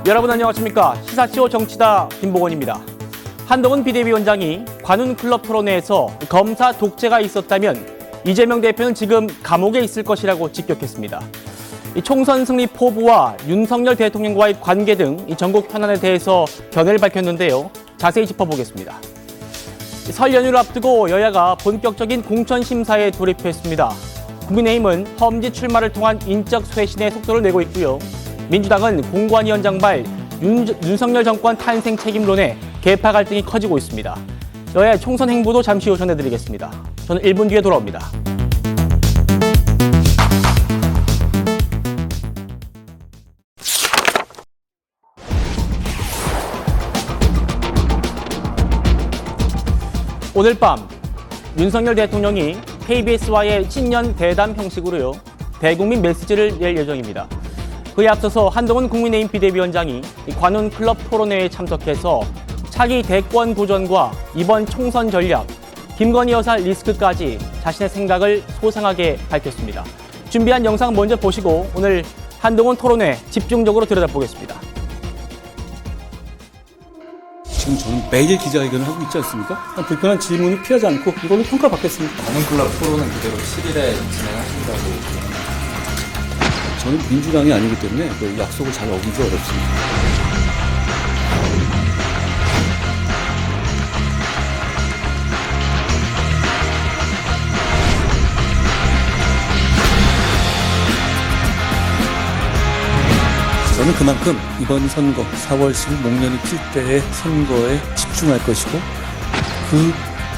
여러분 안녕하십니까? 시사쇼 정치다 김보건입니다. 한동훈 비대위원장이 관훈클럽 토론회에서 검사 독재가 있었다면 이재명 대표는 지금 감옥에 있을 것이라고 직격했습니다. 총선 승리 포부와 윤석열 대통령과의 관계 등 전국 현안에 대해서 견해를 밝혔는데요. 자세히 짚어보겠습니다. 설 연휴를 앞두고 여야가 본격적인 공천 심사에 돌입했습니다. 국민의힘은 험지 출마를 통한 인적 쇄신에 속도를 내고 있고요. 민주당은 공관위원장발 윤석열 정권 탄생 책임론에 계파 갈등이 커지고 있습니다. 여야의 총선 행보도 잠시 후 전해드리겠습니다. 저는 1분 뒤에 돌아옵니다. 오늘 밤 윤석열 대통령이 KBS와의 신년 대담 형식으로요. 대국민 메시지를 낼 예정입니다. 그에 앞서서 한동훈 국민의힘 비대위원장이 관훈클럽 토론회에 참석해서 차기 대권 도전과 이번 총선 전략, 김건희 여사 리스크까지 자신의 생각을 소상하게 밝혔습니다. 준비한 영상 먼저 보시고 오늘 한동훈 토론회 집중적으로 들여다보겠습니다. 지금 저는 매일 기자회견을 하고 있지 않습니까? 불편한 질문을 피하지 않고 이걸로 평가받겠습니다. 관훈클럽 토론은 그대로 10일에 진행하신다고. 저는 민주당이 아니기 때문에 그 약속을 잘 어기기 어렵습니다. 저는 그만큼 이번 선거 4월 10일 목련이 필 때의 선거에 집중할 것이고 그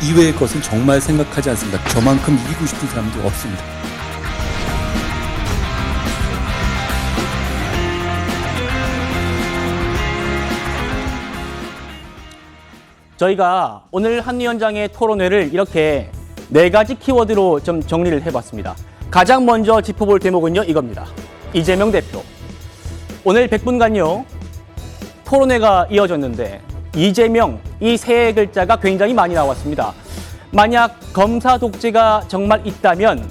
이외의 것은 정말 생각하지 않습니다. 저만큼 이기고 싶은 사람도 없습니다. 저희가 오늘 한 위원장의 토론회를 이렇게 4가지 키워드로 좀 정리를 해봤습니다. 가장 먼저 짚어볼 대목은요, 이겁니다. 이재명 대표. 오늘 100분간요, 토론회가 이어졌는데 이재명, 이 세 글자가 굉장히 많이 나왔습니다. 만약 검사 독재가 정말 있다면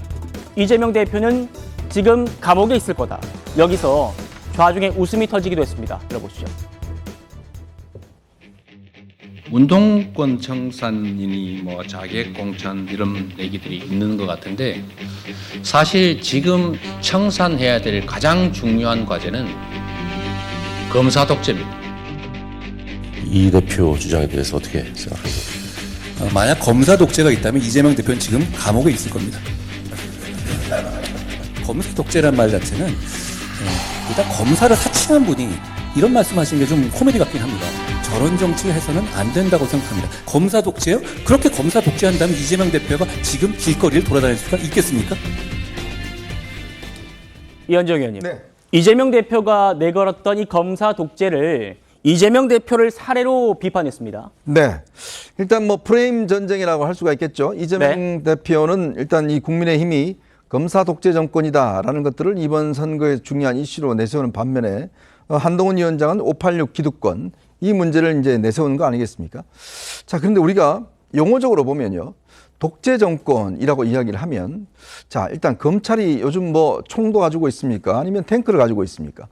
이재명 대표는 지금 감옥에 있을 거다. 여기서 좌중에 웃음이 터지기도 했습니다. 들어보시죠. 운동권 청산이니 뭐 자객 공천 이런 얘기들이 있는 것 같은데 사실 지금 청산해야 될 가장 중요한 과제는 검사 독재입니다. 이 대표 주장에 대해서 어떻게 생각하세요? 만약 검사 독재가 있다면 이재명 대표는 지금 감옥에 있을 겁니다. 검사 독재란 말 자체는 일단 검사를 사칭한 분이 이런 말씀하시는 게 좀 코미디 같긴 합니다. 저런 정치를 해서는 안 된다고 생각합니다. 검사 독재요? 그렇게 검사 독재한다면 이재명 대표가 지금 길거리를 돌아다닐 수가 있겠습니까? 이현정 의원님. 네. 이재명 대표가 내걸었던 이 검사 독재를 이재명 대표를 사례로 비판했습니다. 네. 일단 뭐 프레임 전쟁이라고 할 수가 있겠죠. 이재명 대표는 일단 이 국민의힘이 검사 독재 정권이다라는 것들을 이번 선거의 중요한 이슈로 내세우는 반면에 한동훈 위원장은 586 기득권 이 문제를 이제 내세우는 거 아니겠습니까? 자, 그런데 우리가 용어적으로 보면요. 독재 정권이라고 이야기를 하면 자, 일단 검찰이 요즘 뭐 총도 가지고 있습니까? 아니면 탱크를 가지고 있습니까?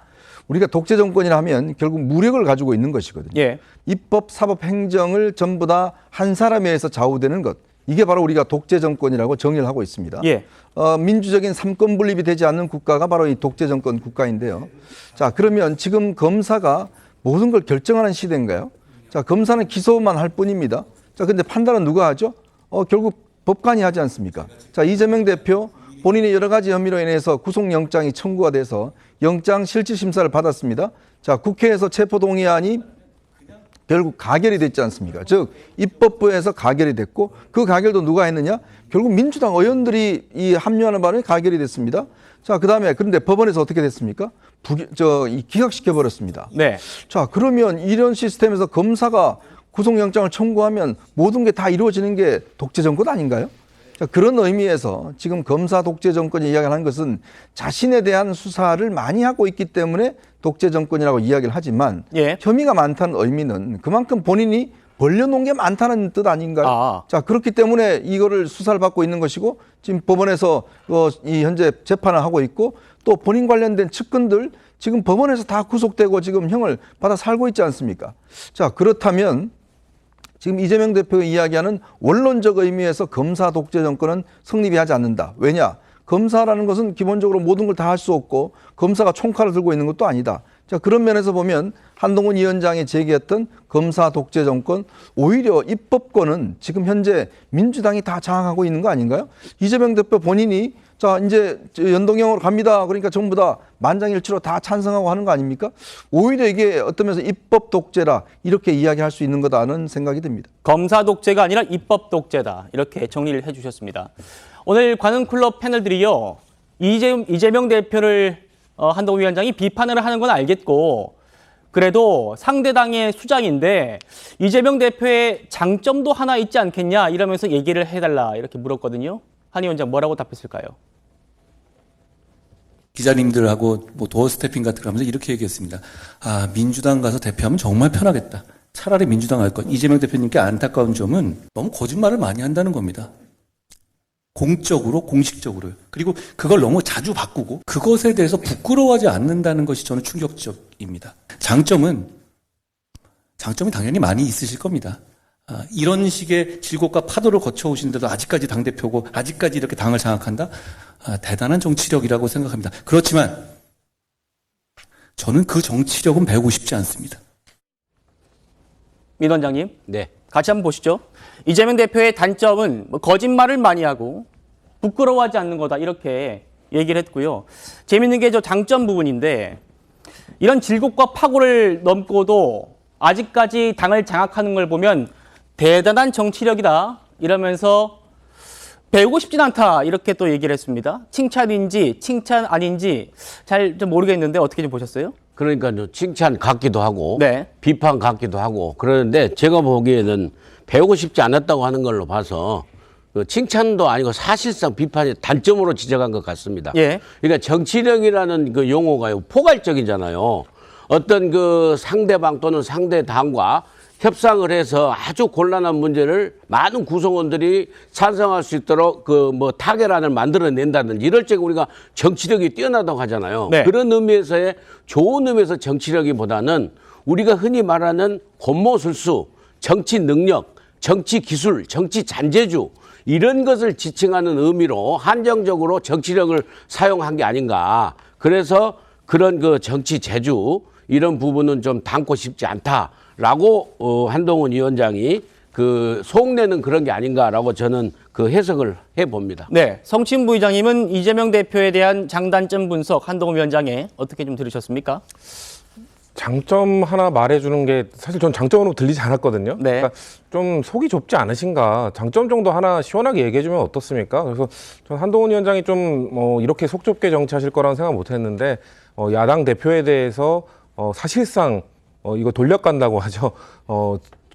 우리가 독재 정권이라 하면 결국 무력을 가지고 있는 것이거든요. 예. 입법, 사법, 행정을 전부 다 한 사람에 의해서 좌우되는 것. 이게 바로 우리가 독재 정권이라고 정의를 하고 있습니다. 예. 민주적인 삼권 분립이 되지 않는 국가가 바로 이 독재 정권 국가인데요. 자, 그러면 지금 검사가 모든 걸 결정하는 시대인가요? 자, 검사는 기소만 할 뿐입니다. 자, 근데 판단은 누가 하죠? 결국 법관이 하지 않습니까? 자, 이재명 대표 본인의 여러 가지 혐의로 인해서 구속영장이 청구가 돼서 영장 실질 심사를 받았습니다. 자, 국회에서 체포동의안이 결국 가결이 됐지 않습니까? 즉 입법부에서 가결이 됐고 그 가결도 누가 했느냐? 결국 민주당 의원들이 이 합류하는 바람에 가결이 됐습니다. 자, 그다음에 그런데 법원에서 어떻게 됐습니까? 기각시켜 버렸습니다. 네. 자, 그러면 이런 시스템에서 검사가 구속영장을 청구하면 모든 게 다 이루어지는 게 독재 정권 아닌가요? 자, 그런 의미에서 지금 검사 독재 정권이 이야기하는 것은 자신에 대한 수사를 많이 하고 있기 때문에 독재 정권이라고 이야기를 하지만 예. 혐의가 많다는 의미는 그만큼 본인이 벌려놓은 게 많다는 뜻 아닌가요? 아. 자, 그렇기 때문에 이거를 수사를 받고 있는 것이고 지금 법원에서 이 현재 재판을 하고 있고 또 본인 관련된 측근들 지금 법원에서 다 구속되고 지금 형을 받아 살고 있지 않습니까? 자, 그렇다면 지금 이재명 대표가 이야기하는 원론적 의미에서 검사 독재 정권은 성립이 하지 않는다. 왜냐? 검사라는 것은 기본적으로 모든 걸 다 할 수 없고 검사가 총칼을 들고 있는 것도 아니다. 자, 그런 면에서 보면 한동훈 위원장이 제기했던 검사 독재 정권, 오히려 입법권은 지금 현재 민주당이 다 장악하고 있는 거 아닌가요? 이재명 대표 본인이 자, 이제 연동형으로 갑니다. 그러니까 전부 다 만장일치로 다 찬성하고 하는 거 아닙니까? 오히려 이게 어떤 면에서 입법 독재라 이렇게 이야기할 수 있는 거다는 생각이 듭니다. 검사 독재가 아니라 입법 독재다. 이렇게 정리를 해주셨습니다. 오늘 관훈클럽 패널들이요. 이재명 대표를 한동훈 위원장이 비판을 하는 건 알겠고 그래도 상대당의 수장인데 이재명 대표의 장점도 하나 있지 않겠냐 이러면서 얘기를 해달라 이렇게 물었거든요. 한 위원장 뭐라고 답했을까요? 기자님들하고 뭐 도어 스태핑 같은 거 하면서 이렇게 얘기했습니다. 아, 민주당 가서 대표하면 정말 편하겠다. 차라리 민주당 할 것. 이재명 대표님께 안타까운 점은 너무 거짓말을 많이 한다는 겁니다. 공적으로, 공식적으로요. 그리고 그걸 너무 자주 바꾸고 그것에 대해서 부끄러워하지 않는다는 것이 저는 충격적입니다. 장점이 당연히 많이 있으실 겁니다. 이런 식의 질곡과 파도를 거쳐오신데도 아직까지 당대표고 아직까지 이렇게 당을 장악한다? 대단한 정치력이라고 생각합니다. 그렇지만 저는 그 정치력은 배우고 싶지 않습니다. 민 원장님. 네. 같이 한번 보시죠. 이재명 대표의 단점은 뭐 거짓말을 많이 하고 부끄러워하지 않는 거다 이렇게 얘기를 했고요. 재밌는 게 저 장점 부분인데 이런 질곡과 파고를 넘고도 아직까지 당을 장악하는 걸 보면 대단한 정치력이다 이러면서 배우고 싶진 않다 이렇게 또 얘기를 했습니다. 칭찬인지 칭찬 아닌지 잘 좀 모르겠는데 어떻게 좀 보셨어요? 그러니까 칭찬 같기도 하고 네. 비판 같기도 하고 그러는데 제가 보기에는 배우고 싶지 않았다고 하는 걸로 봐서 그 칭찬도 아니고 사실상 비판의 단점으로 지적한 것 같습니다. 예. 그러니까 정치력이라는 그 용어가요 포괄적이잖아요. 어떤 그 상대방 또는 상대 당과 협상을 해서 아주 곤란한 문제를 많은 구성원들이 찬성할 수 있도록 그 뭐 타결안을 만들어낸다든지 이럴 적에 우리가 정치력이 뛰어나다고 하잖아요. 네. 그런 의미에서의 좋은 의미에서 정치력이보다는 우리가 흔히 말하는 권모술수, 정치 능력, 정치 기술, 정치 잔재주 이런 것을 지칭하는 의미로 한정적으로 정치력을 사용한 게 아닌가. 그래서 그런 그 정치 재주 이런 부분은 좀 담고 싶지 않다라고 한동훈 위원장이 그 속내는 그런 게 아닌가라고 저는 그 해석을 해봅니다. 네, 성친 부의장님은 이재명 대표에 대한 장단점 분석 한동훈 위원장의 어떻게 좀 들으셨습니까? 장점 하나 말해주는 게 사실 전 장점으로 들리지 않았거든요. 네. 그러니까 좀 속이 좁지 않으신가. 장점 정도 하나 시원하게 얘기해주면 어떻습니까? 그래서 전 한동훈 위원장이 좀 이렇게 속 좁게 정치하실 거라는 생각 못했는데 야당 대표에 대해서 사실상 이거 돌려간다고 하죠.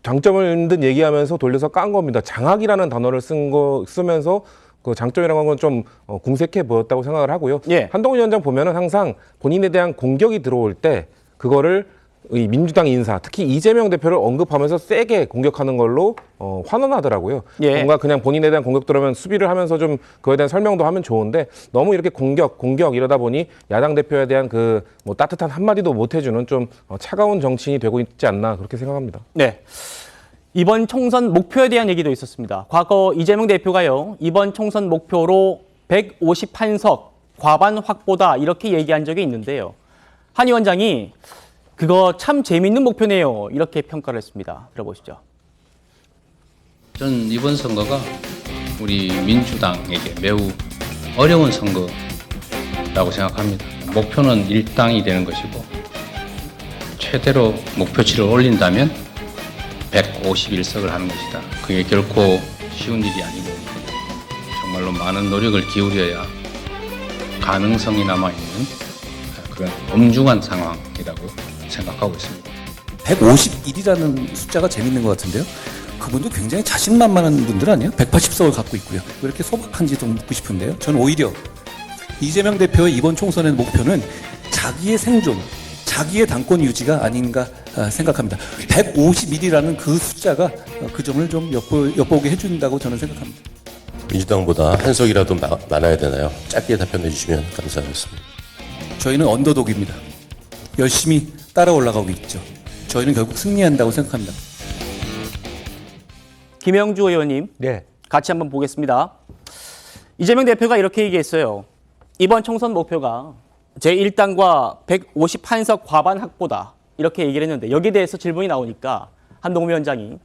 장점을 든 얘기하면서 돌려서 깐 겁니다. 장악이라는 단어를 쓰면서 그 장점이라는 건 좀 궁색해 보였다고 생각을 하고요. 예. 한동훈 위원장 보면은 항상 본인에 대한 공격이 들어올 때 그거를 이 민주당 인사, 특히 이재명 대표를 언급하면서 세게 공격하는 걸로 환원하더라고요. 예. 뭔가 그냥 본인에 대한 공격 들어오면 수비를 하면서 좀 그거에 대한 설명도 하면 좋은데 너무 이렇게 공격 이러다 보니 야당 대표에 대한 그 뭐 따뜻한 한마디도 못 해주는 좀 차가운 정치인이 되고 있지 않나 그렇게 생각합니다. 네. 이번 총선 목표에 대한 얘기도 있었습니다. 과거 이재명 대표가요, 이번 총선 목표로 151석 과반 확보다 이렇게 얘기한 적이 있는데요. 한 위원장이 그거 참 재밌는 목표네요. 이렇게 평가를 했습니다. 들어보시죠. 저는 이번 선거가 우리 민주당에게 매우 어려운 선거라고 생각합니다. 목표는 일당이 되는 것이고 최대로 목표치를 올린다면 151석을 하는 것이다. 그게 결코 쉬운 일이 아니고 정말로 많은 노력을 기울여야 가능성이 남아있는 그런 엄중한 상황이라고 생각하고 있습니다. 151이라는 숫자가 재밌는 것 같은데요. 그분도 굉장히 자신만만한 분들 아니에요? 180석을 갖고 있고요. 왜 이렇게 소박한지도 묻고 싶은데요. 저는 오히려 이재명 대표의 이번 총선의 목표는 자기의 생존, 자기의 당권 유지가 아닌가 생각합니다. 151이라는 그 숫자가 그 점을 좀 엿보게 해준다고 저는 생각합니다. 민주당보다 한 석이라도 많아야 되나요? 짧게 답변해 주시면 감사하겠습니다. 저희는 언더독입니다. 열심히 따라 올라가고 있죠. 저희는 결국 승리한다고 생각합니다. 김영주 의원님, 네. 같이 한번 보겠습니다. 이재명 대표가 이렇게 얘기했어요. 이번 총선 목표가 제1당과 151석 과반 확보다 이렇게 얘기를 했는데 여기에 대해서 질문이 나오니까 한동훈 위원장이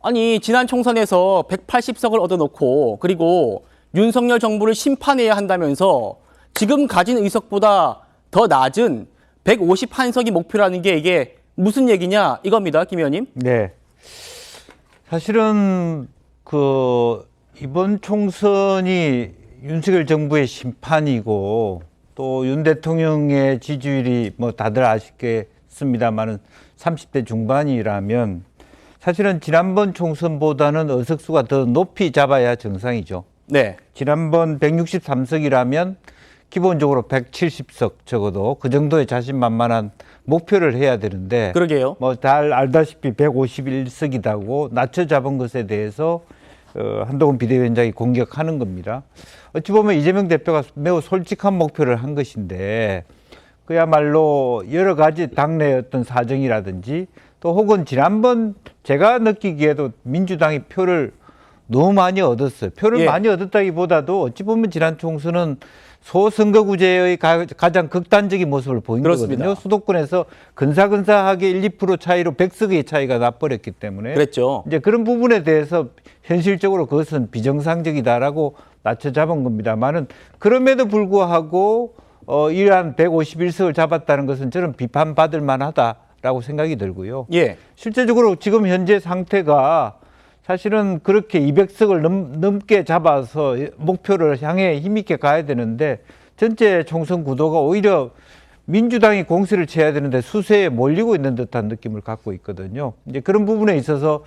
아니 지난 총선에서 180석을 얻어놓고 그리고 윤석열 정부를 심판해야 한다면서 지금 가진 의석보다 더 낮은 151석이 목표라는 게 이게 무슨 얘기냐 이겁니다. 김 의원님. 네. 사실은 이번 총선이 윤석열 정부의 심판이고 또 윤 대통령의 지지율이 뭐 다들 아시겠습니다만은 30대 중반이라면 사실은 지난번 총선보다는 의석수가 더 높이 잡아야 정상이죠. 네. 지난번 163석이라면 기본적으로 170석 적어도 그 정도의 자신만만한 목표를 해야 되는데 그러게요. 뭐 잘 알다시피 151석이다고 낮춰 잡은 것에 대해서 한동훈 비대위원장이 공격하는 겁니다. 어찌 보면 이재명 대표가 매우 솔직한 목표를 한 것인데 그야말로 여러 가지 당내 어떤 사정이라든지 또 혹은 지난번 제가 느끼기에도 민주당이 표를 너무 많이 얻었어요. 표를 많이 얻었다기보다도 어찌 보면 지난 총선은 소선거구제의 가장 극단적인 모습을 보인 그렇습니다. 거거든요. 수도권에서 근사근사하게 1, 2% 차이로 100석의 차이가 나버렸기 때문에 그랬죠. 이제 그런 부분에 대해서 현실적으로 그것은 비정상적이다라고 낮춰 잡은 겁니다만은 그럼에도 불구하고 이러한 151석을 잡았다는 것은 저는 비판받을 만하다라고 생각이 들고요. 예. 실제적으로 지금 현재 상태가 사실은 그렇게 200석을 넘게 잡아서 목표를 향해 힘있게 가야 되는데 전체 총선 구도가 오히려 민주당이 공세를 쳐야 되는데 수세에 몰리고 있는 듯한 느낌을 갖고 있거든요. 이제 그런 부분에 있어서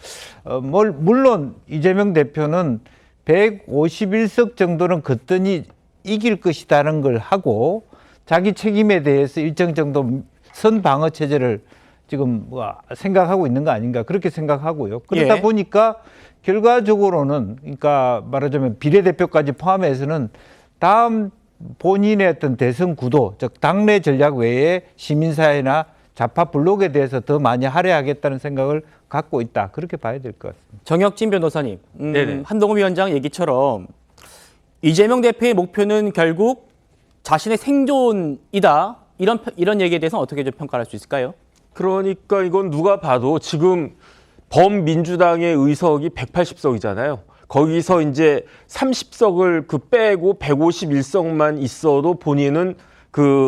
물론 이재명 대표는 151석 정도는 거뜬히 이길 것이라는 걸 하고 자기 책임에 대해서 일정 정도 선방어 체제를 지금 생각하고 있는 거 아닌가 그렇게 생각하고요. 그러다 보니까 결과적으로는 그러니까 말하자면 비례대표까지 포함해서는 다음 본인의 어떤 대선 구도 즉 당내 전략 외에 시민사회나 좌파 블록에 대해서 더 많이 할애하겠다는 생각을 갖고 있다. 그렇게 봐야 될 것 같습니다. 정혁진 변호사님, 한동훈 위원장 얘기처럼 이재명 대표의 목표는 결국 자신의 생존이다. 이런 얘기에 대해서는 어떻게 좀 평가할 수 있을까요? 그러니까 이건 누가 봐도 지금 범민주당의 의석이 180석이잖아요. 거기서 이제 30석을 빼고 151석만 있어도 본인은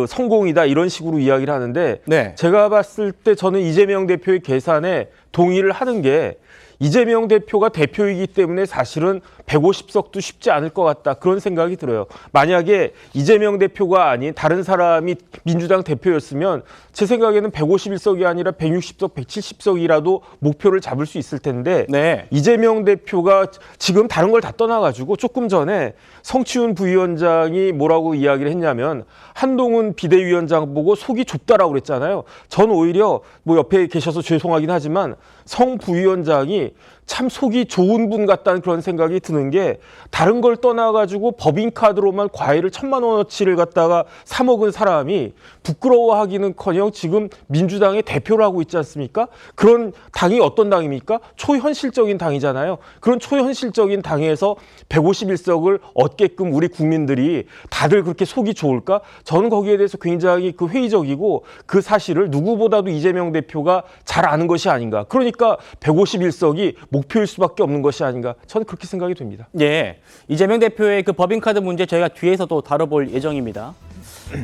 성공이다 이런 식으로 이야기를 하는데 네. 제가 봤을 때 저는 이재명 대표의 계산에 동의를 하는 게 이재명 대표가 대표이기 때문에 사실은 150석도 쉽지 않을 것 같다. 그런 생각이 들어요. 만약에 이재명 대표가 아닌 다른 사람이 민주당 대표였으면 제 생각에는 151석이 아니라 160석, 170석이라도 목표를 잡을 수 있을 텐데 네. 이재명 대표가 지금 다른 걸 다 떠나가지고 조금 전에 성치훈 부위원장이 뭐라고 이야기를 했냐면 한동훈 비대위원장 보고 속이 좁다라고 그랬잖아요. 전 오히려 옆에 계셔서 죄송하긴 하지만 성 부위원장이 참 속이 좋은 분 같다는 그런 생각이 드는 게 다른 걸 떠나가지고 법인카드로만 과일을 1,000만 원어치를 갖다가 사 먹은 사람이 부끄러워하기는커녕 지금 민주당의 대표를 하고 있지 않습니까? 그런 당이 어떤 당입니까? 초현실적인 당이잖아요. 그런 초현실적인 당에서 151석을 얻게끔 우리 국민들이 다들 그렇게 속이 좋을까? 저는 거기에 대해서 굉장히 회의적이고 그 사실을 누구보다도 이재명 대표가 잘 아는 것이 아닌가. 그러니까 151석이 목표일 수밖에 없는 것이 아닌가. 저는 그렇게 생각이 됩니다. 예. 이재명 대표의 법인카드 문제 저희가 뒤에서도 다뤄볼 예정입니다.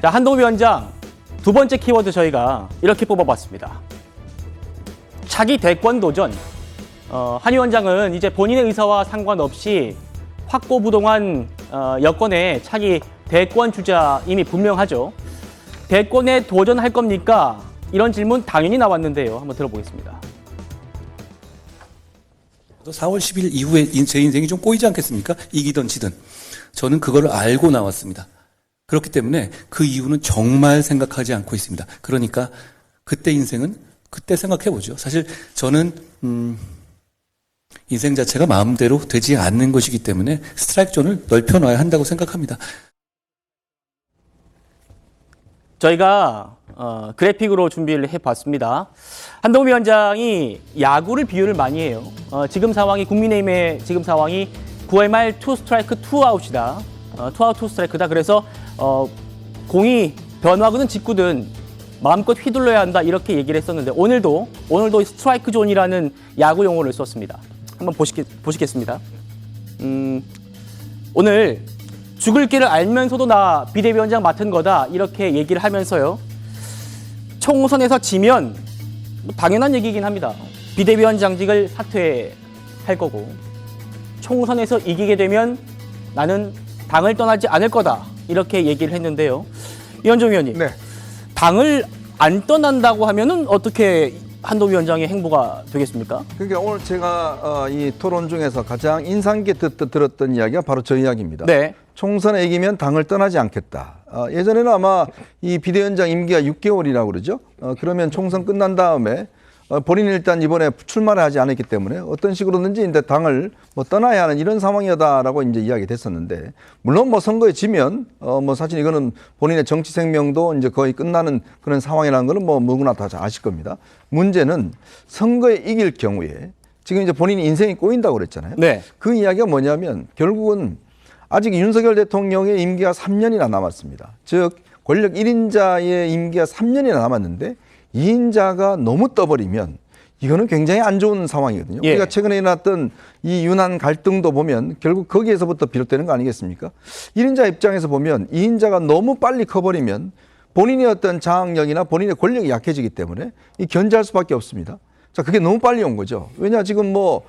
자, 한동훈 위원장 두 번째 키워드 저희가 이렇게 뽑아봤습니다. 차기 대권 도전. 한 위원장은 이제 본인의 의사와 상관없이 확고부동한 여권의 차기 대권 주자 이미 분명하죠. 대권에 도전할 겁니까? 이런 질문 당연히 나왔는데요. 한번 들어보겠습니다. 4월 10일 이후에 제 인생이 좀 꼬이지 않겠습니까? 이기든 지든. 저는 그걸 알고 나왔습니다. 그렇기 때문에 그 이유는 정말 생각하지 않고 있습니다. 그러니까 그때 인생은 그때 생각해보죠. 사실 저는 인생 자체가 마음대로 되지 않는 것이기 때문에 스트라이크 존을 넓혀놔야 한다고 생각합니다. 저희가 그래픽으로 준비를 해봤습니다. 한동훈 위원장이 야구를 비유를 많이 해요. 지금 상황이 국민의힘의 지금 상황이 9회 말 2스트라이크 2아웃이다. 2아웃 2스트라이크다. 그래서 공이 변화구든 직구든 마음껏 휘둘러야 한다 이렇게 얘기를 했었는데 오늘도 스트라이크 존이라는 야구 용어를 썼습니다. 한번 보시겠습니다. 오늘 죽을 길을 알면서도 나 비대위원장 맡은 거다 이렇게 얘기를 하면서요. 총선에서 지면 당연한 얘기긴 합니다. 비대위원장직을 사퇴할 거고 총선에서 이기게 되면 나는 당을 떠나지 않을 거다 이렇게 얘기를 했는데요. 이현종 위원님, 네. 당을 안 떠난다고 하면은 어떻게 한동훈 위원장의 행보가 되겠습니까? 그러니까 오늘 제가 이 토론 중에서 가장 인상 깊게 들었던 이야기가 바로 저 이야기입니다. 네. 총선에 이기면 당을 떠나지 않겠다. 예전에는 아마 이 비대위원장 임기가 6개월이라고 그러죠. 그러면 총선 끝난 다음에 본인이 일단 이번에 출마를 하지 않았기 때문에 어떤 식으로든지 이제 당을 뭐 떠나야 하는 이런 상황이다라고 이제 이야기 됐었는데 물론 뭐 선거에 지면 뭐 사실 이거는 본인의 정치 생명도 이제 거의 끝나는 그런 상황이라는 거는 뭐 누구나 다 아실 겁니다. 문제는 선거에 이길 경우에 지금 이제 본인이 인생이 꼬인다고 그랬잖아요. 네. 그 이야기가 뭐냐면 결국은 아직 윤석열 대통령의 임기가 3년이나 남았습니다. 즉 권력 1인자의 임기가 3년이나 남았는데 2인자가 너무 떠버리면 이거는 굉장히 안 좋은 상황이거든요. 예. 우리가 최근에 일어났던 이 윤한 갈등도 보면 결국 거기에서부터 비롯되는 거 아니겠습니까? 1인자 입장에서 보면 2인자가 너무 빨리 커버리면 본인의 어떤 장악력이나 본인의 권력이 약해지기 때문에 이 견제할 수밖에 없습니다. 자, 그게 너무 빨리 온 거죠. 왜냐 지금 뭐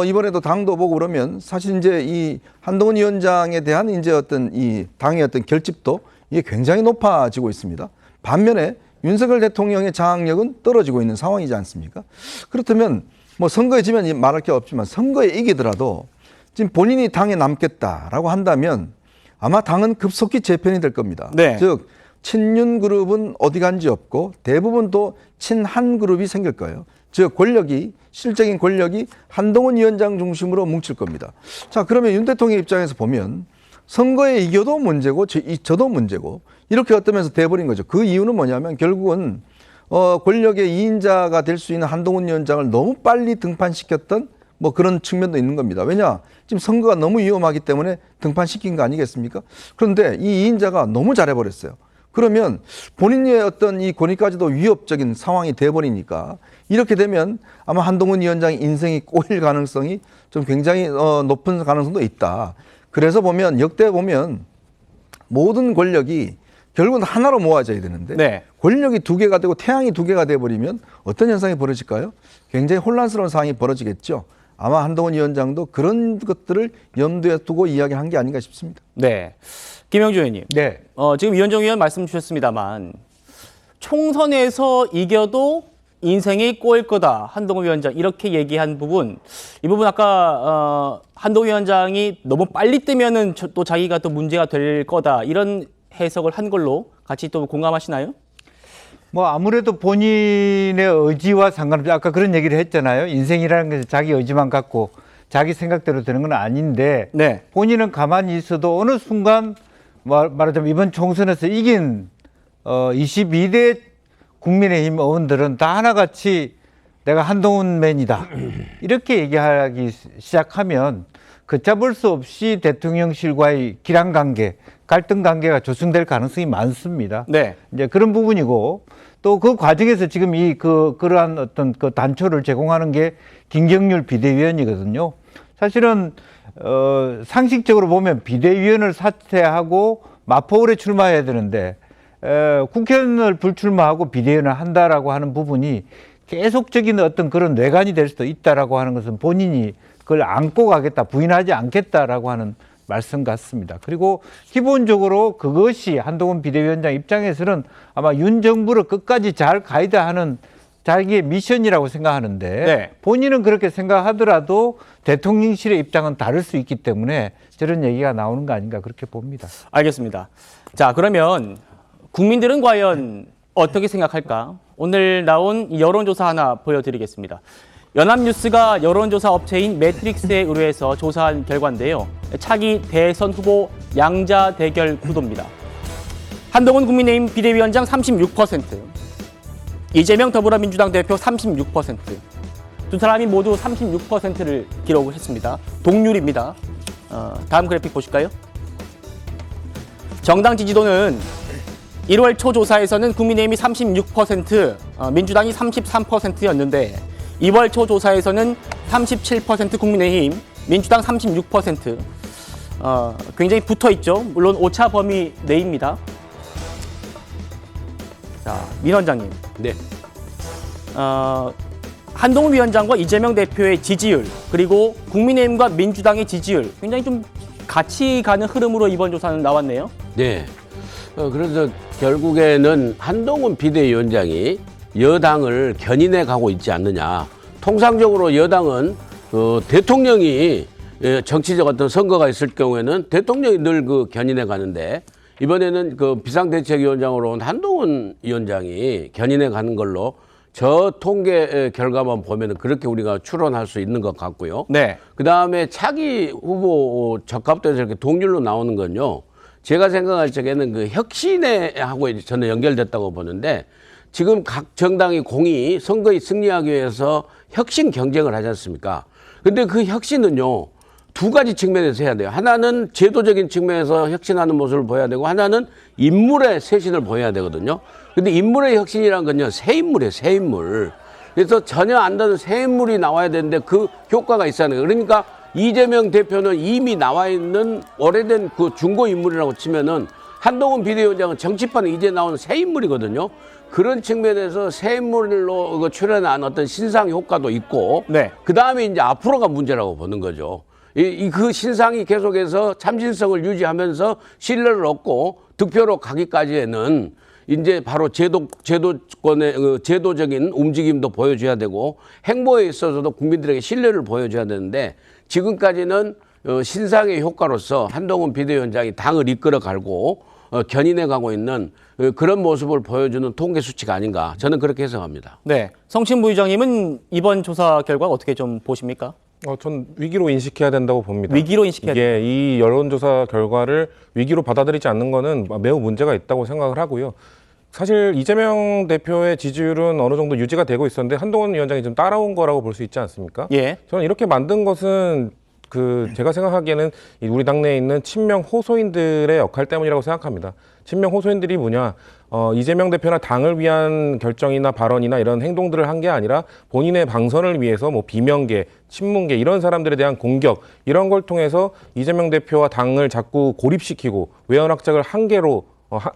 이번에도 당도 보고 그러면 사실 이제 이 한동훈 위원장에 대한 이제 어떤 이 당의 어떤 결집도 이게 굉장히 높아지고 있습니다. 반면에 윤석열 대통령의 장악력은 떨어지고 있는 상황이지 않습니까? 그렇다면 뭐 선거에 지면 말할 게 없지만 선거에 이기더라도 지금 본인이 당에 남겠다라고 한다면 아마 당은 급속히 재편이 될 겁니다. 네. 즉 친윤 그룹은 어디 간지 없고 대부분 또 친한 그룹이 생길 거예요. 즉 권력이 실적인 권력이 한동훈 위원장 중심으로 뭉칠 겁니다. 자, 그러면 윤 대통령 입장에서 보면 선거에 이겨도 문제고 저도 문제고 이렇게 어떠면서 돼버린 거죠. 그 이유는 뭐냐면 결국은 권력의 2인자가 될 수 있는 한동훈 위원장을 너무 빨리 등판시켰던 뭐 그런 측면도 있는 겁니다. 왜냐? 지금 선거가 너무 위험하기 때문에 등판시킨 거 아니겠습니까? 그런데 이 2인자가 너무 잘해버렸어요. 그러면 본인의 어떤 이 권위까지도 위협적인 상황이 돼버리니까 이렇게 되면 아마 한동훈 위원장의 인생이 꼬일 가능성이 좀 굉장히 높은 가능성도 있다. 그래서 보면 역대 보면 모든 권력이 결국은 하나로 모아져야 되는데 네. 권력이 두 개가 되고 태양이 두 개가 돼버리면 어떤 현상이 벌어질까요? 굉장히 혼란스러운 상황이 벌어지겠죠. 아마 한동훈 위원장도 그런 것들을 염두에 두고 이야기한 게 아닌가 싶습니다. 네. 김영주 의원님. 네. 지금 이현정 의원 말씀 주셨습니다만 총선에서 이겨도 인생이 꼬일 거다. 한동훈 위원장 이렇게 얘기한 부분 이 부분 아까 한동훈 위원장이 너무 빨리 뜨면은 또 자기가 또 문제가 될 거다. 이런 해석을 한 걸로 같이 또 공감하시나요? 뭐 아무래도 본인의 의지와 상관없이 아까 그런 얘기를 했잖아요. 인생이라는 것은 자기 의지만 갖고 자기 생각대로 되는 건 아닌데 네. 본인은 가만히 있어도 어느 순간 말하자면 이번 총선에서 이긴 22대 국민의힘 의원들은 다 하나같이 내가 한동훈맨이다 이렇게 얘기하기 시작하면 걷잡을 수 없이 대통령실과의 기란관계, 갈등 관계가 조성될 가능성이 많습니다. 네. 이제 그런 부분이고 또 그 과정에서 지금 그러한 어떤 그 단초를 제공하는 게 김경률 비대위원이거든요. 사실은 상식적으로 보면 비대위원을 사퇴하고 마포울에 출마해야 되는데 국회의원을 불출마하고 비대위원을 한다라고 하는 부분이 계속적인 어떤 그런 뇌관이 될 수도 있다라고 하는 것은 본인이 그걸 안고 가겠다, 부인하지 않겠다라고 하는 말씀 같습니다. 그리고 기본적으로 그것이 한동훈 비대위원장 입장에서는 아마 윤 정부를 끝까지 잘 가이드하는 자기의 미션이라고 생각하는데 네. 본인은 그렇게 생각하더라도 대통령실의 입장은 다를 수 있기 때문에 저런 얘기가 나오는 거 아닌가 그렇게 봅니다. 알겠습니다. 자, 그러면 국민들은 과연 어떻게 생각할까? 오늘 나온 이 여론조사 하나 보여드리겠습니다. 연합뉴스가 여론조사 업체인 매트릭스에 의뢰해서 조사한 결과인데요. 차기 대선 후보 양자 대결 구도입니다. 한동훈 국민의힘 비대위원장 36%, 이재명 더불어민주당 대표 36%, 두 사람이 모두 36%를 기록을 했습니다. 동률입니다. 다음 그래픽 보실까요? 정당 지지도는 1월 초 조사에서는 국민의힘이 36%, 민주당이 33%였는데 2월 초 조사에서는 37% 국민의힘, 민주당 36%. 굉장히 붙어 있죠. 물론 오차 범위 내입니다. 자, 민 원장님. 네. 한동훈 위원장과 이재명 대표의 지지율, 그리고 국민의힘과 민주당의 지지율, 굉장히 좀 같이 가는 흐름으로 이번 조사는 나왔네요. 네. 그래서 결국에는 한동훈 비대위원장이 여당을 견인해 가고 있지 않느냐. 통상적으로 여당은 대통령이 정치적 어떤 선거가 있을 경우에는 대통령이 늘 그 견인해 가는데 이번에는 그 비상대책위원장으로 온 한동훈 위원장이 견인해 가는 걸로 저 통계 결과만 보면은 그렇게 우리가 추론할 수 있는 것 같고요. 네. 그 다음에 차기 후보 적합도에서 이렇게 동률로 나오는 건요. 제가 생각할 적에는 그 혁신하고 저는 연결됐다고 보는데 지금 각 정당이 공이 선거에 승리하기 위해서 혁신 경쟁을 하지 않습니까? 근데 그 혁신은요. 두 가지 측면에서 해야 돼요. 하나는 제도적인 측면에서 혁신하는 모습을 보여야 되고 하나는 인물의 쇄신을 보여야 되거든요. 근데 인물의 혁신이란 건요. 새 인물이에요. 새 인물. 그래서 전혀 안 다른 새 인물이 나와야 되는데 그 효과가 있어야 돼요. 그러니까 이재명 대표는 이미 나와 있는 오래된 그 중고 인물이라고 치면은 한동훈 비대위원장은 정치판에 이제 나오는 새 인물이거든요. 그런 측면에서 새 인물로 출연한 어떤 신상 효과도 있고, 네. 그 다음에 이제 앞으로가 문제라고 보는 거죠. 그 신상이 계속해서 참신성을 유지하면서 신뢰를 얻고 득표로 가기까지에는 이제 바로 제도권의 제도적인 움직임도 보여줘야 되고 행보에 있어서도 국민들에게 신뢰를 보여줘야 되는데 지금까지는 신상의 효과로서 한동훈 비대위원장이 당을 이끌어 가고 견인해 가고 있는 그런 모습을 보여주는 통계 수치가 아닌가 저는 그렇게 해석합니다. 네. 성신 부의장님은 이번 조사 결과 어떻게 좀 보십니까? 전 위기로 인식해야 된다고 봅니다. 위기로 인식해야 이게 이 여론조사 결과를 위기로 받아들이지 않는 거는 매우 문제가 있다고 생각을 하고요. 사실 이재명 대표의 지지율은 어느 정도 유지가 되고 있었는데 한동훈 위원장이 좀 따라온 거라고 볼 수 있지 않습니까? 예. 저는 이렇게 만든 것은 제가 생각하기에는 우리 당내에 있는 친명 호소인들의 역할 때문이라고 생각합니다. 친명 호소인들이 뭐냐? 이재명 대표나 당을 위한 결정이나 발언이나 이런 행동들을 한 게 아니라 본인의 방선을 위해서 뭐 비명계, 친문계 이런 사람들에 대한 공격 이런 걸 통해서 이재명 대표와 당을 자꾸 고립시키고 외연확장을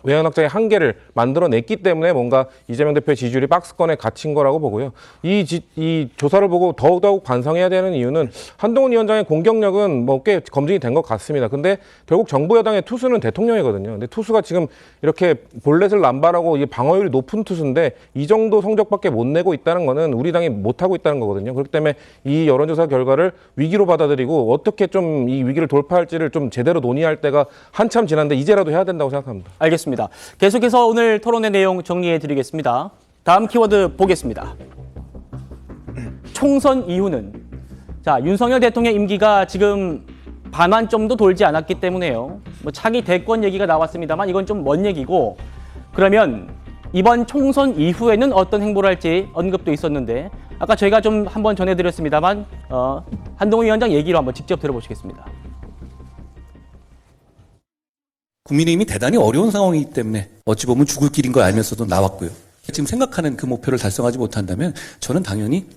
외연확장의 한계를 만들어냈기 때문에 뭔가 이재명 대표의 지지율이 박스권에 갇힌 거라고 보고요. 이 조사를 보고 더욱 반성해야 되는 이유는 한동훈 위원장의 공격력은 뭐 꽤 검증이 된 것 같습니다. 근데 결국 정부 여당의 투수는 대통령이거든요. 근데 투수가 지금 이렇게 볼넷을 남발하고 이게 방어율이 높은 투수인데 이 정도 성적밖에 못 내고 있다는 거는 우리 당이 못하고 있다는 거거든요. 그렇기 때문에 이 여론조사 결과를 위기로 받아들이고 어떻게 좀 이 위기를 돌파할지를 좀 제대로 논의할 때가 한참 지났는데 이제라도 해야 된다고 생각합니다. 알겠습니다. 계속해서 오늘 토론의 내용 정리해 드리겠습니다. 다음 키워드 보겠습니다. 총선 이후는 자, 윤석열 대통령 임기가 지금 반환점도 돌지 않았기 때문에요. 뭐 차기 대권 얘기가 나왔습니다만 이건 좀 먼 얘기고 그러면 이번 총선 이후에는 어떤 행보를 할지 언급도 있었는데 아까 저희가 좀 한번 전해드렸습니다만 한동훈 위원장 얘기로 한번 직접 들어보시겠습니다. 국민의힘이 대단히 어려운 상황이기 때문에 어찌 보면 죽을 길인 걸 알면서도 나왔고요. 지금 생각하는 그 목표를 달성하지 못한다면 저는 당연히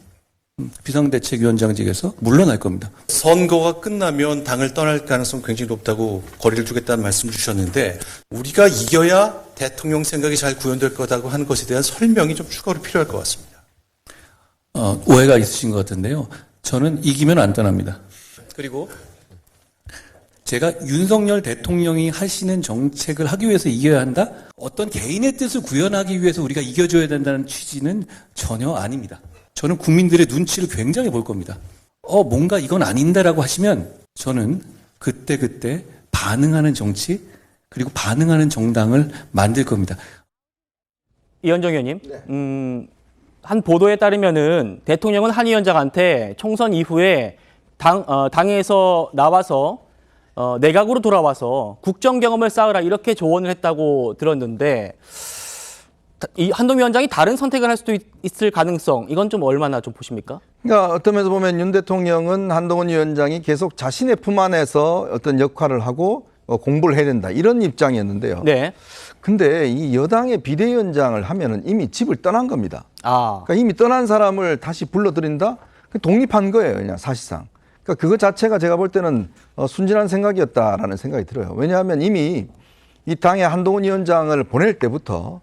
비상대책위원장직에서 물러날 겁니다. 선거가 끝나면 당을 떠날 가능성이 굉장히 높다고 거리를 두겠다는 말씀을 주셨는데 우리가 이겨야 대통령 생각이 잘 구현될 거다고 하는 것에 대한 설명이 좀 추가로 필요할 것 같습니다. 오해가 있으신 것 같은데요. 저는 이기면 안 떠납니다. 그리고 제가 윤석열 대통령이 하시는 정책을 하기 위해서 이겨야 한다? 어떤 개인의 뜻을 구현하기 위해서 우리가 이겨줘야 된다는 취지는 전혀 아닙니다. 저는 국민들의 눈치를 굉장히 볼 겁니다. 뭔가 이건 아닌데라고 하시면 저는 그때 반응하는 정치 그리고 반응하는 정당을 만들 겁니다. 이현정 의원님, 한 보도에 따르면은 대통령은 한 위원장한테 총선 이후에 당에서 나와서 내각으로 돌아와서 국정 경험을 쌓으라 이렇게 조언을 했다고 들었는데 이 한동훈 위원장이 다른 선택을 할 수도 있을 가능성 이건 좀 얼마나 좀 보십니까? 그러니까 어떤 면에서 보면 윤 대통령은 한동훈 위원장이 계속 자신의 품 안에서 어떤 역할을 하고 공부를 해야 된다 이런 입장이었는데요. 네. 근데 이 여당의 비대위원장을 하면은 이미 집을 떠난 겁니다. 그러니까 이미 떠난 사람을 다시 불러들인다? 독립한 거예요, 그냥 사실상. 그러니까 그거 자체가 제가 볼 때는 순진한 생각이었다라는 생각이 들어요. 왜냐하면 이미 이 당의 한동훈 위원장을 보낼 때부터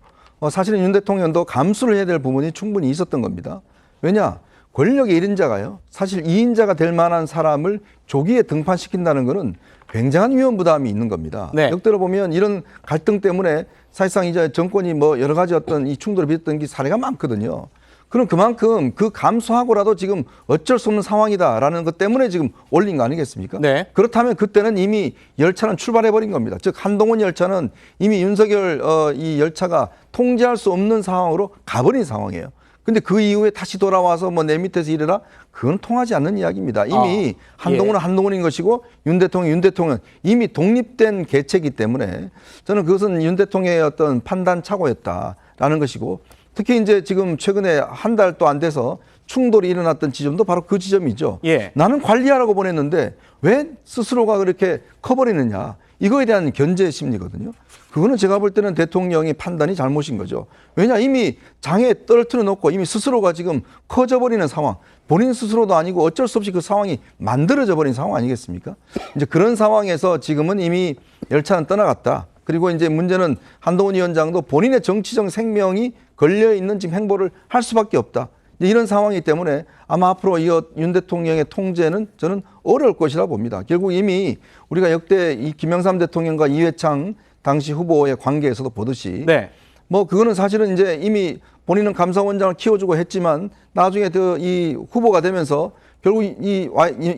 사실은 윤 대통령도 감수를 해야 될 부분이 충분히 있었던 겁니다. 왜냐? 권력의 1인자가요. 사실 2인자가 될 만한 사람을 조기에 등판시킨다는 것은 굉장한 위험 부담이 있는 겁니다. 네. 역대로 보면 이런 갈등 때문에 사실상 이제 정권이 뭐 여러 가지 어떤 이 충돌을 빚었던 게 사례가 많거든요. 그럼 그만큼 그 감수하고라도 지금 어쩔 수 없는 상황이다라는 것 때문에 지금 올린 거 아니겠습니까? 네. 그렇다면 그때는 이미 열차는 출발해버린 겁니다. 즉 한동훈 열차는 이미 윤석열 이 열차가 통제할 수 없는 상황으로 가버린 상황이에요. 근데 그 이후에 다시 돌아와서 뭐 내 밑에서 일해라? 그건 통하지 않는 이야기입니다. 이미 한동훈은 한동훈인 것이고 윤 대통령은 이미 독립된 개체이기 때문에 저는 그것은 윤 대통령의 어떤 판단 착오였다라는 것이고 특히 이제 지금 최근에 한 달도 안 돼서 충돌이 일어났던 지점도 바로 그 지점이죠. 예. 나는 관리하라고 보냈는데 왜 스스로가 그렇게 커버리느냐. 이거에 대한 견제 심리거든요. 그거는 제가 볼 때는 대통령의 판단이 잘못인 거죠. 왜냐 이미 장에 떨어뜨려 놓고 이미 스스로가 지금 커져버리는 상황. 본인 스스로도 아니고 어쩔 수 없이 그 상황이 만들어져 버린 상황 아니겠습니까? 이제 그런 상황에서 지금은 이미 열차는 떠나갔다. 그리고 이제 문제는 한동훈 위원장도 본인의 정치적 생명이 걸려있는 지금 행보를 할 수밖에 없다. 이런 상황이기 때문에 아마 앞으로 이 윤 대통령의 통제는 저는 어려울 것이라 봅니다. 결국 이미 우리가 역대 이 김영삼 대통령과 이회창 당시 후보의 관계에서도 보듯이 네. 뭐 그거는 사실은 이제 이미 본인은 감사원장을 키워주고 했지만 나중에 이 후보가 되면서 결국 이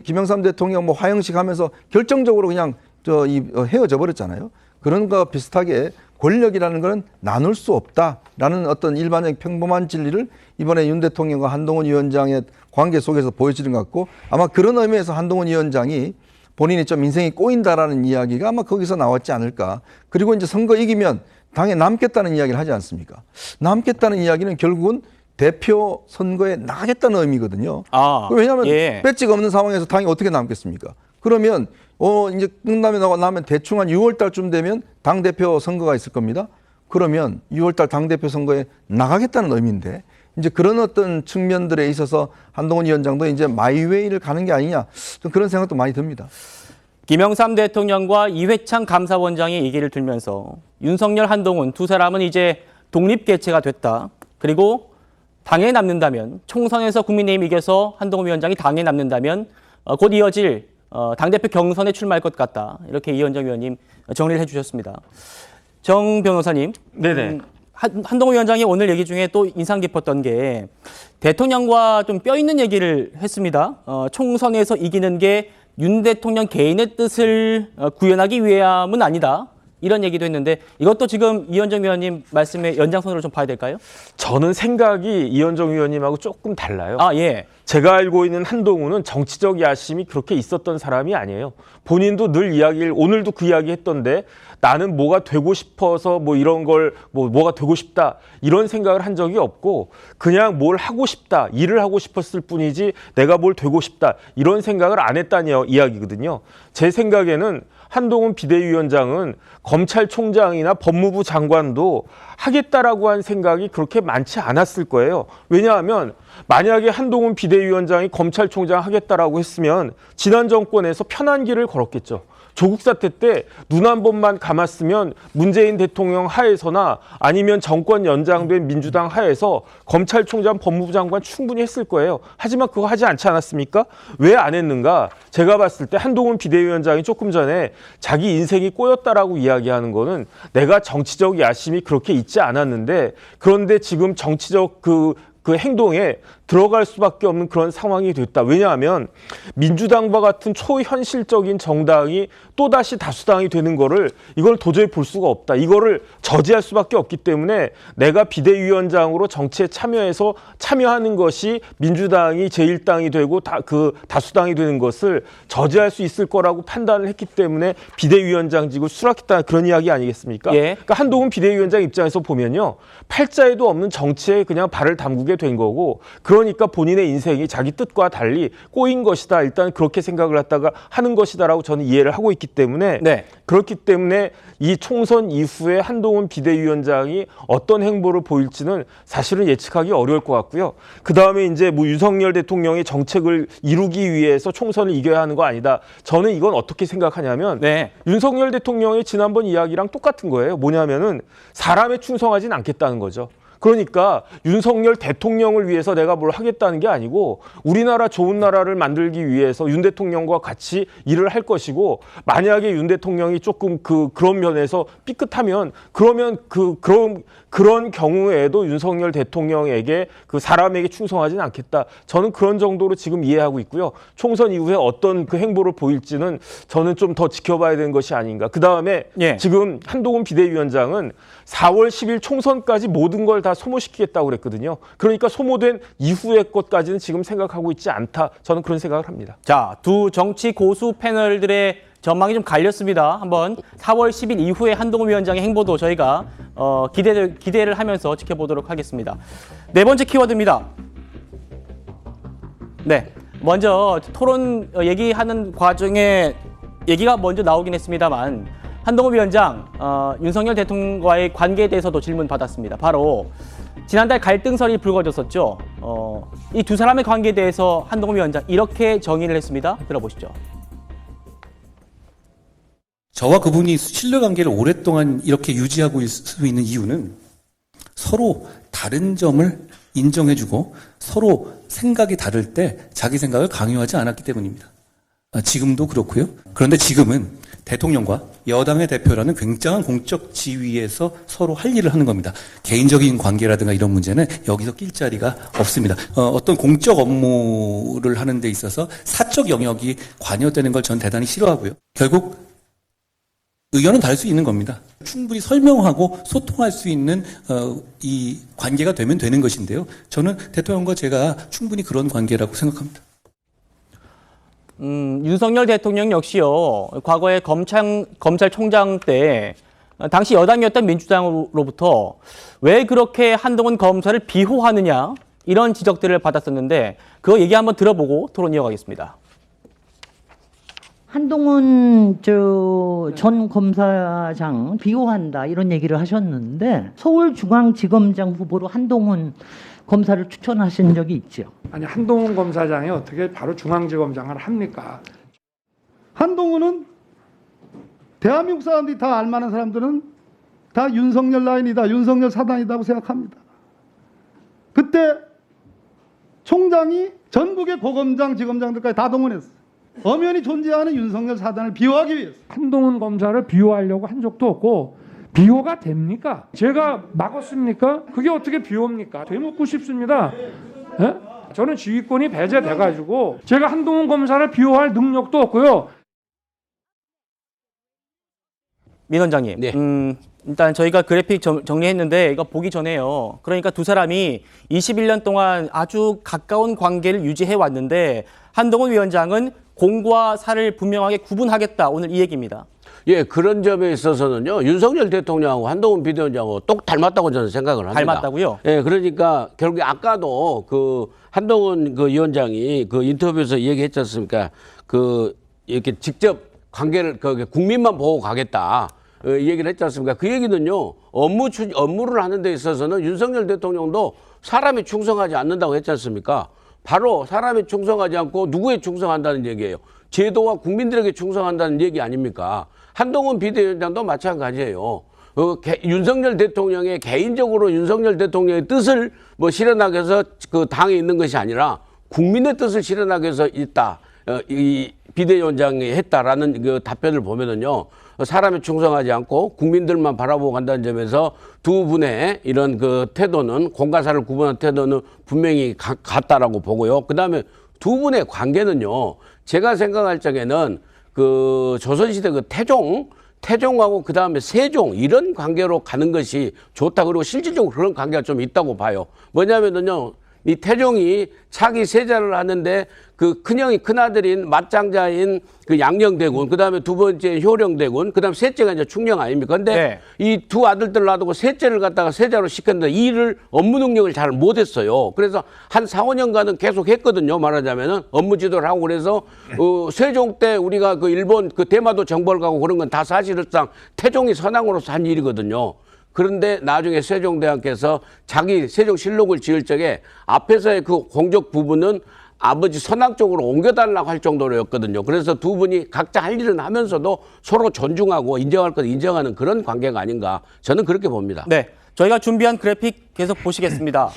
김영삼 대통령 뭐 화형식 하면서 결정적으로 그냥 헤어져 버렸잖아요. 그런 거 비슷하게 권력이라는 것은 나눌 수 없다라는 어떤 일반적 평범한 진리를 이번에 윤 대통령과 한동훈 위원장의 관계 속에서 보여지는 것 같고 아마 그런 의미에서 한동훈 위원장이 본인이 좀 인생이 꼬인다라는 이야기가 아마 거기서 나왔지 않을까. 그리고 이제 선거 이기면 당에 남겠다는 이야기를 하지 않습니까? 남겠다는 이야기는 결국은 대표 선거에 나가겠다는 의미거든요. 왜냐하면 배지가 없는 상황에서 당이 어떻게 남겠습니까? 그러면 이제 끝나면 대충 한 6월 달쯤 되면 당대표 선거가 있을 겁니다. 그러면 6월 달 당대표 선거에 나가겠다는 의미인데 이제 그런 어떤 측면들에 있어서 한동훈 위원장도 이제 마이웨이를 가는 게 아니냐 좀 그런 생각도 많이 듭니다. 김영삼 대통령과 이회창 감사원장의 얘기를 들면서 윤석열, 한동훈 두 사람은 이제 독립개체가 됐다. 그리고 당에 남는다면 총선에서 국민의힘이 이겨서 한동훈 위원장이 당에 남는다면 곧 이어질 당대표 경선에 출마할 것 같다. 이렇게 이현정 위원님 정리를 해주셨습니다. 정 변호사님. 네네. 한동훈 위원장이 오늘 얘기 중에 또 인상 깊었던 게 대통령과 좀 뼈 있는 얘기를 했습니다. 총선에서 이기는 게 윤 대통령 개인의 뜻을 구현하기 위함은 아니다. 이런 얘기도 했는데 이것도 지금 이현정 위원님 말씀의 연장선으로 좀 봐야 될까요? 저는 생각이 이현정 위원님하고 조금 달라요. 예. 제가 알고 있는 한동훈은 정치적 야심이 그렇게 있었던 사람이 아니에요. 본인도 늘 오늘도 그 이야기 했던데 나는 뭐가 되고 싶어서 뭐 이런 걸 뭐가 되고 싶다 이런 생각을 한 적이 없고 그냥 뭘 하고 싶다 일을 하고 싶었을 뿐이지 내가 뭘 되고 싶다 이런 생각을 안 했다는 이야기거든요. 제 생각에는 한동훈 비대위원장은 검찰총장이나 법무부 장관도 하겠다라고 한 생각이 그렇게 많지 않았을 거예요. 왜냐하면 만약에 한동훈 비대위원장이 검찰총장 하겠다라고 했으면 지난 정권에서 편한 길을 걸었겠죠. 조국 사태 때 눈 한 번만 감았으면 문재인 대통령 하에서나 아니면 정권 연장된 민주당 하에서 검찰총장 법무부 장관 충분히 했을 거예요. 하지만 그거 하지 않지 않았습니까? 왜 안 했는가? 제가 봤을 때 한동훈 비대위원장이 조금 전에 자기 인생이 꼬였다라고 이야기하는 거는 내가 정치적 야심이 그렇게 있지 않았는데 그런데 지금 정치적 그 행동에 들어갈 수밖에 없는 그런 상황이 됐다. 왜냐하면 민주당과 같은 초현실적인 정당이 또다시 다수당이 되는 거를 이걸 도저히 볼 수가 없다. 이거를 저지할 수밖에 없기 때문에 내가 비대위원장으로 정치에 참여하는 것이 민주당이 제1당이 되고 다수당이 되는 것을 저지할 수 있을 거라고 판단을 했기 때문에 비대위원장직을 수락했다는 그런 이야기 아니겠습니까? 예. 그러니까 한동훈 비대위원장 입장에서 보면요. 팔자에도 없는 정치에 그냥 발을 담그게 된 거고 그러니까 본인의 인생이 자기 뜻과 달리 꼬인 것이다. 일단 그렇게 생각을 했다가 하는 것이다라고 저는 이해를 하고 있기 때문에 네. 그렇기 때문에 이 총선 이후에 한동훈 비대위원장이 어떤 행보를 보일지는 사실은 예측하기 어려울 것 같고요. 그다음에 이제 뭐 윤석열 대통령의 정책을 이루기 위해서 총선을 이겨야 하는 거 아니다. 저는 이건 어떻게 생각하냐면 네. 윤석열 대통령의 지난번 이야기랑 똑같은 거예요. 뭐냐면은 사람에 충성하진 않겠다는 거죠. 그러니까 윤석열 대통령을 위해서 내가 뭘 하겠다는 게 아니고 우리나라 좋은 나라를 만들기 위해서 윤 대통령과 같이 일을 할 것이고 만약에 윤 대통령이 조금 그런 면에서 삐끗하면 그러면 그런 경우에도 윤석열 대통령에게 그 사람에게 충성하지는 않겠다. 저는 그런 정도로 지금 이해하고 있고요. 총선 이후에 어떤 그 행보를 보일지는 저는 좀 더 지켜봐야 되는 것이 아닌가. 그다음에 예. 지금 한동훈 비대위원장은 4월 10일 총선까지 모든 걸 다 소모시키겠다고 그랬거든요. 그러니까 소모된 이후의 것까지는 지금 생각하고 있지 않다. 저는 그런 생각을 합니다. 자, 두 정치 고수 패널들의 전망이 좀 갈렸습니다. 한번 4월 10일 이후에 한동훈 위원장의 행보도 저희가 기대를 하면서 지켜보도록 하겠습니다. 네 번째 키워드입니다. 네, 먼저 토론 얘기하는 과정에 얘기가 먼저 나오긴 했습니다만 한동훈 위원장 윤석열 대통령과의 관계에 대해서도 질문 받았습니다. 바로 지난달 갈등설이 불거졌었죠. 이 두 사람의 관계에 대해서 한동훈 위원장 이렇게 정의를 했습니다. 들어보시죠. 저와 그분이 신뢰관계를 오랫동안 이렇게 유지하고 있을 수 있는 이유는 서로 다른 점을 인정해주고 서로 생각이 다를 때 자기 생각을 강요하지 않았기 때문입니다. 지금도 그렇고요. 그런데 지금은 대통령과 여당의 대표라는 굉장한 공적 지위에서 서로 할 일을 하는 겁니다. 개인적인 관계라든가 이런 문제는 여기서 낄 자리가 없습니다. 어떤 공적 업무를 하는 데 있어서 사적 영역이 관여되는 걸 전 대단히 싫어하고요. 결국 의견은 다를 수 있는 겁니다. 충분히 설명하고 소통할 수 있는 이 관계가 되면 되는 것인데요. 저는 대통령과 제가 충분히 그런 관계라고 생각합니다. 윤석열 대통령 역시요. 과거에 검찰총장 때 당시 여당이었던 민주당으로부터 왜 그렇게 한동훈 검사를 비호하느냐 이런 지적들을 받았었는데 그 얘기 한번 들어보고 토론 이어가겠습니다. 한동훈 전 검사장 비호한다 이런 얘기를 하셨는데 서울중앙지검장 후보로 한동훈 검사를 추천하신 적이 있죠. 아니 한동훈 검사장이 어떻게 바로 중앙지검장을 합니까? 한동훈은 대한민국 사람들이 다 알만한 사람들은 다 윤석열 라인이다, 윤석열 사단이라고 생각합니다. 그때 총장이 전국의 고검장, 지검장들까지 다 동원했어요. 엄연히 존재하는 윤석열 사단을 비호하기 위해서. 한동훈 검사를 비호하려고 한 적도 없고 비호가 됩니까? 제가 막았습니까? 그게 어떻게 비호입니까? 되묻고 싶습니다. 예? 저는 지휘권이 배제돼가지고 제가 한동훈 검사를 비호할 능력도 없고요. 민 원장님, 네. 일단 저희가 그래픽 정리했는데 이거 보기 전에요. 그러니까 두 사람이 21년 동안 아주 가까운 관계를 유지해 왔는데 한동훈 위원장은 공과 사를 분명하게 구분하겠다. 오늘 이 얘기입니다. 예, 그런 점에 있어서는요, 윤석열 대통령하고 한동훈 비대위원장하고 똑 닮았다고 저는 생각을 합니다. 닮았다고요? 예, 그러니까 결국에 아까도 그 한동훈 그 위원장이 그 인터뷰에서 얘기했지 않습니까? 이렇게 직접 관계를 국민만 보고 가겠다. 이 얘기를 했지 않습니까? 그 얘기는요, 업무를 하는 데 있어서는 윤석열 대통령도 사람이 충성하지 않는다고 했지 않습니까? 바로 사람이 충성하지 않고 누구에 충성한다는 얘기예요. 제도와 국민들에게 충성한다는 얘기 아닙니까? 한동훈 비대위원장도 마찬가지예요. 윤석열 대통령의 개인적으로 윤석열 대통령의 뜻을 실현하기 위해서 그 당에 있는 것이 아니라 국민의 뜻을 실현하기 위해서 있다. 비대위원장이 했다라는 그 답변을 보면은요, 사람에 충성하지 않고 국민들만 바라보고 간다는 점에서 두 분의 이런 그 태도는, 공과사를 구분한 태도는 분명히 같다라고 보고요. 그 다음에 두 분의 관계는요, 제가 생각할 적에는 그 조선시대 그 태종하고 그 다음에 세종 이런 관계로 가는 것이 좋다. 그리고 실질적으로 그런 관계가 좀 있다고 봐요. 뭐냐면은요, 이 태종이 차기 세자를 하는데 그 큰형이 큰아들인 맞장자인 그 양녕대군, 그 다음에 두 번째 효령대군, 그 다음 셋째가 이제 충령 아닙니까? 근데 이 두 아들들 놔두고 셋째를 갖다가 세자로 시켰는데 이 일을 업무 능력을 잘 못했어요. 그래서 한 4, 5년간은 계속 했거든요. 말하자면은 업무 지도를 하고. 그래서 세종 때 우리가 그 일본 그 대마도 정벌 가고 그런 건 다 사실상 태종이 선왕으로서 한 일이거든요. 그런데 나중에 세종대왕께서 자기 세종실록을 지을 적에 앞에서의 그 공적 부분은 아버지 선왕 쪽으로 옮겨달라고 할 정도로였거든요. 그래서 두 분이 각자 할 일은 하면서도 서로 존중하고 인정할 것 인정하는 그런 관계가 아닌가, 저는 그렇게 봅니다. 네, 저희가 준비한 그래픽 계속 보시겠습니다.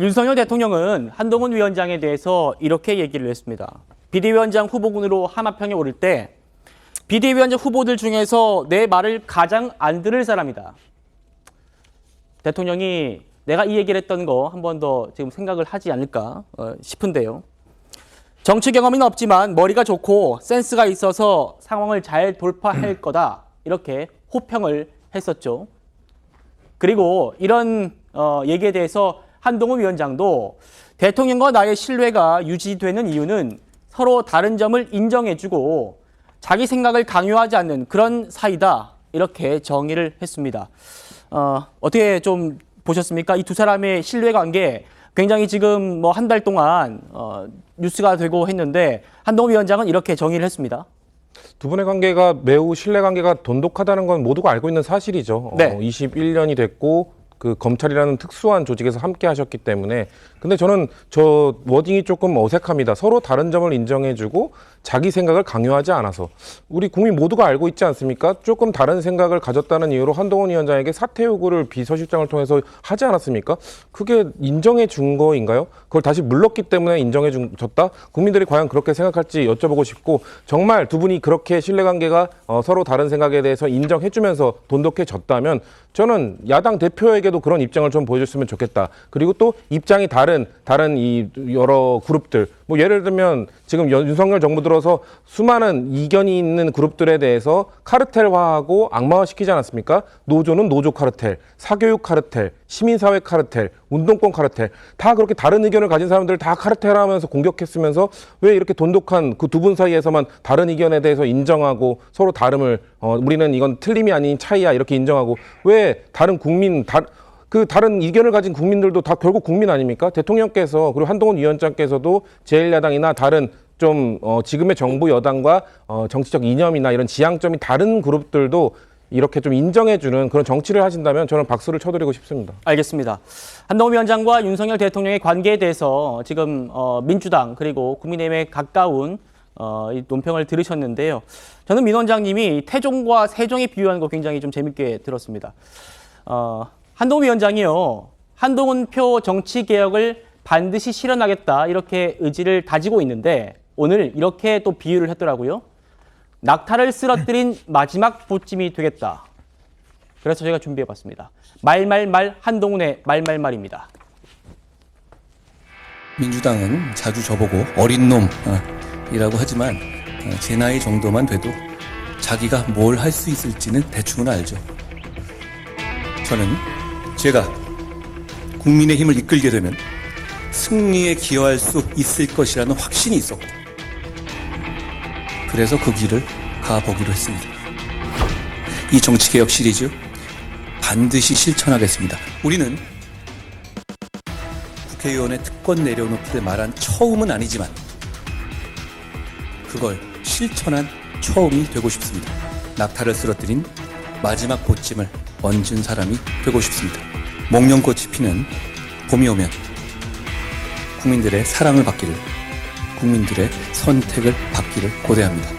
윤석열 대통령은 한동훈 위원장에 대해서 이렇게 얘기를 했습니다. 비대위원장 후보군으로 하마평에 오를 때 비대위원장 후보들 중에서 내 말을 가장 안 들을 사람이다. 대통령이 내가 이 얘기를 했던 거 한 번 더 지금 생각을 하지 않을까 싶은데요. 정치 경험은 없지만 머리가 좋고 센스가 있어서 상황을 잘 돌파할 거다. 이렇게 호평을 했었죠. 그리고 이런 얘기에 대해서 한동훈 위원장도 대통령과 나의 신뢰가 유지되는 이유는 서로 다른 점을 인정해주고 자기 생각을 강요하지 않는 그런 사이다. 이렇게 정의를 했습니다. 어떻게 좀 보셨습니까? 이 두 사람의 신뢰관계 굉장히 지금 뭐 한 달 동안 뉴스가 되고 했는데 한동훈 위원장은 이렇게 정의를 했습니다. 두 분의 관계가 매우 신뢰관계가 돈독하다는 건 모두가 알고 있는 사실이죠. 네. 21년이 됐고 그 검찰이라는 특수한 조직에서 함께 하셨기 때문에. 근데 저는 저 워딩이 조금 어색합니다. 서로 다른 점을 인정해주고 자기 생각을 강요하지 않아서. 우리 국민 모두가 알고 있지 않습니까? 조금 다른 생각을 가졌다는 이유로 한동훈 위원장에게 사퇴 요구를 비서실장을 통해서 하지 않았습니까? 그게 인정해 준 거인가요? 그걸 다시 물렀기 때문에 인정해 줬다? 국민들이 과연 그렇게 생각할지 여쭤보고 싶고, 정말 두 분이 그렇게 신뢰관계가 서로 다른 생각에 대해서 인정해주면서 돈독해졌다면 저는 야당 대표에게도 그런 입장을 좀 보여줬으면 좋겠다. 그리고 또 입장이 다른 이 여러 그룹들, 뭐 예를 들면 지금 윤석열 정부 들어서 수많은 이견이 있는 그룹들에 대해서 카르텔화하고 악마화시키지 않았습니까? 노조는 노조 카르텔, 사교육 카르텔, 시민사회 카르텔, 운동권 카르텔, 다 그렇게 다른 의견을 가진 사람들을 다 카르텔하면서 공격했으면서 왜 이렇게 돈독한 그 두 분 사이에서만 다른 의견에 대해서 인정하고 서로 다름을 우리는 이건 틀림이 아닌 차이야 이렇게 인정하고, 왜 다른 국민 다른 의견을 가진 국민들도 다 결국 국민 아닙니까? 대통령께서 그리고 한동훈 위원장께서도 제1야당이나 다른 좀 지금의 정부 여당과 정치적 이념이나 이런 지향점이 다른 그룹들도 이렇게 좀 인정해주는 그런 정치를 하신다면 저는 박수를 쳐드리고 싶습니다. 알겠습니다. 한동훈 위원장과 윤석열 대통령의 관계에 대해서 지금 민주당 그리고 국민의힘에 가까운 이 논평을 들으셨는데요. 저는 민 원장님이 태종과 세종에 비유하는 거 굉장히 좀 재밌게 들었습니다. 한동훈 위원장이요, 한동훈표 정치개혁을 반드시 실현하겠다 이렇게 의지를 다지고 있는데 오늘 이렇게 또 비유를 했더라고요. 낙타를 쓰러뜨린 마지막 보찜이 되겠다. 그래서 저희가 준비해봤습니다. 말말말 한동훈의 말말말입니다. 민주당은 자주 저보고 어린 놈이라고 하지만 제 나이 정도만 돼도 자기가 뭘 할 수 있을지는 대충은 알죠. 저는 제가 국민의 힘을 이끌게 되면 승리에 기여할 수 있을 것이라는 확신이 있었고, 그래서 그 길을 가보기로 했습니다. 이 정치개혁 시리즈 반드시 실천하겠습니다. 우리는 국회의원의 특권 내려놓기를 말한 처음은 아니지만 그걸 실천한 처음이 되고 싶습니다. 낙타를 쓰러뜨린 마지막 보찜을 얹은 사람이 되고 싶습니다. 목련꽃이 피는 봄이 오면 국민들의 사랑을 받기를, 국민들의 선택을 받기를 고대합니다.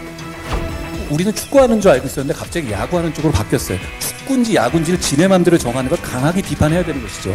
우리는 축구하는 줄 알고 있었는데 갑자기 야구하는 쪽으로 바뀌었어요. 축구인지 야구인지를 지네 맘대로 정하는 걸 강하게 비판해야 되는 것이죠.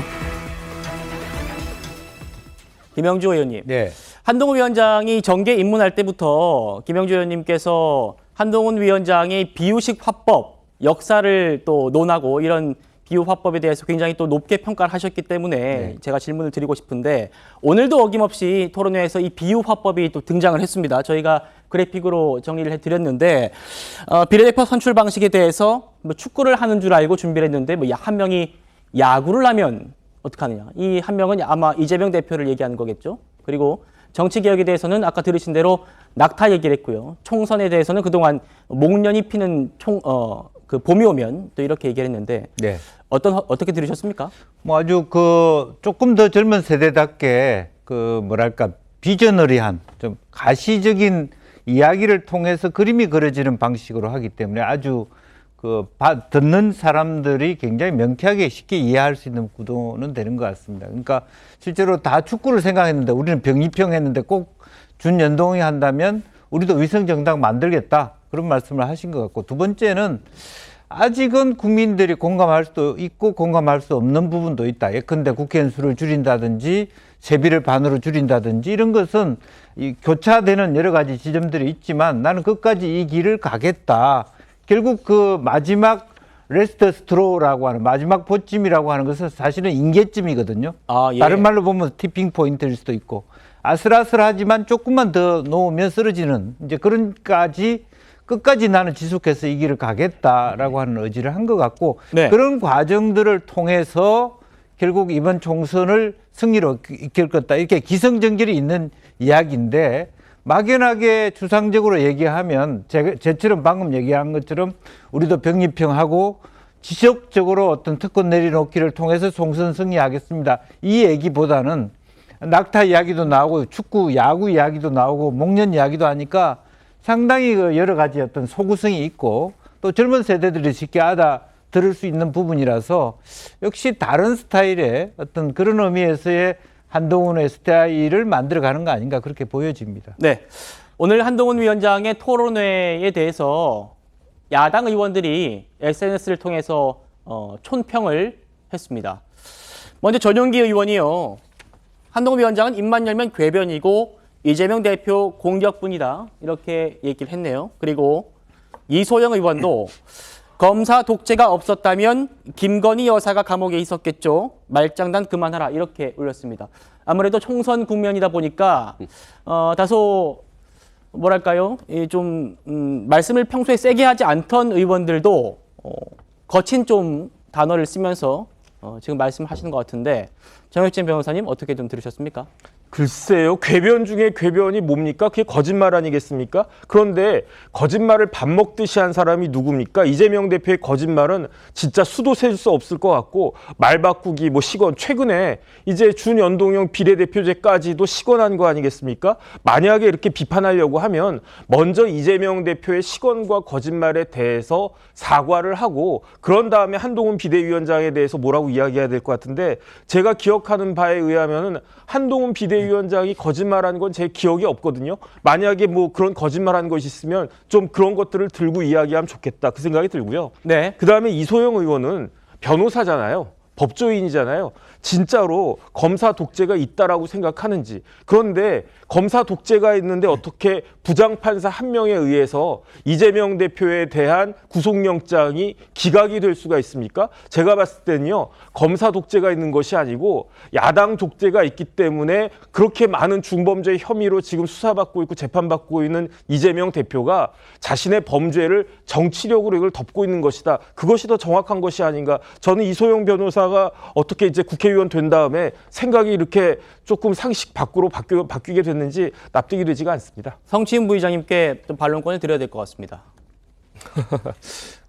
김영주 의원님, 네. 한동훈 위원장이 정계 입문할 때부터 김영주 의원님께서 한동훈 위원장의 비유식 화법 역사를 또 논하고 이런 비유 화법에 대해서 굉장히 또 높게 평가를 하셨기 때문에 제가 질문을 드리고 싶은데 오늘도 어김없이 토론회에서 이 비유 화법이 또 등장을 했습니다. 저희가 그래픽으로 정리를 해드렸는데 비례대표 선출 방식에 대해서 뭐 축구를 하는 줄 알고 준비를 했는데 뭐 한 명이 야구를 하면 어떡하느냐. 이 한 명은 아마 이재명 대표를 얘기하는 거겠죠. 그리고 정치개혁에 대해서는 아까 들으신 대로 낙타 얘기를 했고요. 총선에 대해서는 그동안 목련이 피는 그 봄이 오면 또 이렇게 얘기를 했는데 네. 어떻게 들으셨습니까? 뭐 아주 그 조금 더 젊은 세대답게 그 뭐랄까 비저너리한 좀 가시적인 이야기를 통해서 그림이 그려지는 방식으로 하기 때문에 아주 그 듣는 사람들이 굉장히 명쾌하게 쉽게 이해할 수 있는 구도는 되는 것 같습니다. 그러니까 실제로 다 축구를 생각했는데 우리는 병이평 했는데 꼭 준연동이 한다면 우리도 위성정당 만들겠다 그런 말씀을 하신 것 같고 두 번째는 아직은 국민들이 공감할 수도 있고 공감할 수 없는 부분도 있다. 예컨대 국회의원 수를 줄인다든지 세비를 반으로 줄인다든지 이런 것은 이 교차되는 여러 가지 지점들이 있지만 나는 끝까지 이 길을 가겠다. 결국 그 마지막 레스트 스트로우라고 하는 마지막 보찜이라고 하는 것은 사실은 인계점이거든요. 예. 다른 말로 보면 티핑 포인트일 수도 있고 아슬아슬하지만 조금만 더 놓으면 쓰러지는 이제 그런까지 끝까지 나는 지속해서 이 길을 가겠다라고 하는 의지를 한 것 같고 네. 그런 과정들을 통해서 결국 이번 총선을 승리로 이끌 것다 이렇게 기승전결이 있는 이야기인데 막연하게 주상적으로 얘기하면 제처럼 방금 얘기한 것처럼 우리도 병립평하고 지속적으로 어떤 특권 내려놓기를 통해서 총선 승리하겠습니다. 이 얘기보다는 낙타 이야기도 나오고 축구, 야구 이야기도 나오고 목련 이야기도 하니까 상당히 그 여러 가지 어떤 소구성이 있고 또 젊은 세대들이 쉽게 알아들을 수 있는 부분이라서 역시 다른 스타일의 어떤 그런 의미에서의 한동훈의 스타일을 만들어가는 거 아닌가 그렇게 보여집니다. 네, 오늘 한동훈 위원장의 토론회에 대해서 야당 의원들이 SNS를 통해서 촌평을 했습니다. 먼저 전용기 의원이요. 한동훈 위원장은 입만 열면 궤변이고 이재명 대표 공격뿐이다. 이렇게 얘기를 했네요. 그리고 이소영 의원도 검사 독재가 없었다면 김건희 여사가 감옥에 있었겠죠. 말장난 그만하라. 이렇게 올렸습니다. 아무래도 총선 국면이다 보니까 다소 뭐랄까요? 좀 말씀을 평소에 세게 하지 않던 의원들도 거친 좀 단어를 쓰면서 지금 말씀하시는 것 같은데 정혁진 변호사님 어떻게 좀 들으셨습니까? 글쎄요. 궤변 중에 궤변이 뭡니까? 그게 거짓말 아니겠습니까? 그런데 거짓말을 밥 먹듯이 한 사람이 누굽니까? 이재명 대표의 거짓말은 진짜 수도 셀 수 없을 것 같고 말 바꾸기 뭐 시건 최근에 이제 준연동형 비례대표제까지도 시건한 거 아니겠습니까? 만약에 이렇게 비판하려고 하면 먼저 이재명 대표의 시건과 거짓말에 대해서 사과를 하고 그런 다음에 한동훈 비대위원장에 대해서 뭐라고 이야기해야 될 것 같은데 제가 기억하는 바에 의하면은 한동훈 비대위원장이 거짓말한 건 제 기억이 없거든요. 만약에 뭐 그런 거짓말한 것이 있으면 좀 그런 것들을 들고 이야기하면 좋겠다 그 생각이 들고요. 네. 그다음에 이소영 의원은 변호사잖아요. 법조인이잖아요. 진짜로 검사 독재가 있다라고 생각하는지. 그런데 검사 독재가 있는데 어떻게 부장판사 한 명에 의해서 이재명 대표에 대한 구속영장이 기각이 될 수가 있습니까? 제가 봤을 때는요. 검사 독재가 있는 것이 아니고 야당 독재가 있기 때문에 그렇게 많은 중범죄 혐의로 지금 수사받고 있고 재판받고 있는 이재명 대표가 자신의 범죄를 정치력으로 이걸 덮고 있는 것이다. 그것이 더 정확한 것이 아닌가. 저는 이소영 변호사가 어떻게 이제 국회의원 된 다음에 생각이 이렇게 조금 상식 밖으로 바뀌게 됐는지 납득이 되지가 않습니다. 성치인 부의장님께 좀 반론권을 드려야 될 것 같습니다.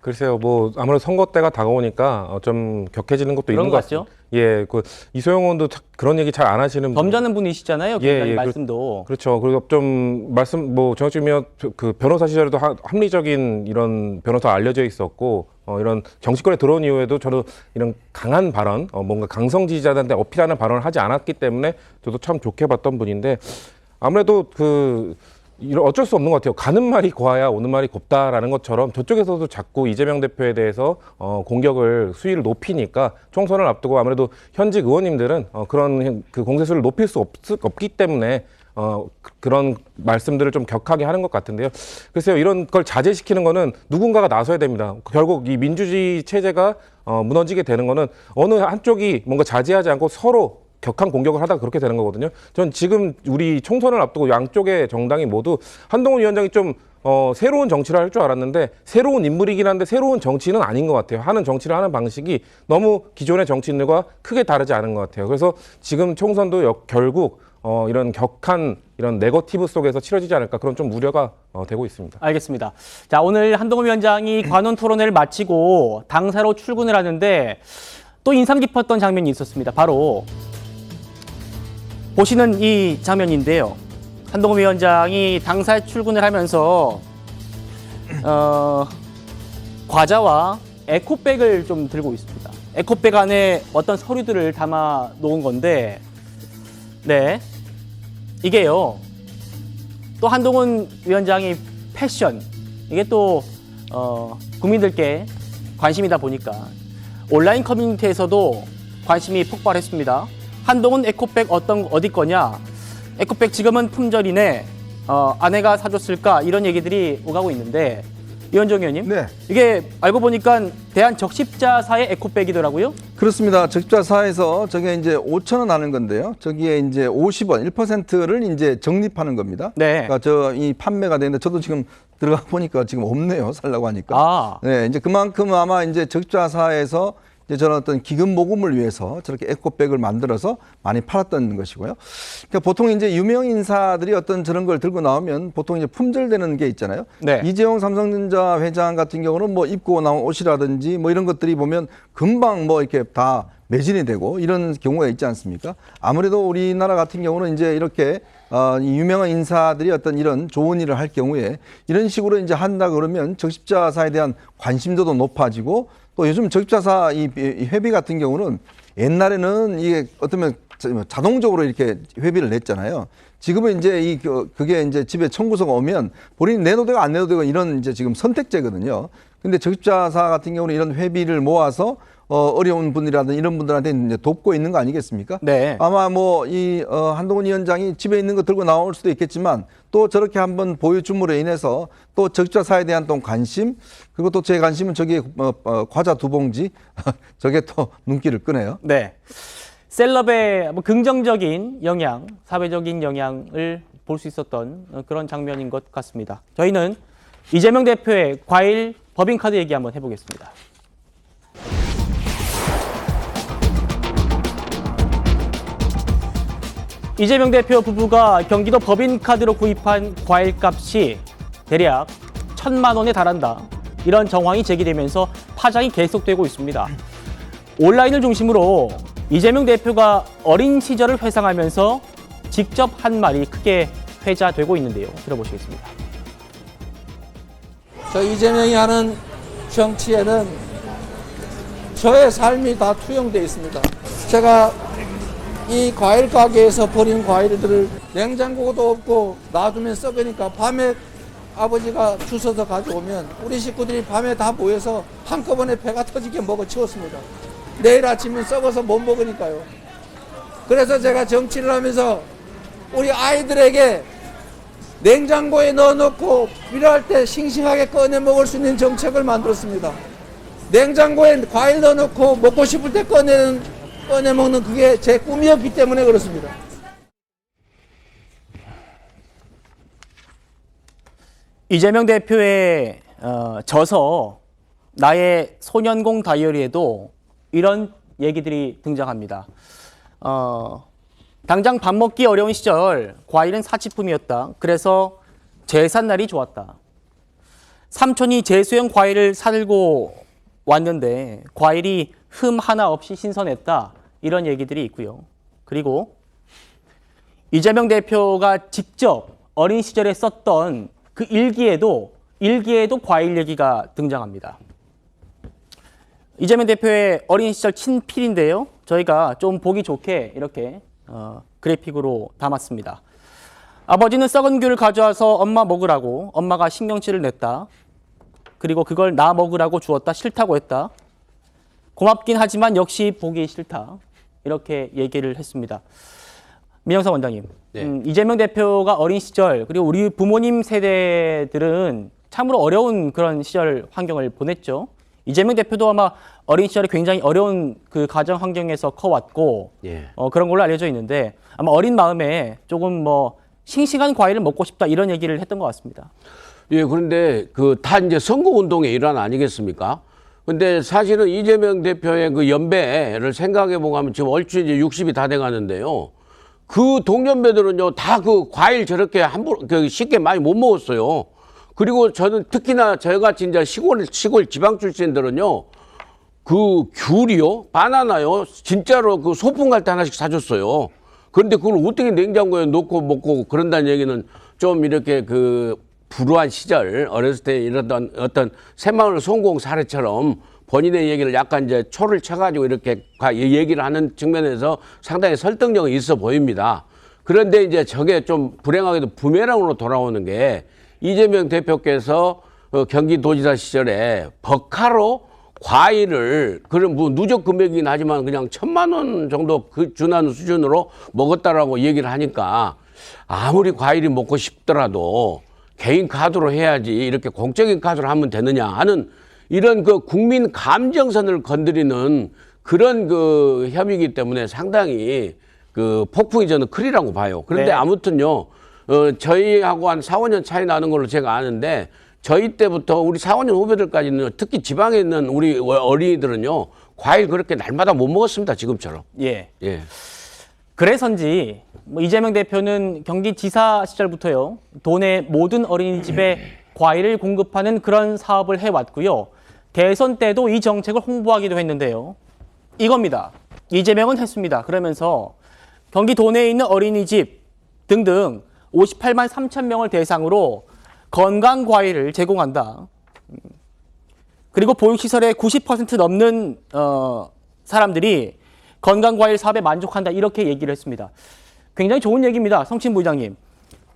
글쎄요, 뭐 아무래도 선거 때가 다가오니까 좀 격해지는 것도 있는 것 같죠. 예, 그 이소영 의원도 그런 얘기 잘 안 하시는 점잖은 분이시잖아요. 굉장히 말씀도. 그렇죠. 그리고 좀 말씀 뭐 정혁진 의원 그 변호사 시절에도 합리적인 이런 변호사 알려져 있었고 이런 정치권에 들어온 이후에도 저도 이런 강한 발언, 뭔가 강성 지지자들한테 어필하는 발언을 하지 않았기 때문에 저도 참 좋게 봤던 분인데 아무래도 이런 어쩔 수 없는 것 같아요. 가는 말이 고와야 오는 말이 곱다라는 것처럼 저쪽에서도 자꾸 이재명 대표에 대해서 공격을 수위를 높이니까 총선을 앞두고 아무래도 현직 의원님들은 그런 그 공세수를 높일 수 없기 때문에 그런 말씀들을 좀 격하게 하는 것 같은데요. 글쎄요, 이런 걸 자제시키는 거는 누군가가 나서야 됩니다. 결국 이 민주주의 체제가 무너지게 되는 거는 어느 한쪽이 뭔가 자제하지 않고 서로 격한 공격을 하다가 그렇게 되는 거거든요. 전 지금 우리 총선을 앞두고 양쪽의 정당이 모두 한동훈 위원장이 좀 새로운 정치를 할 줄 알았는데 새로운 인물이긴 한데 새로운 정치는 아닌 것 같아요. 하는 정치를 하는 방식이 너무 기존의 정치인들과 크게 다르지 않은 것 같아요. 그래서 지금 총선도 결국 이런 격한 이런 네거티브 속에서 치러지지 않을까 그런 좀 우려가 되고 있습니다. 알겠습니다. 자, 오늘 한동훈 위원장이 관훈 토론회를 마치고 당사로 출근을 하는데 또 인상 깊었던 장면이 있었습니다. 바로 보시는 이 장면인데요. 한동훈 위원장이 당사에 출근을 하면서 과자와 에코백을 좀 들고 있습니다. 에코백 안에 어떤 서류들을 담아 놓은 건데, 네, 이게요. 또 한동훈 위원장의 패션, 이게 또 국민들께 관심이다 보니까 온라인 커뮤니티에서도 관심이 폭발했습니다. 한동훈 에코백 어디 거냐? 에코백 지금은 품절이네. 아내가 사줬을까? 이런 얘기들이 오가고 있는데, 이현정 의원님, 네. 이게 알고 보니까 대한적십자사의 에코백이더라고요. 그렇습니다. 적십자사에서 저게 이제 5,000원 하는 건데요. 저기에 이제 50원, 1%를 이제 적립하는 겁니다. 네. 그러니까 이 판매가 되는데 저도 지금 들어가 보니까 지금 없네요. 살라고 하니까. 아. 네, 이제 그만큼 아마 이제 적십자사에서 이제 저런 어떤 기금 모금을 위해서 저렇게 에코백을 만들어서 많이 팔았던 것이고요. 그러니까 보통 이제 유명 인사들이 어떤 저런 걸 들고 나오면 보통 이제 품절되는 게 있잖아요. 네. 이재용 삼성전자 회장 같은 경우는 뭐 입고 나온 옷이라든지 뭐 이런 것들이 보면 금방 뭐 이렇게 다 매진이 되고 이런 경우가 있지 않습니까? 아무래도 우리나라 같은 경우는 이제 이렇게 이 유명한 인사들이 어떤 이런 좋은 일을 할 경우에 이런 식으로 이제 한다 그러면 적십자사에 대한 관심도도 높아지고 또 요즘 적십자사 이 회비 같은 경우는 옛날에는 이게 어쩌면 자동적으로 이렇게 회비를 냈잖아요. 지금은 이제 그게 이제 집에 청구서가 오면 본인이 내도 되고 안 내도 되고 이런 이제 지금 선택제거든요. 근데 적십자사 같은 경우는 이런 회비를 모아서 어려운 분이라든 이런 분들한테 이제 돕고 있는 거 아니겠습니까? 네. 아마 뭐 한동훈 위원장이 집에 있는 거 들고 나올 수도 있겠지만 또 저렇게 한번 보여줌으로 인해서 또 적십자사에 대한 또 관심, 그리고 또 제 관심은 저기 과자 2봉지 저게 또 눈길을 끄네요. 네. 셀럽의 뭐 긍정적인 영향, 사회적인 영향을 볼 수 있었던 그런 장면인 것 같습니다. 저희는 이재명 대표의 과일 법인카드 얘기 한번 해보겠습니다. 이재명 대표 부부가 경기도 법인카드로 구입한 과일값이 대략 1,000만 원에 달한다. 이런 정황이 제기되면서 파장이 계속되고 있습니다. 온라인을 중심으로 이재명 대표가 어린 시절을 회상하면서 직접 한 말이 크게 회자되고 있는데요. 들어보시겠습니다. 저 이재명이 하는 정치에는 저의 삶이 다 투영되어 있습니다. 제가 이 과일 가게에서 버린 과일들을 냉장고도 없고 놔두면 썩으니까 밤에 아버지가 주워서 가져오면 우리 식구들이 밤에 다 모여서 한꺼번에 배가 터지게 먹어 치웠습니다. 내일 아침은 썩어서 못 먹으니까요. 그래서 제가 정치를 하면서 우리 아이들에게 냉장고에 넣어놓고 필요할 때 싱싱하게 꺼내 먹을 수 있는 정책을 만들었습니다. 냉장고에 과일 넣어놓고 먹고 싶을 때 꺼내 먹는 그게 제 꿈이었기 때문에 그렇습니다. 이재명 대표의 저서 나의 소년공 다이어리에도 이런 얘기들이 등장합니다. 당장 밥 먹기 어려운 시절 과일은 사치품이었다. 그래서 제삿날이 좋았다. 삼촌이 제수형 과일을 사들고 왔는데 과일이 흠 하나 없이 신선했다. 이런 얘기들이 있고요. 그리고 이재명 대표가 직접 어린 시절에 썼던 그 일기에도 과일 얘기가 등장합니다. 이재명 대표의 어린 시절 친필인데요. 저희가 좀 보기 좋게 이렇게 그래픽으로 담았습니다. 아버지는 썩은 귤을 가져와서 엄마 먹으라고 엄마가 신경질을 냈다. 그리고 그걸 나 먹으라고 주었다. 싫다고 했다. 고맙긴 하지만 역시 보기 싫다. 이렇게 얘기를 했습니다. 민영석 원장님, 네. 이재명 대표가 어린 시절 그리고 우리 부모님 세대들은 참으로 어려운 그런 시절 환경을 보냈죠. 이재명 대표도 아마 어린 시절에 굉장히 어려운 그 가정 환경에서 커왔고 예. 그런 걸로 알려져 있는데 아마 어린 마음에 조금 뭐 싱싱한 과일을 먹고 싶다 이런 얘기를 했던 것 같습니다. 예, 그런데 그 다 이제 선거운동의 일환 아니겠습니까? 근데 사실은 이재명 대표의 그 연배를 생각해 보면 지금 얼추 이제 60이 다 돼 가는데요. 그 동년배들은요, 다 그 과일 저렇게 함부로 쉽게 많이 못 먹었어요. 그리고 저는 특히나 저같이 이제 시골 지방 출신들은요, 그 귤이요, 바나나요, 진짜로 그 소풍 갈 때 하나씩 사줬어요. 그런데 그걸 어떻게 냉장고에 놓고 먹고 그런다는 얘기는 좀 이렇게 그 불우한 시절, 어렸을 때 이랬던 어떤 새마을 성공 사례처럼 본인의 얘기를 약간 이제 초를 쳐가지고 이렇게 얘기를 하는 측면에서 상당히 설득력이 있어 보입니다. 그런데 이제 저게 좀 불행하게도 부메랑으로 돌아오는 게 이재명 대표께서 경기도지사 시절에 버카로 과일을 그런 뭐 누적 금액이긴 하지만 그냥 1,000만 원 정도 그 준하는 수준으로 먹었다라고 얘기를 하니까 아무리 과일이 먹고 싶더라도 개인 카드로 해야지 이렇게 공적인 카드로 하면 되느냐 하는 이런 그 국민 감정선을 건드리는 그런 그 혐의이기 때문에 상당히 그 폭풍이 저는 크리라고 봐요. 그런데 네. 아무튼요, 저희하고 한 4, 5년 차이 나는 걸로 제가 아는데 저희 때부터 우리 4, 5년 후배들까지는 특히 지방에 있는 우리 어린이들은요, 과일 그렇게 날마다 못 먹었습니다. 지금처럼. 예. 예. 그래서인지 뭐 이재명 대표는 경기지사 시절부터요, 도내 모든 어린이집에 과일을 공급하는 그런 사업을 해왔고요. 대선 때도 이 정책을 홍보하기도 했는데요. 이겁니다. 이재명은 했습니다. 그러면서 경기 도내에 있는 어린이집 등등 58만 3천 명을 대상으로 건강 과일을 제공한다. 그리고 보육시설의 90% 넘는 사람들이 건강과일 사업에 만족한다 이렇게 얘기를 했습니다. 굉장히 좋은 얘기입니다. 성친 부의장님.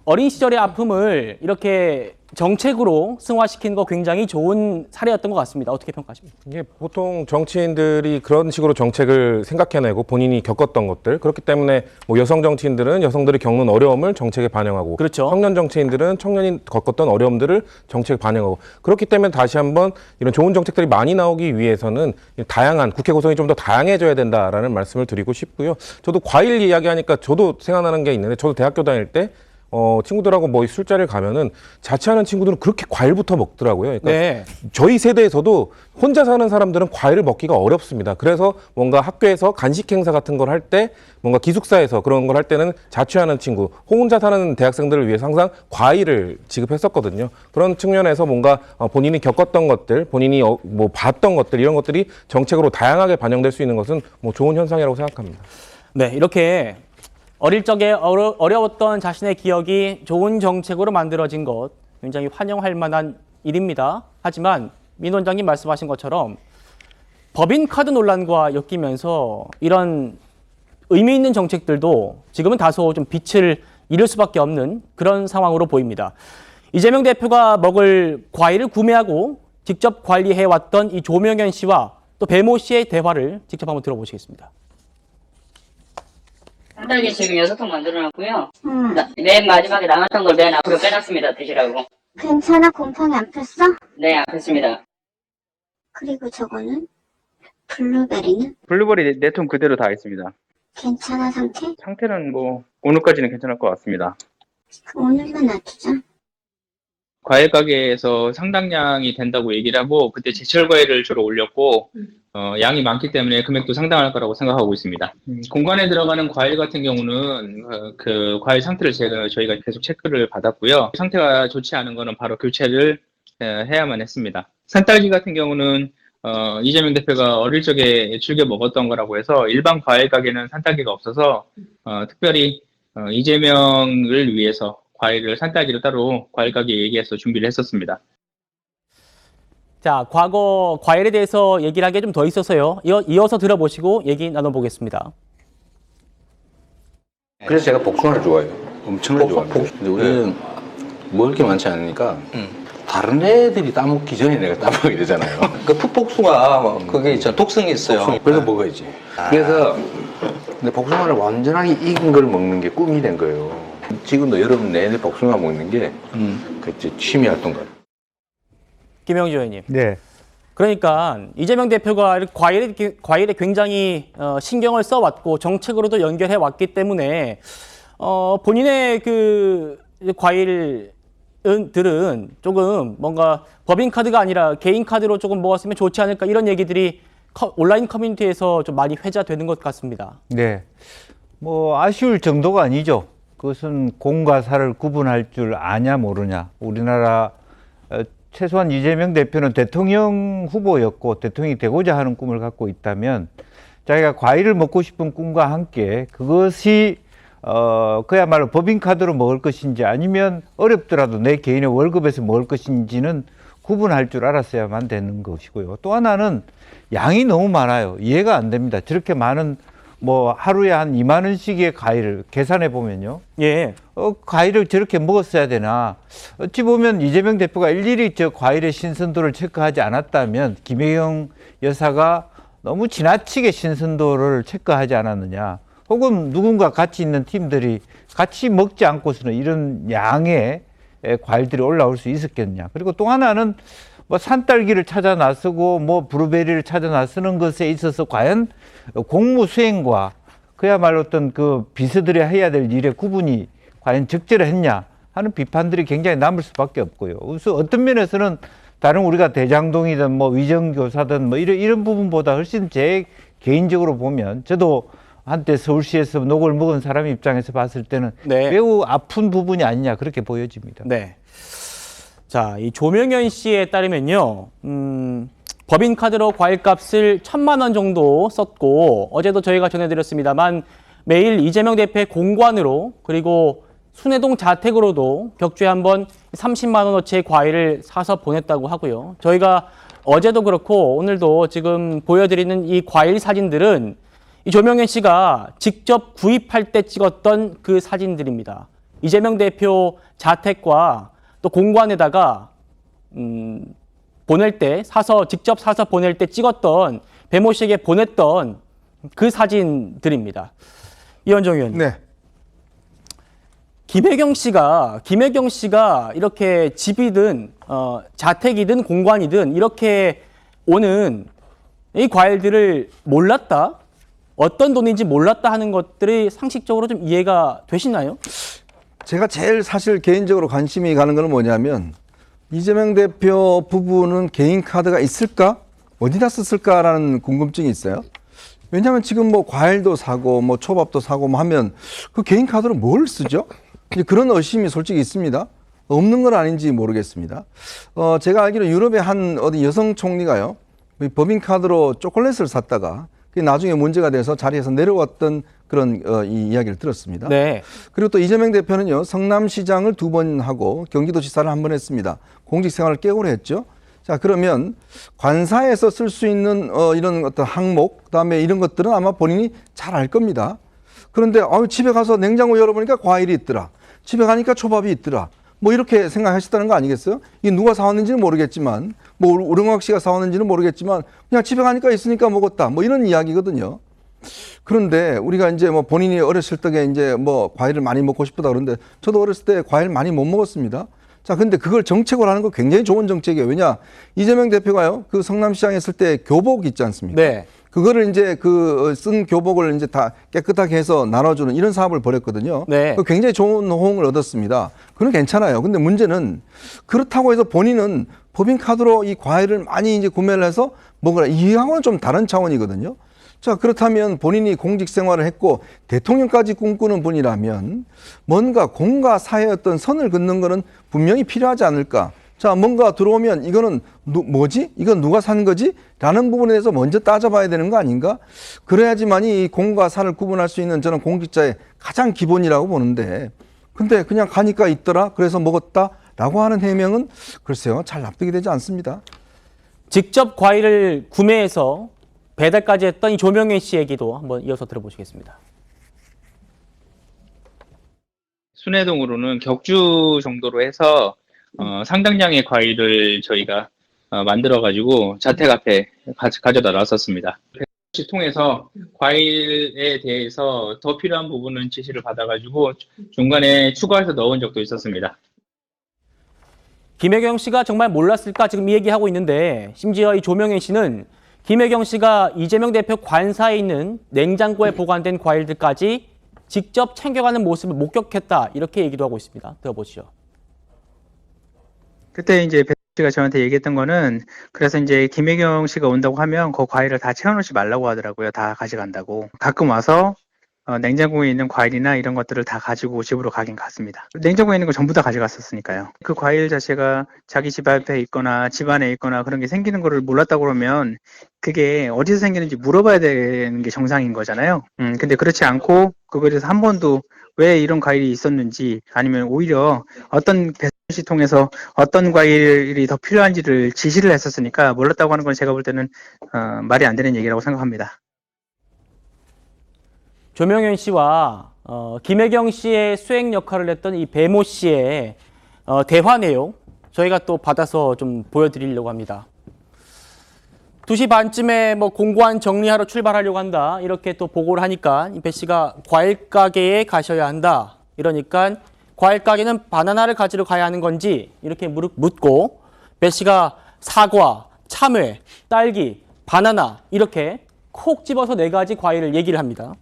어린 시절의 아픔을 이렇게 정책으로 승화시키는 거 굉장히 좋은 사례였던 것 같습니다. 어떻게 평가하십니까? 이게 보통 정치인들이 그런 식으로 정책을 생각해내고 본인이 겪었던 것들, 그렇기 때문에 뭐 여성 정치인들은 여성들이 겪는 어려움을 정책에 반영하고, 그렇죠. 청년 정치인들은 청년이 겪었던 어려움들을 정책에 반영하고, 그렇기 때문에 다시 한번 이런 좋은 정책들이 많이 나오기 위해서는 다양한 국회 구성이 좀 더 다양해져야 된다라는 말씀을 드리고 싶고요. 저도 과일 이야기하니까 저도 생각나는 게 있는데, 저도 대학교 다닐 때 친구들하고 뭐 술자리를 가면은 자취하는 친구들은 그렇게 과일부터 먹더라고요. 그러니까 네. 저희 세대에서도 혼자 사는 사람들은 과일을 먹기가 어렵습니다. 그래서 뭔가 학교에서 간식 행사 같은 걸 할 때, 뭔가 기숙사에서 그런 걸 할 때는 자취하는 친구, 혼자 사는 대학생들을 위해서 항상 과일을 지급했었거든요. 그런 측면에서 뭔가 본인이 겪었던 것들, 본인이 뭐 봤던 것들, 이런 것들이 정책으로 다양하게 반영될 수 있는 것은 뭐 좋은 현상이라고 생각합니다. 네, 이렇게 어릴 적에 어려웠던 자신의 기억이 좋은 정책으로 만들어진 것 굉장히 환영할 만한 일입니다. 하지만 민 원장님 말씀하신 것처럼 법인카드 논란과 엮이면서 이런 의미 있는 정책들도 지금은 다소 좀 빛을 잃을 수밖에 없는 그런 상황으로 보입니다. 이재명 대표가 먹을 과일을 구매하고 직접 관리해왔던 이 조명현 씨와 또 배모 씨의 대화를 직접 한번 들어보시겠습니다. 한달기 지금 6통 만들어놨고요. 맨 마지막에 남았던 걸 맨 앞으로 빼놨습니다. 드시라고. 괜찮아? 곰팡이 안 폈어? 네, 안 폈습니다. 그리고 저거는? 블루베리는? 블루베리 4통 그대로 다 있습니다. 괜찮아 상태? 상태는 뭐 오늘까지는 괜찮을 것 같습니다. 오늘만 놔두자. 과일 가게에서 상당량이 된다고 얘기를 하고 그때 제철 과일을 주로 올렸고 양이 많기 때문에 금액도 상당할 거라고 생각하고 있습니다. 공간에 들어가는 과일 같은 경우는 그 과일 상태를 저희가 계속 체크를 받았고요. 상태가 좋지 않은 거는 바로 교체를 해야만 했습니다. 산딸기 같은 경우는 이재명 대표가 어릴 적에 즐겨 먹었던 거라고 해서 일반 과일 가게는 산딸기가 없어서 특별히 이재명을 위해서 과일을 산딸기를 따로 과일 가게 얘기해서 준비를 했었습니다. 자, 과거 과일에 대해서 얘기를 하게 좀 더 있어서요. 이어서 들어보시고 얘기 나눠보겠습니다. 그래서 제가 복숭아를 좋아해요. 엄청나게 좋아합니다. 근데 우리는 먹을 게 많지 않으니까 다른 애들이 따먹기 전에 내가 따먹게 되잖아요. 그 풋복숭아 그게 있잖아 독성이 있어요. 그래서 먹어야지. 그래서 근데 복숭아를 완전하게 익은 걸 먹는 게 꿈이 된 거예요. 지금도 여름 내내 복숭아 먹는 게 그치 취미 활동 같아요. 김영주 의원님. 네. 그러니까 이재명 대표가 과일에 굉장히 신경을 써왔고 정책으로도 연결해 왔기 때문에 본인의 그 과일들은 조금 뭔가 법인 카드가 아니라 개인 카드로 조금 모았으면 좋지 않을까 이런 얘기들이 온라인 커뮤니티에서 좀 많이 회자되는 것 같습니다. 네. 뭐 아쉬울 정도가 아니죠. 그것은 공과 사를 구분할 줄 아냐 모르냐. 우리나라 최소한 이재명 대표는 대통령 후보였고 대통령이 되고자 하는 꿈을 갖고 있다면 자기가 과일을 먹고 싶은 꿈과 함께 그것이 그야말로 법인카드로 먹을 것인지 아니면 어렵더라도 내 개인의 월급에서 먹을 것인지는 구분할 줄 알았어야만 되는 것이고요. 또 하나는 양이 너무 많아요. 이해가 안 됩니다. 저렇게 많은 뭐 하루에 한 2만 원씩의 과일을 계산해 보면요. 예. 과일을 저렇게 먹었어야 되나. 어찌 보면 이재명 대표가 일일이 저 과일의 신선도를 체크하지 않았다면 김혜경 여사가 너무 지나치게 신선도를 체크하지 않았느냐. 혹은 누군가 같이 있는 팀들이 같이 먹지 않고서는 이런 양의 과일들이 올라올 수 있었겠느냐. 그리고 또 하나는 뭐 산딸기를 찾아 나서고 뭐 브루베리를 찾아 나서는 것에 있어서 과연 공무 수행과 그야말로 어떤 그 비서들이 해야 될 일의 구분이 과연 적절했냐 하는 비판들이 굉장히 남을 수밖에 없고요. 그래서 어떤 면에서는 다른 우리가 대장동이든 뭐 위정교사든 뭐 이런 부분보다 훨씬 제 개인적으로 보면 저도 한때 서울시에서 녹을 먹은 사람 입장에서 봤을 때는 네. 매우 아픈 부분이 아니냐 그렇게 보여집니다. 네. 자, 이 조명현 씨에 따르면요, 법인 카드로 과일값을 1,000만 원 정도 썼고 어제도 저희가 전해드렸습니다만 매일 이재명 대표의 공관으로 그리고 순회동 자택으로도 격주에 한번 30만 원어치의 과일을 사서 보냈다고 하고요. 저희가 어제도 그렇고 오늘도 지금 보여드리는 이 과일 사진들은 이 조명현 씨가 직접 구입할 때 찍었던 그 사진들입니다. 이재명 대표 자택과 또 공관에다가 보낼 때 직접 사서 보낼 때 찍었던 배모 씨에게 보냈던 그 사진들입니다. 이현정 의원. 네. 김혜경 씨가 이렇게 집이든 자택이든 공관이든 이렇게 오는 이 과일들을 몰랐다, 어떤 돈인지 몰랐다 하는 것들이 상식적으로 좀 이해가 되시나요? 제가 제일 사실 개인적으로 관심이 가는 건 뭐냐면 이재명 대표 부부는 개인 카드가 있을까? 어디다 썼을까라는 궁금증이 있어요. 왜냐하면 지금 뭐 과일도 사고 뭐 초밥도 사고 뭐 하면 그 개인 카드로 뭘 쓰죠? 이제 그런 의심이 솔직히 있습니다. 없는 건 아닌지 모르겠습니다. 제가 알기로 유럽의 한 어디 여성 총리가요, 법인 카드로 초콜릿을 샀다가 그게 나중에 문제가 돼서 자리에서 내려왔던 그런 이 이야기를 들었습니다. 네. 그리고 또 이재명 대표는요, 성남시장을 2번 하고 경기도지사를 1번 했습니다. 공직 생활을 꽤 오래 했죠. 자, 그러면 관사에서 쓸 수 있는 이런 어떤 항목, 그다음에 이런 것들은 아마 본인이 잘 알 겁니다. 그런데 집에 가서 냉장고 열어보니까 과일이 있더라. 집에 가니까 초밥이 있더라. 뭐 이렇게 생각하셨다는 거 아니겠어요? 이게 누가 사왔는지는 모르겠지만, 뭐 우렁학 씨가 사왔는지는 모르겠지만 그냥 집에 가니까 있으니까 먹었다. 뭐 이런 이야기거든요. 그런데 우리가 이제 뭐 본인이 어렸을 적에 이제 뭐 과일을 많이 먹고 싶다 그러는데 저도 어렸을 때 과일 많이 못 먹었습니다. 자, 근데 그걸 정책으로 하는 거 굉장히 좋은 정책이에요. 왜냐? 이재명 대표가요, 그 성남시장에 있을 때 교복 있지 않습니까? 네. 그거를 이제 그 쓴 교복을 이제 다 깨끗하게 해서 나눠주는 이런 사업을 벌였거든요. 네. 굉장히 좋은 호응을 얻었습니다. 그건 괜찮아요. 근데 문제는 그렇다고 해서 본인은 법인카드로 이 과일을 많이 이제 구매를 해서 먹으라. 이하고는 좀 다른 차원이거든요. 자, 그렇다면 본인이 공직 생활을 했고 대통령까지 꿈꾸는 분이라면 뭔가 공과 사의 어떤 선을 긋는 거는 분명히 필요하지 않을까. 자, 뭔가 들어오면 이거는 뭐지? 이건 누가 산 거지? 라는 부분에 대해서 먼저 따져봐야 되는 거 아닌가? 그래야지만이 이 공과 사를 구분할 수 있는 저는 공직자의 가장 기본이라고 보는데, 근데 그냥 가니까 있더라, 그래서 먹었다 라고 하는 해명은 글쎄요, 잘 납득이 되지 않습니다. 직접 과일을 구매해서 배달까지 했던 이 조명현 씨 얘기도 한번 이어서 들어보시겠습니다. 순회동으로는 격주 정도로 해서 상당량의 과일을 저희가 만들어가지고 자택 앞에 가져다 놨었습니다. 통해서 과일에 대해서 더 필요한 부분은 지시를 받아가지고 중간에 추가해서 넣은 적도 있었습니다. 김혜경 씨가 정말 몰랐을까 지금 이 얘기하고 있는데 심지어 이 조명현 씨는 김혜경 씨가 이재명 대표 관사에 있는 냉장고에 보관된 과일들까지 직접 챙겨가는 모습을 목격했다 이렇게 얘기도 하고 있습니다. 들어보시죠. 그때 이제 배 씨가 저한테 얘기했던 거는 그래서 이제 김혜경 씨가 온다고 하면 그 과일을 다 채워놓지 말라고 하더라고요. 다 가져간다고. 가끔 와서 냉장고에 있는 과일이나 이런 것들을 다 가지고 집으로 가긴 갔습니다. 냉장고에 있는 거 전부 다 가져갔었으니까요. 그 과일 자체가 자기 집 앞에 있거나 집 안에 있거나 그런 게 생기는 거를 몰랐다고 그러면 그게 어디서 생기는지 물어봐야 되는 게 정상인 거잖아요. 근데 그렇지 않고 그거에 대해서 한 번도 왜 이런 과일이 있었는지 아니면 오히려 어떤 배송시 통해서 어떤 과일이 더 필요한지를 지시를 했었으니까 몰랐다고 하는 건 제가 볼 때는 말이 안 되는 얘기라고 생각합니다. 조명현 씨와 김혜경 씨의 수행 역할을 했던 이 배모 씨의 대화 내용 저희가 또 받아서 좀 보여드리려고 합니다. 2시 반쯤에 뭐 공고한 정리하러 출발하려고 한다 이렇게 또 보고를 하니까 배 씨가 과일 가게에 가셔야 한다 이러니까 과일 가게는 바나나를 가지러 가야 하는 건지 이렇게 묻고 배 씨가 사과, 참외, 딸기, 바나나 이렇게 콕 집어서 4가지 과일을 얘기를 합니다.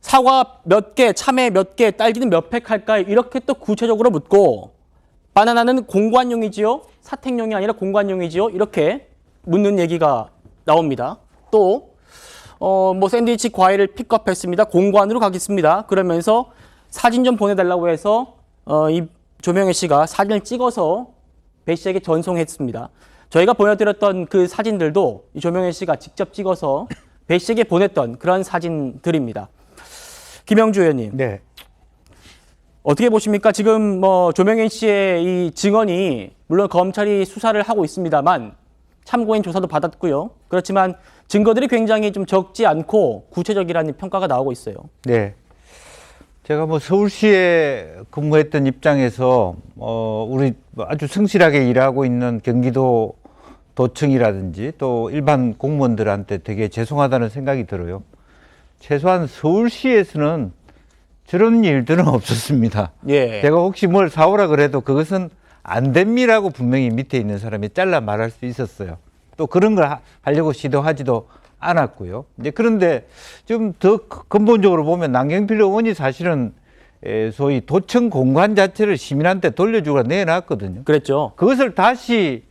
사과 몇 개, 참외 몇 개, 딸기는 몇 팩 할까요? 이렇게 또 구체적으로 묻고 바나나는 공관용이지요? 사택용이 아니라 공관용이지요? 이렇게 묻는 얘기가 나옵니다. 또 뭐 샌드위치 과일을 픽업했습니다. 공관으로 가겠습니다. 그러면서 사진 좀 보내달라고 해서 이 조명혜 씨가 사진을 찍어서 배 씨에게 전송했습니다. 저희가 보여드렸던 그 사진들도 이 조명혜 씨가 직접 찍어서 배 씨에게 보냈던 그런 사진들입니다. 김영주 의원님. 네. 어떻게 보십니까? 지금 뭐 조명현 씨의 이 증언이 물론 검찰이 수사를 하고 있습니다만 참고인 조사도 받았고요. 그렇지만 증거들이 굉장히 좀 적지 않고 구체적이라는 평가가 나오고 있어요. 네. 제가 뭐 서울시에 근무했던 입장에서 우리 아주 성실하게 일하고 있는 경기도 도청이라든지 또 일반 공무원들한테 되게 죄송하다는 생각이 들어요. 최소한 서울시에서는 저런 일들은 없었습니다. 예. 제가 혹시 뭘 사오라 그래도 그것은 안 됩니다라고 분명히 밑에 있는 사람이 잘라 말할 수 있었어요. 또 그런 걸 하려고 시도하지도 않았고요. 이제 그런데 좀 더 근본적으로 보면 남경필 의원이 사실은 소위 도청 공간 자체를 시민한테 돌려주고 내놨거든요. 그랬죠. 그것을 다시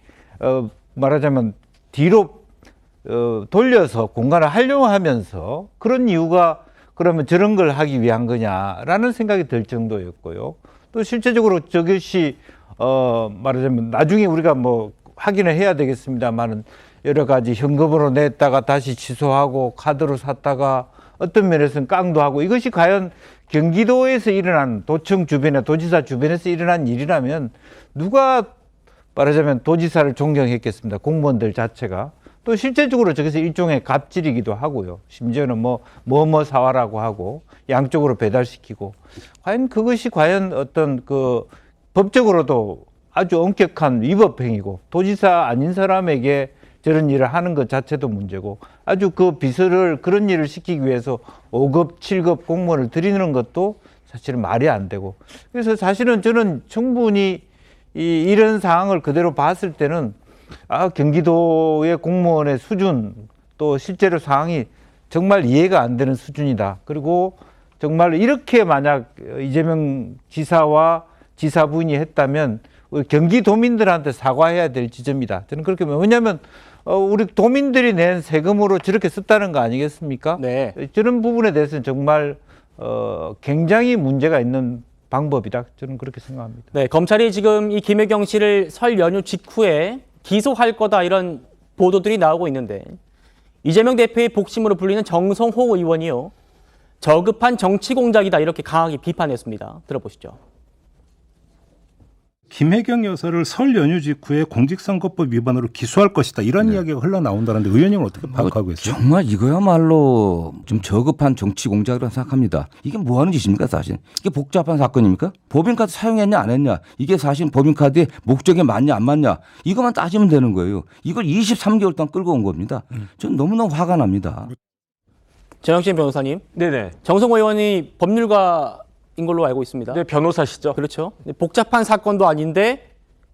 말하자면 뒤로 돌려서 공간을 활용하면서 그런 이유가 그러면 저런 걸 하기 위한 거냐라는 생각이 들 정도였고요. 또 실제적으로 저것이 말하자면 나중에 우리가 뭐 확인을 해야 되겠습니다만은 여러 가지 현금으로 냈다가 다시 취소하고 카드로 샀다가 어떤 면에서는 깡도 하고 이것이 과연 경기도에서 일어난 도청 주변에 도지사 주변에서 일어난 일이라면 누가 말하자면 도지사를 존경했겠습니다. 공무원들 자체가. 또 실제적으로 저기서 일종의 갑질이기도 하고요. 심지어는 뭐 사와라고 하고 양쪽으로 배달시키고 과연 그것이 과연 어떤 그 법적으로도 아주 엄격한 위법 행위고 도지사 아닌 사람에게 저런 일을 하는 것 자체도 문제고 아주 그 비서를 그런 일을 시키기 위해서 5급, 7급 공무원을 들이는 것도 사실은 말이 안 되고 그래서 사실은 저는 충분히 이런 상황을 그대로 봤을 때는 경기도의 공무원의 수준 또 실제로 상황이 정말 이해가 안 되는 수준이다. 그리고 정말 이렇게 만약 이재명 지사와 지사 부인이 했다면 우리 경기도민들한테 사과해야 될 지점이다. 저는 그렇게 왜냐하면 우리 도민들이 낸 세금으로 저렇게 썼다는 거 아니겠습니까? 네. 저런 부분에 대해서는 정말 굉장히 문제가 있는 방법이다. 저는 그렇게 생각합니다. 네, 검찰이 지금 이 김혜경 씨를 설 연휴 직후에 기소할 거다 이런 보도들이 나오고 있는데 이재명 대표의 복심으로 불리는 정성호 의원이요. 저급한 정치 공작이다 이렇게 강하게 비판했습니다. 들어보시죠. 김혜경 여사를 설 연휴 직후에 공직선거법 위반으로 기소할 것이다. 이런 이야기가 흘러나온다는데 의원님은 어떻게 파악하고 계세요? 정말 이거야말로 좀 저급한 정치 공작이라고 생각합니다. 이게 뭐 하는 짓입니까 사실? 이게 복잡한 사건입니까? 법인카드 사용했냐 안 했냐? 이게 사실 법인카드의 목적에 맞냐 안 맞냐? 이것만 따지면 되는 거예요. 이걸 23개월 동안 끌고 온 겁니다. 전 너무너무 화가 납니다. 전영신 변호사님. 네네. 정성호 의원이 법률가인 걸로 알고 있습니다. 네, 변호사시죠. 그렇죠. 복잡한 사건도 아닌데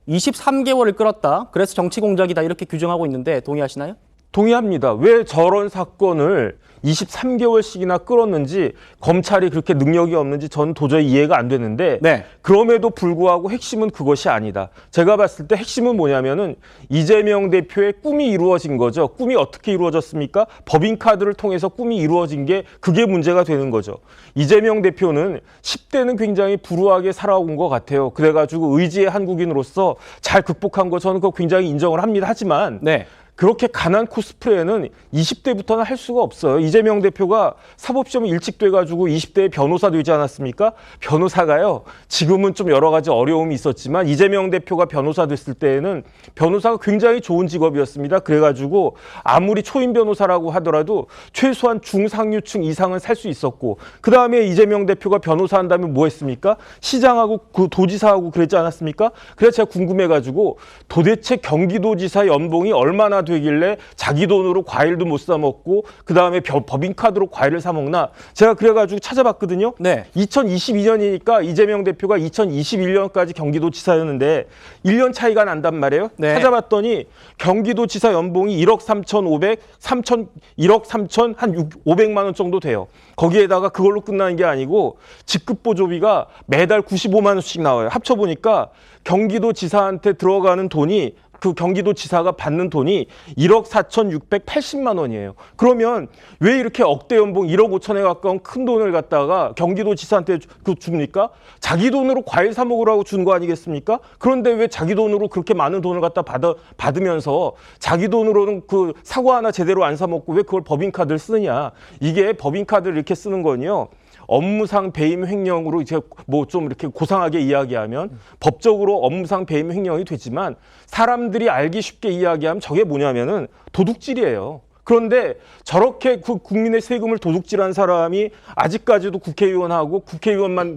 23개월을 끌었다. 그래서 정치 공작이다 이렇게 규정하고 있는데 동의하시나요? 동의합니다. 왜 저런 사건을 23개월씩이나 끌었는지 검찰이 그렇게 능력이 없는지 저는 도저히 이해가 안 되는데 네. 그럼에도 불구하고 핵심은 그것이 아니다. 제가 봤을 때 핵심은 뭐냐면은 이재명 대표의 꿈이 이루어진 거죠. 꿈이 어떻게 이루어졌습니까? 법인카드를 통해서 꿈이 이루어진 게 그게 문제가 되는 거죠. 이재명 대표는 10대는 굉장히 불우하게 살아온 것 같아요. 그래가지고 의지의 한국인으로서 잘 극복한 거 저는 그거 굉장히 인정을 합니다. 하지만 네. 그렇게 가난 코스프레는 20대부터는 할 수가 없어요. 이재명 대표가 사법시험 일찍 돼가지고 20대에 변호사 되지 않았습니까? 변호사가요. 지금은 좀 여러 가지 어려움이 있었지만 이재명 대표가 변호사 됐을 때에는 변호사가 굉장히 좋은 직업이었습니다. 그래가지고 아무리 초임 변호사라고 하더라도 최소한 중상류층 이상은 살 수 있었고 그 다음에 이재명 대표가 변호사 한다면 뭐 했습니까? 시장하고 그 도지사하고 그랬지 않았습니까? 그래서 제가 궁금해가지고 도대체 경기도지사 연봉이 얼마나 되길래 자기 돈으로 과일도 못 사 먹고 그 다음에 법인카드로 과일을 사 먹나? 제가 그래가지고 찾아봤거든요. 네. 2022년이니까 이재명 대표가 2021년까지 경기도지사였는데 1년 차이가 난단 말이에요. 네. 찾아봤더니 경기도지사 연봉이 1억 3,500, 1억 3천 한 500만 원 정도 돼요. 거기에다가 그걸로 끝나는 게 아니고 직급 보조비가 매달 95만 원씩 나와요. 합쳐보니까 경기도지사한테 들어가는 돈이 그 경기도지사가 받는 돈이 1억 4,680만 원이에요. 그러면 왜 이렇게 억대 연봉 1억 5천에 가까운 큰 돈을 갖다가 경기도지사한테 줍니까? 자기 돈으로 과일 사 먹으라고 준 거 아니겠습니까? 그런데 왜 자기 돈으로 그렇게 많은 돈을 갖다 받으면서 자기 돈으로는 그 사과 하나 제대로 안 사 먹고 왜 그걸 법인카드를 쓰느냐? 이게 법인카드를 이렇게 쓰는 건요. 업무상 배임 횡령으로 이제 뭐 좀 이렇게 고상하게 이야기하면 법적으로 업무상 배임 횡령이 되지만 사람들이 알기 쉽게 이야기하면 저게 뭐냐면은 도둑질이에요. 그런데 저렇게 그 국민의 세금을 도둑질한 사람이 아직까지도 국회의원하고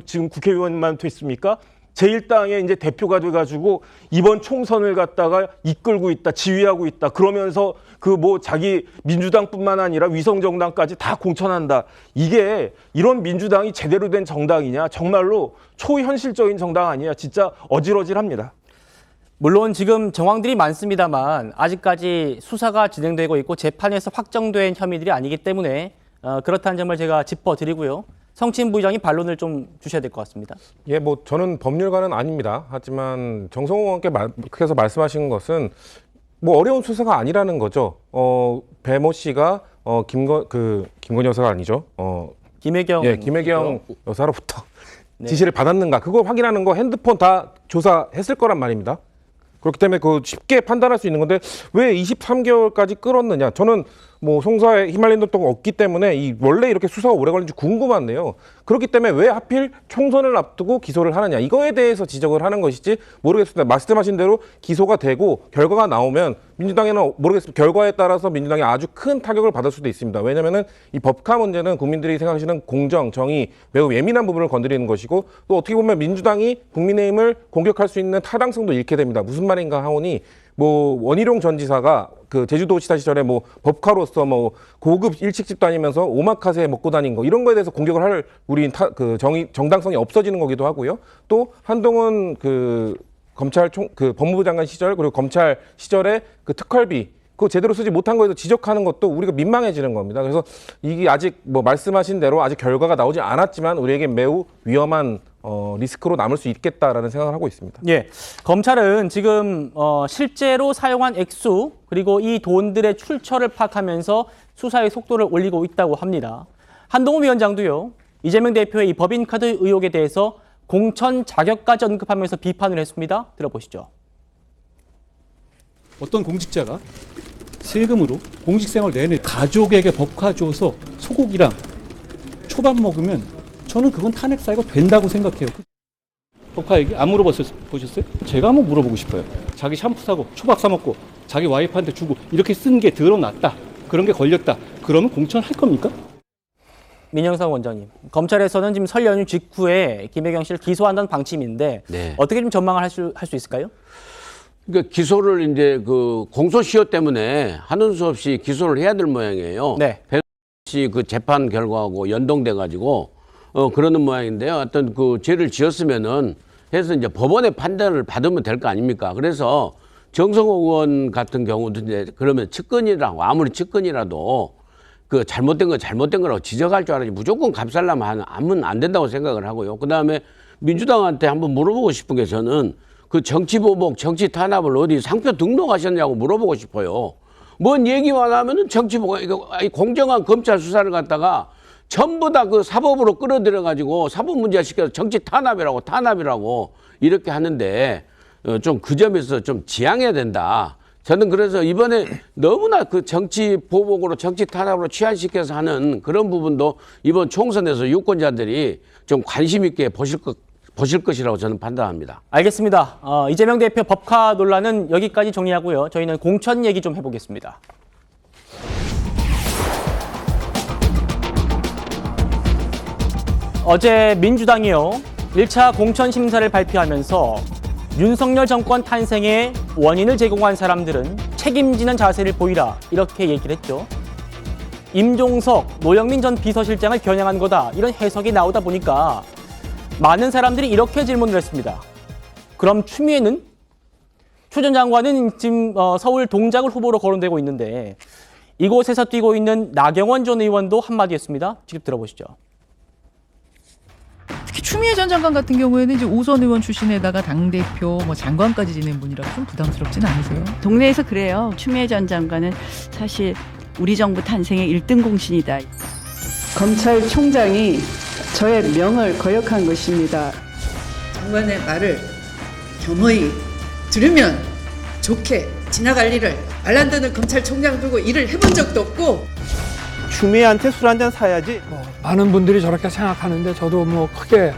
지금 국회의원만 됐습니까? 제1당의 이제 대표가 돼가지고 이번 총선을 갖다가 이끌고 있다, 지휘하고 있다. 그러면서 그 뭐 자기 민주당뿐만 아니라 위성정당까지 다 공천한다. 이게 이런 민주당이 제대로 된 정당이냐? 정말로 초현실적인 정당 아니야? 진짜 어질어질합니다. 물론 지금 정황들이 많습니다만 아직까지 수사가 진행되고 있고 재판에서 확정된 혐의들이 아니기 때문에 그렇다는 점을 제가 짚어드리고요. 성친 부의장이 반론을 좀 주셔야 될 것 같습니다. 예, 뭐 저는 법률가는 아닙니다. 하지만 정성호 의원께서 말씀하신 것은 뭐 어려운 수사가 아니라는 거죠. 배모 씨가 김건희 여사가 아니죠. 김혜경 여사로부터 네. 지시를 받았는가 그거 확인하는 거 핸드폰 다 조사했을 거란 말입니다. 그렇기 때문에 그 쉽게 판단할 수 있는 건데 왜 23개월까지 끌었느냐? 저는 뭐 송사에 휘말린 돈 없기 때문에 원래 이렇게 수사가 오래 걸린지 궁금한데요. 그렇기 때문에 왜 하필 총선을 앞두고 기소를 하느냐? 이거에 대해서 지적을 하는 것이지 모르겠습니다. 말씀하신 대로 기소가 되고 결과가 나오면 민주당에는 모르겠습니다. 결과에 따라서 민주당이 아주 큰 타격을 받을 수도 있습니다. 왜냐하면 이 법카 문제는 국민들이 생각하시는 공정, 정의 매우 예민한 부분을 건드리는 것이고 또 어떻게 보면 민주당이 국민의힘을 공격할 수 있는 타당성도 잃게 됩니다. 무슨 말인가 하오니 뭐 원희룡 전 지사가 그 제주도지사 시절에 뭐 법카로서 뭐 고급 일식집 다니면서 오마카세 먹고 다닌 거 이런 거에 대해서 공격을 할 우리 정당성이 없어지는 거기도 하고요. 또 한동훈 그 법무부 장관 시절 그리고 검찰 시절에 그 특활비 그거 제대로 쓰지 못한 거에서 지적하는 것도 우리가 민망해지는 겁니다. 그래서 이게 아직 뭐 말씀하신 대로 아직 결과가 나오지 않았지만 우리에게 매우 위험한 리스크로 남을 수 있겠다라는 생각을 하고 있습니다. 예, 검찰은 지금 실제로 사용한 액수 그리고 이 돈들의 출처를 파악하면서 수사의 속도를 올리고 있다고 합니다. 한동훈 위원장도요. 이재명 대표의 이 법인카드 의혹에 대해서 공천 자격까지 언급하면서 비판을 했습니다. 들어보시죠. 어떤 공직자가 세금으로 공직생활 내내 가족에게 법카 줘서 소고기랑 초밥 먹으면 저는 그건 탄핵 사유가 된다고 생각해요. 법카 얘기 안 물어보셨어요? 제가 한번 물어보고 싶어요. 자기 샴푸 사고 초밥 사 먹고 자기 와이프한테 주고 이렇게 쓴 게 드러났다. 그런 게 걸렸다. 그러면 공천할 겁니까? 민영상 원장님, 검찰에서는 지금 설 연휴 직후에 김혜경 씨를 기소한다는 방침인데 네. 어떻게 좀 전망을 할 수 있을까요? 그러니까 기소를 이제 그 공소시효 때문에 하는 수 없이 기소를 해야 될 모양이에요. 네. 씨 그 재판 결과하고 연동돼 가지고 그러는 모양인데요. 어떤 그 죄를 지었으면은 해서 이제 법원의 판단을 받으면 될 거 아닙니까? 그래서 정성호 의원 같은 경우도 이제 그러면 측근이라고 아무리 측근이라도 그 잘못된 거 잘못된 거라고 지적할 줄 알아야지 무조건 감쌀라면 하면 안 된다고 생각을 하고요. 그다음에 민주당한테 한번 물어보고 싶은 게 저는 그 정치보복, 정치 탄압을 어디 상표 등록하셨냐고 물어보고 싶어요. 뭔 얘기만 하면은 정치보복, 이거 공정한 검찰 수사를 갖다가 전부 다 그 사법으로 끌어들여 가지고 사법 문제 시켜서 정치 탄압이라고 이렇게 하는데 좀 그 점에서 좀 지양해야 된다. 저는 그래서 이번에 너무나 그 정치 보복으로 정치 탄압으로 취한시켜서 하는 그런 부분도 이번 총선에서 유권자들이 좀 관심 있게 보실 것이라고 저는 판단합니다. 알겠습니다. 이재명 대표 법카 논란은 여기까지 정리하고요. 저희는 공천 얘기 좀 해보겠습니다. 어제 민주당이요, 1차 공천 심사를 발표하면서 윤석열 정권 탄생의 원인을 제공한 사람들은 책임지는 자세를 보이라, 이렇게 얘기를 했죠. 임종석, 노영민 전 비서실장을 겨냥한 거다, 이런 해석이 나오다 보니까 많은 사람들이 이렇게 질문을 했습니다. 그럼 추미애는? 추 전 장관은 지금 서울 동작을 후보로 거론되고 있는데 이곳에서 뛰고 있는 나경원 전 의원도 한마디 했습니다. 직접 들어보시죠. 특히 추미애 전 장관 같은 경우에는 이제 5선 의원 출신에다가 당대표, 장관까지 지낸 분이라 좀 부담스럽진 않으세요? 동네에서 그래요. 추미애 전 장관은 사실 우리 정부 탄생의 1등 공신이다. 검찰총장이 저의 명을 거역한 것입니다. 장관의 말을 겸허히 들으면 좋게 지나갈 일을 알란드는 검찰총장 두고 일을 해본 적도 없고 추미애한테 술 한잔 사야지. 많은 분들이 저렇게 생각하는데 저도 크게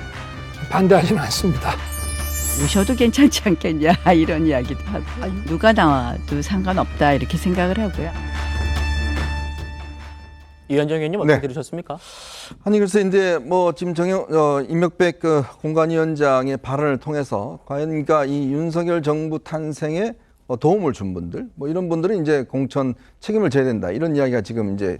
반대하지는 않습니다. 오셔도 괜찮지 않겠냐 이런 이야기도 하고 누가 나와도 상관없다 이렇게 생각을 하고요. 이현정 의원님 어떻게 들으셨습니까? 아니 그래서 이제 지금 임명백 공관위원장의 발언을 통해서 과연 그러니까 이 윤석열 정부 탄생에 도움을 준 분들 이런 분들은 이제 공천 책임을 져야 된다 이런 이야기가 지금 이제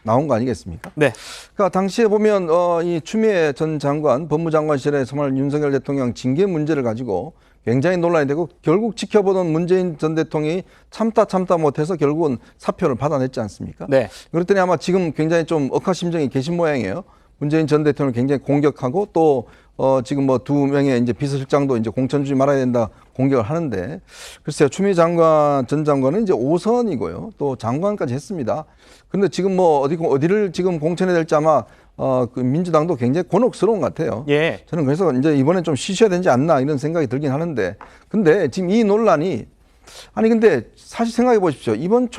나온 거 아니겠습니까? 네. 그러니까 당시에 보면 이 추미애 전 장관 법무장관실에 정말 윤석열 대통령 징계 문제를 가지고 굉장히 논란이 되고 결국 지켜보던 문재인 전 대통령이 참다 못해서 결국은 사표를 받아냈지 않습니까? 네. 그랬더니 아마 지금 굉장히 좀 억하심정이 계신 모양이에요. 문재인 전 대통령을 굉장히 공격하고 또 지금 2명의 이제 비서실장도 이제 공천 주지 말아야 된다 공격을 하는데 글쎄요 추미애 전 장관은 이제 5선이고요 또 장관까지 했습니다. 그런데 지금 어디를 지금 공천해야 될지 아마 그 민주당도 굉장히 곤혹스러운 것 같아요. 예. 저는 그래서 이제 이번엔 좀 쉬셔야 되지 않나 이런 생각이 들긴 하는데 근데 지금 이 논란이 근데 사실 생각해 보십시오. 이번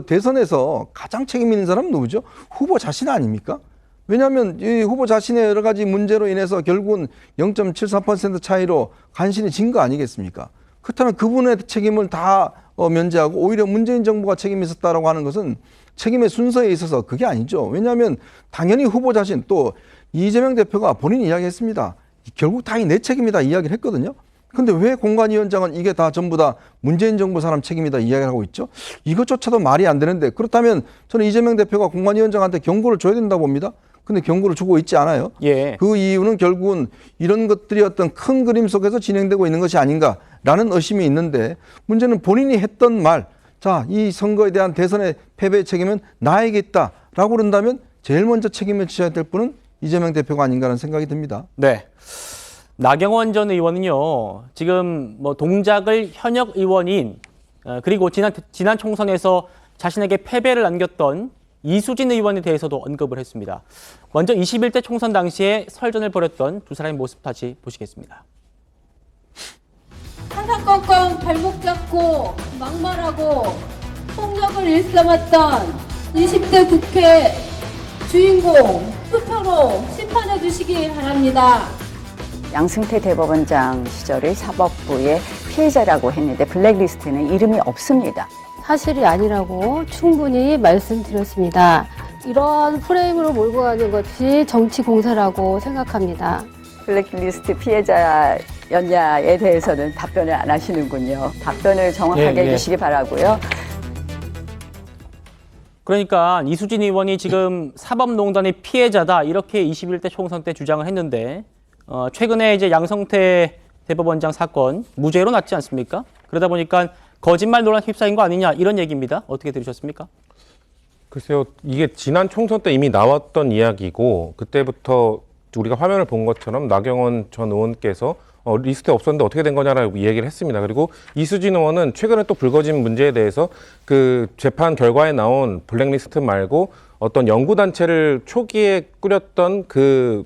대선에서 가장 책임 있는 사람은 누구죠? 후보 자신 아닙니까? 왜냐하면 이 후보 자신의 여러 가지 문제로 인해서 결국은 0.74% 차이로 간신히 진 거 아니겠습니까? 그렇다면 그분의 책임을 다 면제하고 오히려 문재인 정부가 책임이 있었다라고 하는 것은 책임의 순서에 있어서 그게 아니죠. 왜냐하면 당연히 후보 자신 또 이재명 대표가 본인이 이야기했습니다. 결국 다 내 책임이다 이야기를 했거든요. 근데 왜 공관위원장은 이게 다 전부 다 문재인 정부 사람 책임이다 이야기를 하고 있죠? 이것조차도 말이 안 되는데 그렇다면 저는 이재명 대표가 공관위원장한테 경고를 줘야 된다고 봅니다. 근데 경고를 주고 있지 않아요. 예. 그 이유는 결국은 이런 것들이 어떤 큰 그림 속에서 진행되고 있는 것이 아닌가라는 의심이 있는데 문제는 본인이 했던 말, 자, 이 선거에 대한 대선의 패배의 책임은 나에게 있다라고 그런다면 제일 먼저 책임을 져야 될 분은 이재명 대표가 아닌가라는 생각이 듭니다. 네. 나경원 전 의원은요, 지금 동작을 현역 의원인 그리고 지난 총선에서 자신에게 패배를 안겼던 이수진 의원에 대해서도 언급을 했습니다. 먼저 21대 총선 당시에 설전을 벌였던 두 사람의 모습 다시 보시겠습니다. 항상 꽁꽁 발목 잡고 막말하고 폭력을 일삼았던 20대 국회 주인공 투표로 심판해 주시기 바랍니다. 양승태 대법원장 시절의 사법부의 피해자라고 했는데 블랙리스트에는 이름이 없습니다. 사실이 아니라고 충분히 말씀드렸습니다. 이런 프레임으로 몰고 가는 것이 정치 공세라고 생각합니다. 블랙리스트 피해자였냐에 대해서는 답변을 안 하시는군요. 답변을 정확하게 해주시기 바라고요. 그러니까 이수진 의원이 지금 사법농단의 피해자다 이렇게 21대 총선 때 주장을 했는데 최근에 이제 양성태 대법원장 사건 무죄로 났지 않습니까? 그러다 보니까 거짓말 논란 휩싸인 거 아니냐 이런 얘기입니다. 어떻게 들으셨습니까? 글쎄요, 이게 지난 총선 때 이미 나왔던 이야기고 그때부터 우리가 화면을 본 것처럼 나경원 전 의원께서 리스트에 없었는데 어떻게 된 거냐라고 얘기를 했습니다. 그리고 이수진 의원은 최근에 또 불거진 문제에 대해서 그 재판 결과에 나온 블랙리스트 말고 어떤 연구단체를 초기에 꾸렸던 그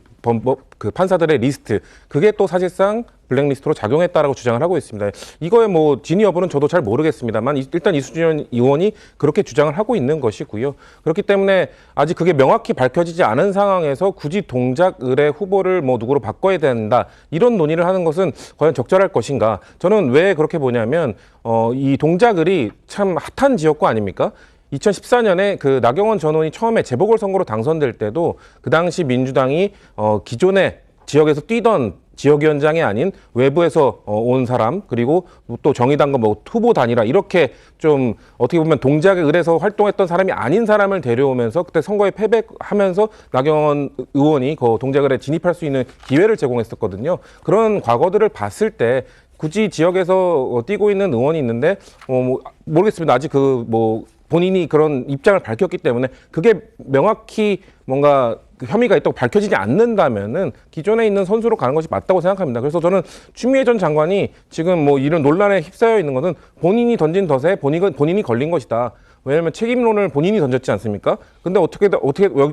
판사들의 리스트, 그게 또 사실상 블랙리스트로 작용했다라고 주장을 하고 있습니다. 이거의 뭐 진위 여부는 저도 잘 모르겠습니다만 일단 이수진 의원이 그렇게 주장을 하고 있는 것이고요. 그렇기 때문에 아직 그게 명확히 밝혀지지 않은 상황에서 굳이 동작 의뢰 후보를 뭐 누구로 바꿔야 된다 이런 논의를 하는 것은 과연 적절할 것인가? 저는 왜 그렇게 보냐면 이 동작 의뢰 참 핫한 지역구 아닙니까? 2014년에 그 나경원 전 의원이 처음에 재보궐선거로 당선될 때도 그 당시 민주당이 기존의 지역에서 뛰던 지역위원장이 아닌 외부에서 온 사람, 그리고 또 정의당과 뭐 후보 단일화 이렇게 좀 어떻게 보면 동작에 의해서 활동했던 사람이 아닌 사람을 데려오면서 그때 선거에 패배하면서 나경원 의원이 그 동작에 진입할 수 있는 기회를 제공했었거든요. 그런 과거들을 봤을 때 굳이 지역에서 뛰고 있는 의원이 있는데 모르겠습니다. 아직 본인이 그런 입장을 밝혔기 때문에 그게 명확히 뭔가 혐의가 있다고 밝혀지지 않는다면은 기존에 있는 선수로 가는 것이 맞다고 생각합니다. 그래서 저는 추미애 전 장관이 지금 뭐 이런 논란에 휩싸여 있는 것은 본인이 던진 덫에 본인이 걸린 것이다. 왜냐하면 책임론을 본인이 던졌지 않습니까? 근데 어떻게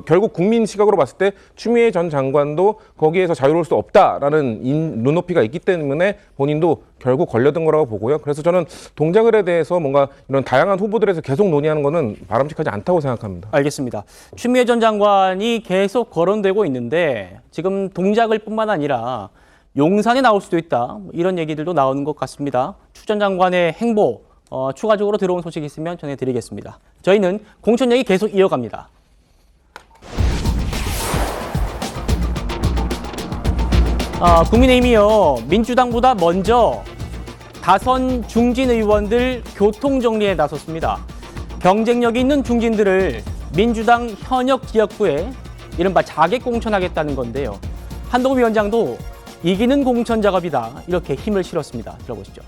결국 국민 시각으로 봤을 때 추미애 전 장관도 거기에서 자유로울 수 없다라는 눈높이가 있기 때문에 본인도 결국 걸려든 거라고 보고요. 그래서 저는 동작을에 대해서 뭔가 이런 다양한 후보들에서 계속 논의하는 것은 바람직하지 않다고 생각합니다. 알겠습니다. 추미애 전 장관이 계속 거론되고 있는데 지금 동작을 뿐만 아니라 용산에 나올 수도 있다. 이런 얘기들도 나오는 것 같습니다. 추 전 장관의 행보 추가적으로 들어온 소식이 있으면 전해드리겠습니다. 저희는 공천 얘기 계속 이어갑니다. 국민의힘이요. 민주당보다 먼저 다선 중진 의원들 교통정리에 나섰습니다. 경쟁력이 있는 중진들을 민주당 현역 지역구에 이른바 자객 공천하겠다는 건데요. 한동훈 위원장도 이기는 공천 작업이다. 이렇게 힘을 실었습니다. 들어보시죠.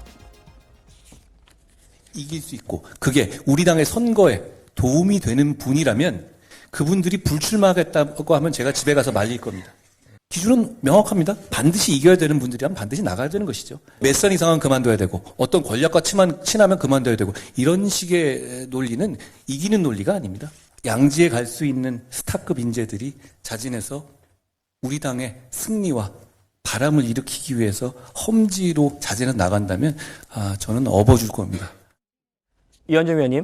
이길 수 있고 그게 우리 당의 선거에 도움이 되는 분이라면 그분들이 불출마하겠다고 하면 제가 집에 가서 말릴 겁니다. 기준은 명확합니다. 반드시 이겨야 되는 분들이라면 반드시 나가야 되는 것이죠. 몇 선 이상은 그만둬야 되고 어떤 권력과 친하면 그만둬야 되고 이런 식의 논리는 이기는 논리가 아닙니다. 양지에 갈 수 있는 스타급 인재들이 자진해서 우리 당의 승리와 바람을 일으키기 위해서 험지로 자진해서 나간다면 저는 업어줄 겁니다. 이현정 의원님,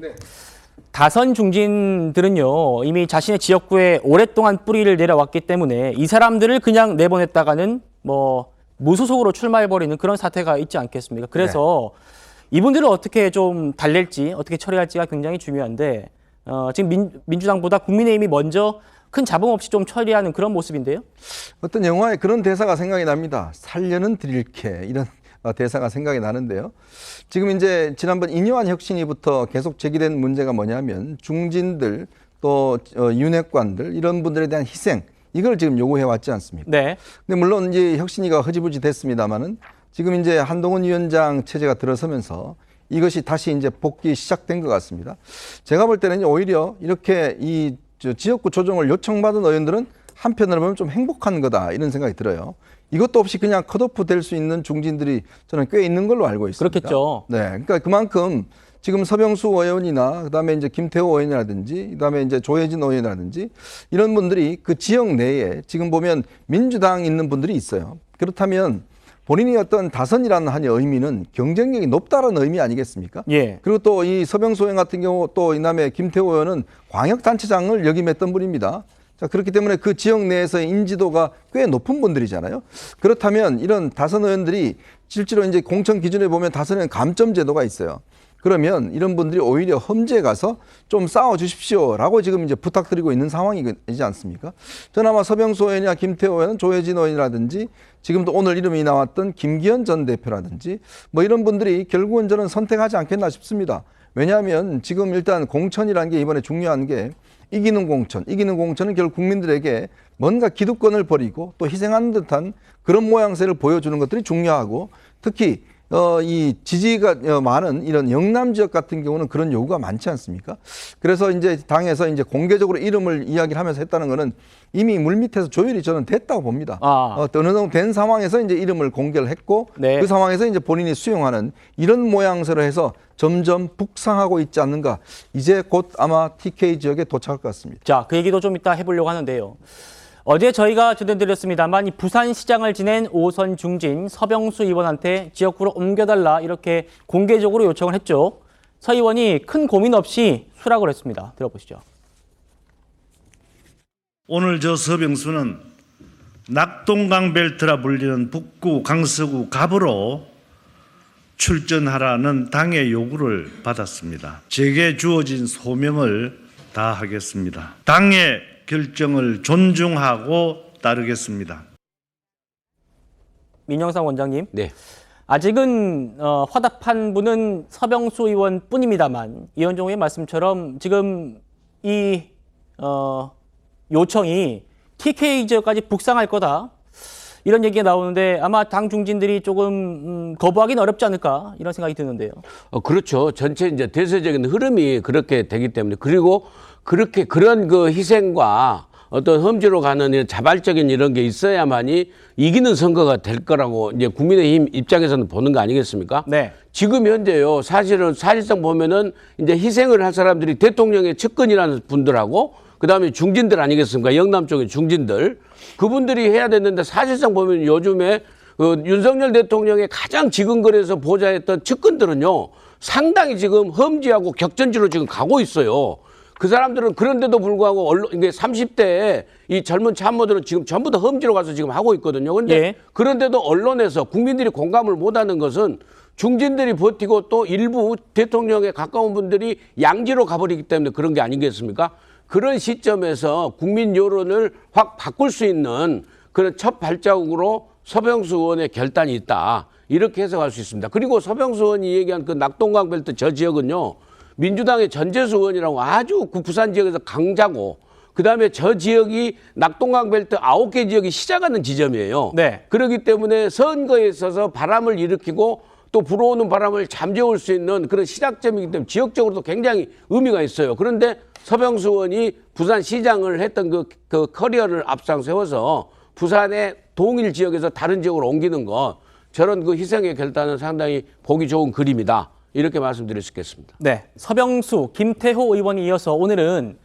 다선 중진들은요 이미 자신의 지역구에 오랫동안 뿌리를 내려왔기 때문에 이 사람들을 그냥 내보냈다가는 무소속으로 출마해버리는 그런 사태가 있지 않겠습니까? 그래서 이분들을 어떻게 좀 달랠지, 어떻게 처리할지가 굉장히 중요한데 지금 민주당보다 국민의힘이 먼저 큰 잡음 없이 좀 처리하는 그런 모습인데요. 어떤 영화에 그런 대사가 생각이 납니다. 살려는 드릴게 이런 대사가 생각이 나는데요. 지금 이제 지난번 인요한 혁신위부터 계속 제기된 문제가 뭐냐면 중진들 또 윤핵관들 이런 분들에 대한 희생 이걸 지금 요구해 왔지 않습니까? 네. 근데 물론 이제 혁신위가 흐지부지 됐습니다만은 지금 이제 한동훈 위원장 체제가 들어서면서 이것이 다시 이제 복귀 시작된 것 같습니다. 제가 볼 때는 오히려 이렇게 이 지역구 조정을 요청받은 의원들은 한편으로 보면 좀 행복한 거다 이런 생각이 들어요. 이것도 없이 그냥 컷오프 될 수 있는 중진들이 저는 꽤 있는 걸로 알고 있습니다. 그렇겠죠. 네, 그러니까 그만큼 지금 서병수 의원이나 그다음에 이제 김태호 의원이라든지 그다음에 이제 조혜진 의원이라든지 이런 분들이 그 지역 내에 지금 보면 민주당 있는 분들이 있어요. 그렇다면 본인이 어떤 다선이라는 한 의미는 경쟁력이 높다는 의미 아니겠습니까? 예. 그리고 또 이 서병수 의원 같은 경우 또 이남의 김태호 의원은 광역단체장을 역임했던 분입니다. 자, 그렇기 때문에 그 지역 내에서의 인지도가 꽤 높은 분들이잖아요. 그렇다면 이런 다선 의원들이 실제로 이제 공천 기준에 보면 다선 의원 감점 제도가 있어요. 그러면 이런 분들이 오히려 험지에 가서 좀 싸워 주십시오라고 지금 이제 부탁드리고 있는 상황이지 않습니까? 저는 아마 서병수 의원이나 김태호 의원, 조혜진 의원이라든지 지금도 오늘 이름이 나왔던 김기현 전 대표라든지 뭐 이런 분들이 결국은 저는 선택하지 않겠나 싶습니다. 왜냐하면 지금 일단 공천이라는 게 이번에 중요한 게 이기는 공천은 결국 국민들에게 뭔가 기득권을 버리고 또 희생하는 듯한 그런 모양새를 보여주는 것들이 중요하고 특히 이 지지가 많은 이런 영남 지역 같은 경우는 그런 요구가 많지 않습니까? 그래서 이제 당에서 이제 공개적으로 이름을 이야기를 하면서 했다는 거는 이미 물밑에서 조율이 저는 됐다고 봅니다. 어느 정도 된 상황에서 이제 이름을 공개를 했고 네. 그 상황에서 이제 본인이 수용하는 이런 모양새로 해서 점점 북상하고 있지 않는가. 이제 곧 아마 TK 지역에 도착할 것 같습니다. 자, 그 얘기도 좀 이따 해보려고 하는데요. 어제 저희가 전해드렸습니다만 이 부산시장을 지낸 5선 중진 서병수 의원한테 지역구로 옮겨달라 이렇게 공개적으로 요청을 했죠. 서 의원이 큰 고민 없이 수락을 했습니다. 들어보시죠. 오늘 저 서병수는 낙동강 벨트라 불리는 북구 강서구 갑으로 출전하라는 당의 요구를 받았습니다. 제게 주어진 소명을 다하겠습니다. 당의 결정을 존중하고 따르겠습니다. 민영상 원장님. 네. 아직은 화답한 분은 서병수 의원뿐입니다만 이현종 의원 말씀처럼 지금 이 요청이 TK 지역까지 북상할 거다. 이런 얘기가 나오는데 아마 당 중진들이 조금 거부하기는 어렵지 않을까 이런 생각이 드는데요. 그렇죠. 전체 이제 대세적인 흐름이 그렇게 되기 때문에 그리고 그렇게 그런 그 희생과 어떤 험지로 가는 자발적인 이런 게 있어야만이 이기는 선거가 될 거라고 이제 국민의힘 입장에서는 보는 거 아니겠습니까? 네. 지금 현재요. 사실상 보면은 이제 희생을 할 사람들이 대통령의 측근이라는 분들하고 그다음에 중진들 아니겠습니까? 영남 쪽의 중진들. 그분들이 해야 되는데 사실상 보면 요즘에 윤석열 대통령의 가장 지근거리에서 보좌했던 측근들은요. 상당히 지금 험지하고 격전지로 지금 가고 있어요. 그 사람들은 그런데도 불구하고 이게 30대에 이 젊은 참모들은 지금 전부 다 험지로 가서 지금 하고 있거든요. 근데 예. 그런데도 언론에서 국민들이 공감을 못하는 것은 중진들이 버티고 또 일부 대통령에 가까운 분들이 양지로 가버리기 때문에 그런 게 아니겠습니까? 그런 시점에서 국민 여론을 확 바꿀 수 있는 그런 첫 발자국으로 서병수 의원의 결단이 있다. 이렇게 해석할 수 있습니다. 그리고 서병수 의원이 얘기한 그 낙동강 벨트 저 지역은요. 민주당의 전재수 의원이라고 아주 그 부산 지역에서 강자고 그다음에 저 지역이 낙동강 벨트 9개 지역이 시작하는 지점이에요. 네. 그렇기 때문에 선거에 있어서 바람을 일으키고 또 불어오는 바람을 잠재울 수 있는 그런 시작점이기 때문에 지역적으로도 굉장히 의미가 있어요. 그런데 서병수 의원이 부산시장을 했던 그 커리어를 앞장 세워서 부산의 동일 지역에서 다른 지역으로 옮기는 것 저런 그 희생의 결단은 상당히 보기 좋은 그림이다. 이렇게 말씀드릴 수 있겠습니다. 네, 서병수, 김태호 의원이 이어서 오늘은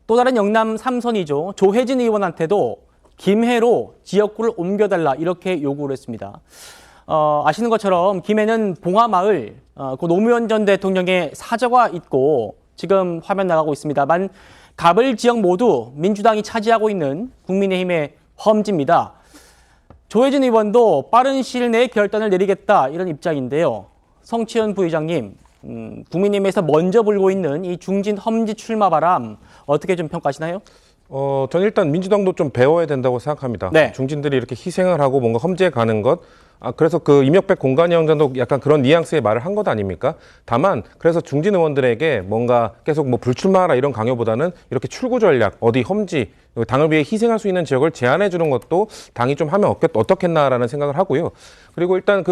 또 다른 영남 3선이죠. 조혜진 의원한테도 김해로 지역구를 옮겨달라 이렇게 요구를 했습니다. 아시는 것처럼 김해는 봉화마을, 그 노무현 전 대통령의 사저가 있고 지금 화면 나가고 있습니다만 갑을 지역 모두 민주당이 차지하고 있는 국민의힘의 험지입니다. 조혜진 의원도 빠른 시일 내에 결단을 내리겠다 이런 입장인데요. 성치현 부의장님, 국민의힘에서 먼저 불고 있는 이 중진 험지 출마 바람 어떻게 좀 평가하시나요? 전 일단 민주당도 좀 배워야 된다고 생각합니다. 네. 중진들이 이렇게 희생을 하고 뭔가 험지에 가는 것. 그래서 그 이명백 공관위원장도 약간 그런 뉘앙스의 말을 한 것 아닙니까? 다만 그래서 중진 의원들에게 뭔가 계속 뭐 불출마하라 이런 강요보다는 이렇게 출구 전략, 어디 험지, 당을 위해 희생할 수 있는 지역을 제안해 주는 것도 당이 좀 하면 어떻겠나라는 생각을 하고요. 그리고 일단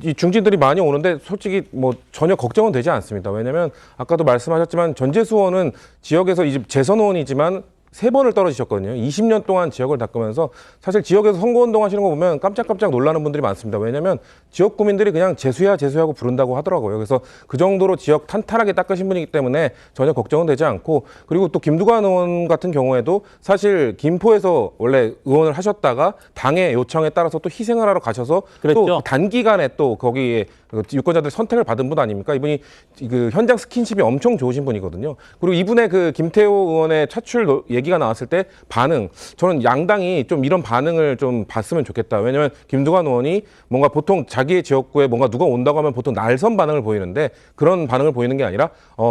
이 중진들이 많이 오는데 솔직히 뭐 전혀 걱정은 되지 않습니다. 왜냐면 아까도 말씀하셨지만 전재수 의원은 지역에서 이제 재선 의원이지만 3번을 떨어지셨거든요. 20년 동안 지역을 닦으면서 사실 지역에서 선거운동 하시는 거 보면 깜짝깜짝 놀라는 분들이 많습니다. 왜냐하면 지역 구민들이 그냥 재수하고 부른다고 하더라고요. 그래서 그 정도로 지역 탄탄하게 닦으신 분이기 때문에 전혀 걱정은 되지 않고 그리고 또 김두관 의원 같은 경우에도 사실 김포에서 원래 의원을 하셨다가 당의 요청에 따라서 또 희생을 하러 가셔서 그랬죠. 또 단기간에 또 거기에 유권자들 선택을 받은 분 아닙니까? 이분이 그 현장 스킨십이 엄청 좋으신 분이거든요. 그리고 이분의 그 김태호 의원의 차출 얘기가 나왔을 때 반응, 저는 양당이 좀 이런 반응을 좀 봤으면 좋겠다. 왜냐하면 김두관 의원이 뭔가 보통 자기의 지역구에 뭔가 누가 온다고 하면 보통 날선 반응을 보이는데 그런 반응을 보이는 게 아니라